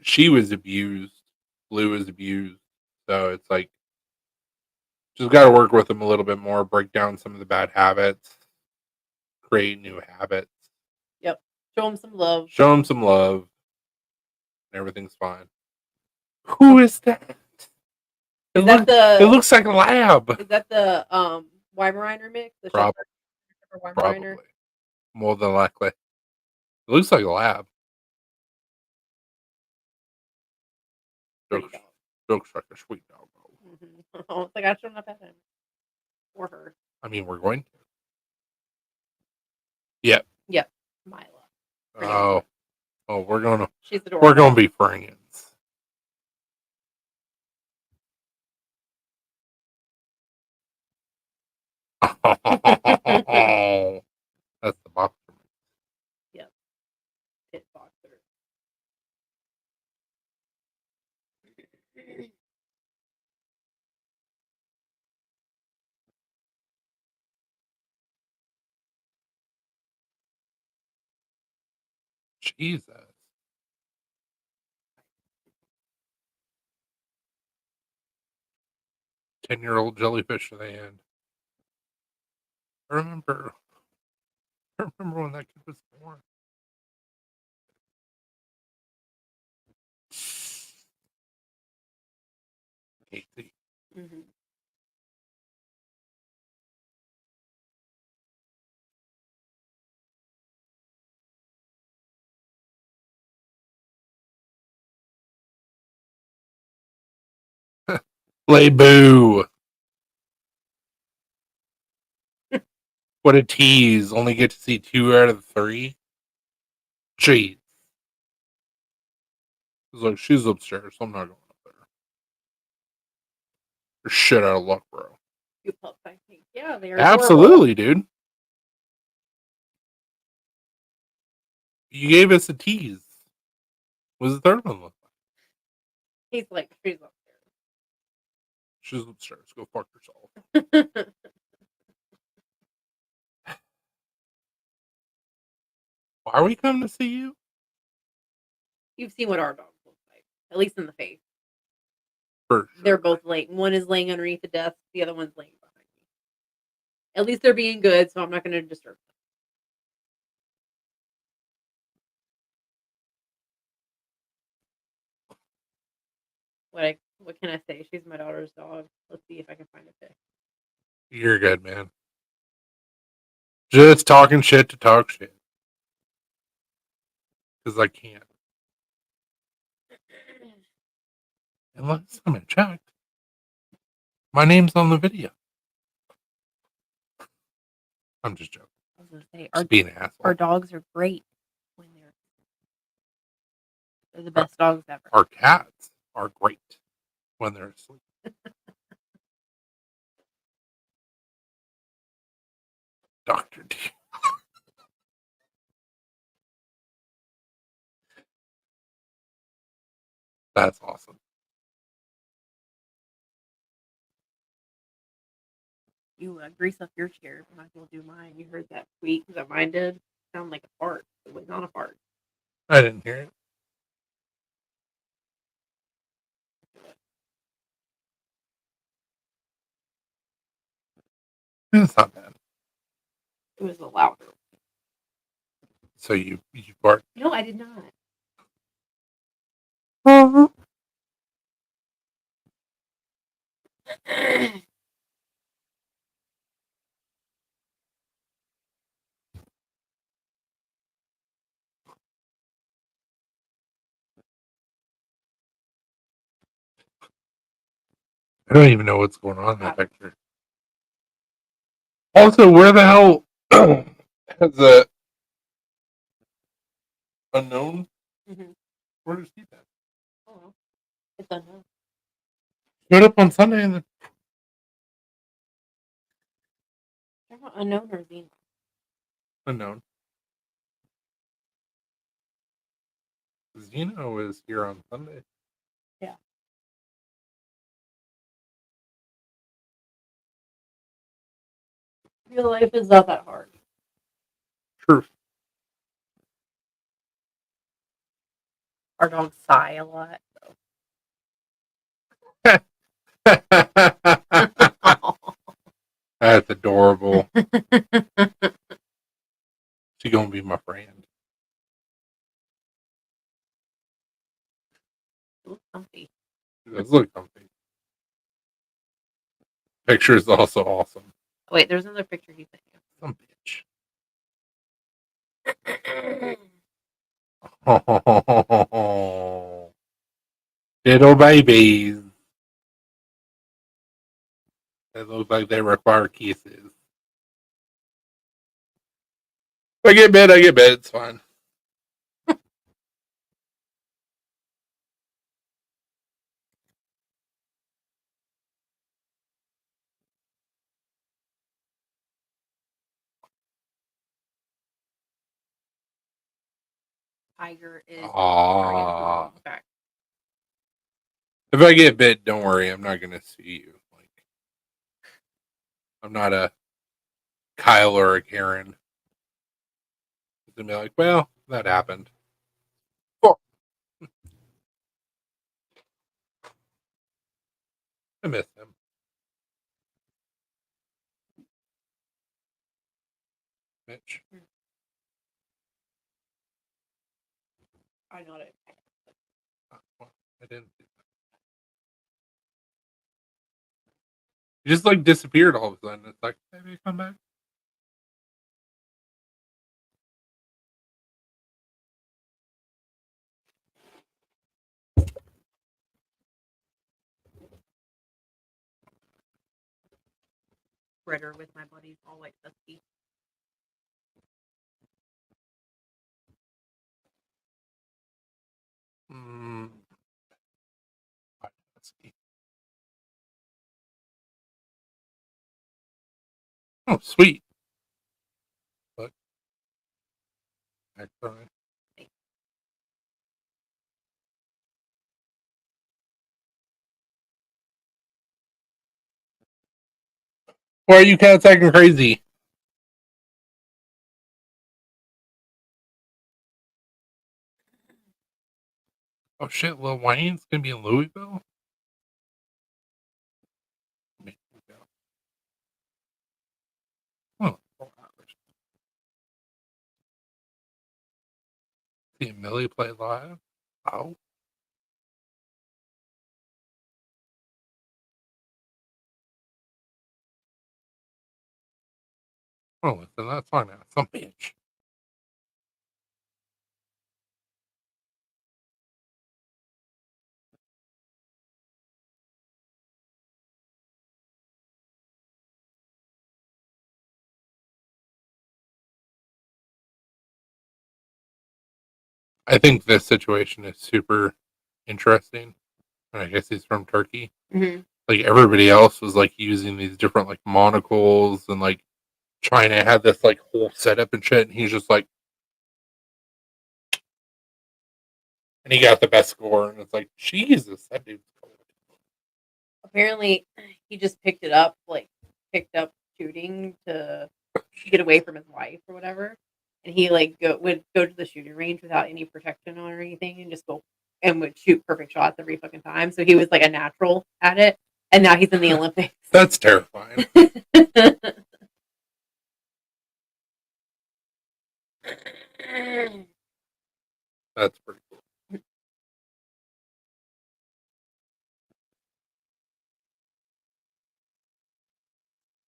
She was abused. Blue was abused, so it's like just got to work with them a little bit more, break down some of the bad habits, create new habits. Yep. Show them some love. Show them some love. And everything's fine. Who is that? It looks like a lab. Is that the Weimaraner mix? The Probably. Weimaraner? More than likely. It looks like a lab. Looks like a sweet dog. Mm-hmm. Oh, it's like I shouldn't have had him. Or her. I mean, we're going to. Yep. Yep. Mila. Oh, we're gonna. She's adorable. We're gonna be friends. That's the boxer. Yep. Pit boxer. Jesus. Ten-year-old jellyfish to the end. I remember when that kid was born. Casey. Mm-hmm. Play boo. What a tease. Only get to see 2 out of 3. Jeez. He's like, she's upstairs, so I'm not going up there. You're shit out of luck, bro. You pups, I think. Yeah, they are. Absolutely, dude. You gave us a tease. What does the third one look like? He's like, she's She's upstairs. Go fuck yourself. upstairs. Why are we coming to see you? You've seen what our dogs look like, at least in the face. For sure. They're both laying. One is laying underneath the desk. The other one's laying behind me. At least they're being good, so I'm not going to disturb them. What can I say? She's my daughter's dog. Let's see if I can find a pic. You're good, man. Just talking shit to talk shit. Because I can't. And last time I checked, my name's on the video. I'm just joking. I was going to say, Just being an asshole. our dogs are great when they're the best dogs ever. Our cats are great when they're asleep. Dr. D. That's awesome. You grease up your chair. Might as well do mine. You heard that squeak that mine did? Sound like a fart. It was not a fart. I didn't hear it. It's not bad. It was a louder. So you barked. No, I did not. I don't even know what's going on in that picture. Also, where the hell has the unknown? Mhm. Where does he been? Oh, it's unknown. Showed up on Sunday and then They're not unknown or Xena. unknown. Zeno was here on Sunday. Yeah. Real life is not that hard. Truth. Our dogs sigh a lot. That's adorable. She's gonna be my friend. Ooh, comfy. She does look comfy. Picture is also awesome. Oh, wait, there's another picture he sent you. Some bitch. Little babies. They look like they require kisses. If I get bit, I get bit. It's fine. Tiger is Ah. back. If I get bit, don't worry. I'm not gonna sue you. Like, I'm not a Kyle or a Karen. It's gonna be like, well, that happened. I miss him. Mitch. I got it. Oh, well, I didn't. He just like disappeared all of a sudden. It's like, maybe come back. Ritter with my buddies, all white husky. Let's see. Oh, sweet. Look. Excellent. Why are you cats acting crazy? Oh shit, Lil Wayne's gonna be in Louisville? Oh, 4 hours. See Millie play live? Oh. Oh, listen, that's fine now. Some bitch. I think this situation is super interesting. And I guess he's from Turkey. Mm-hmm. Like everybody else was like using these different like monocles and like China had this like whole setup and shit, and he's just like, and he got the best score, and it's like, Jesus, that dude's cool. Apparently, he just picked up shooting to get away from his wife or whatever, and he like would go to the shooting range without any protection on or anything, and just go and would shoot perfect shots every fucking time. So he was like a natural at it, and now he's in the Olympics. That's terrifying. That's pretty cool.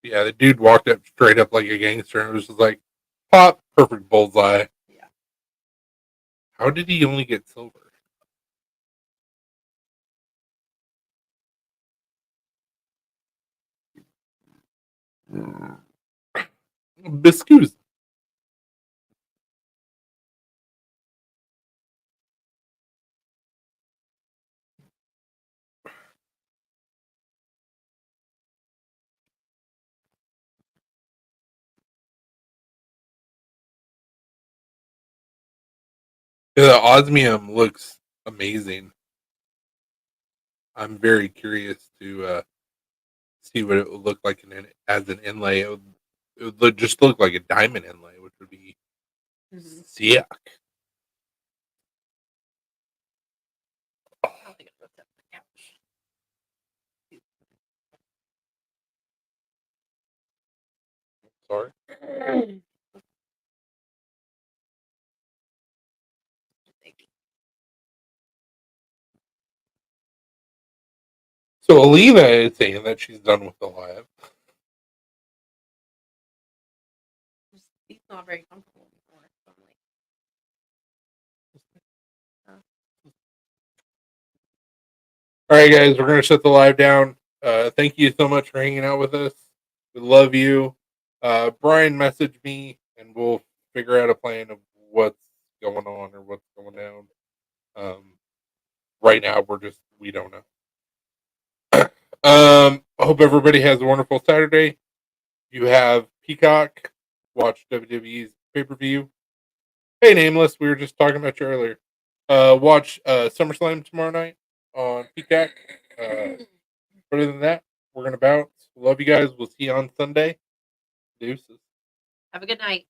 Yeah, the dude walked up straight up like a gangster and was just like, pop, perfect bullseye. Yeah. How did he only get silver? Biscuits. Yeah, the osmium looks amazing. I'm very curious to see what it would look like as an inlay. It would just look like a diamond inlay, which would be sick. I don't think it's up the couch. Sorry. So Alina is saying that she's done with the live. He's not very comfortable anymore. So I'm like, All right, guys, we're gonna shut the live down. Thank you so much for hanging out with us. We love you. Brian messaged me, and we'll figure out a plan of what's going on or what's going down. Right now, we don't know. I hope everybody has a wonderful Saturday. You have Peacock. Watch WWE's pay per view. Hey, Nameless, we were just talking about you earlier. Watch SummerSlam tomorrow night on Peacock. Other than that, we're gonna bounce. Love you guys. We'll see you on Sunday. Deuces. have a good night.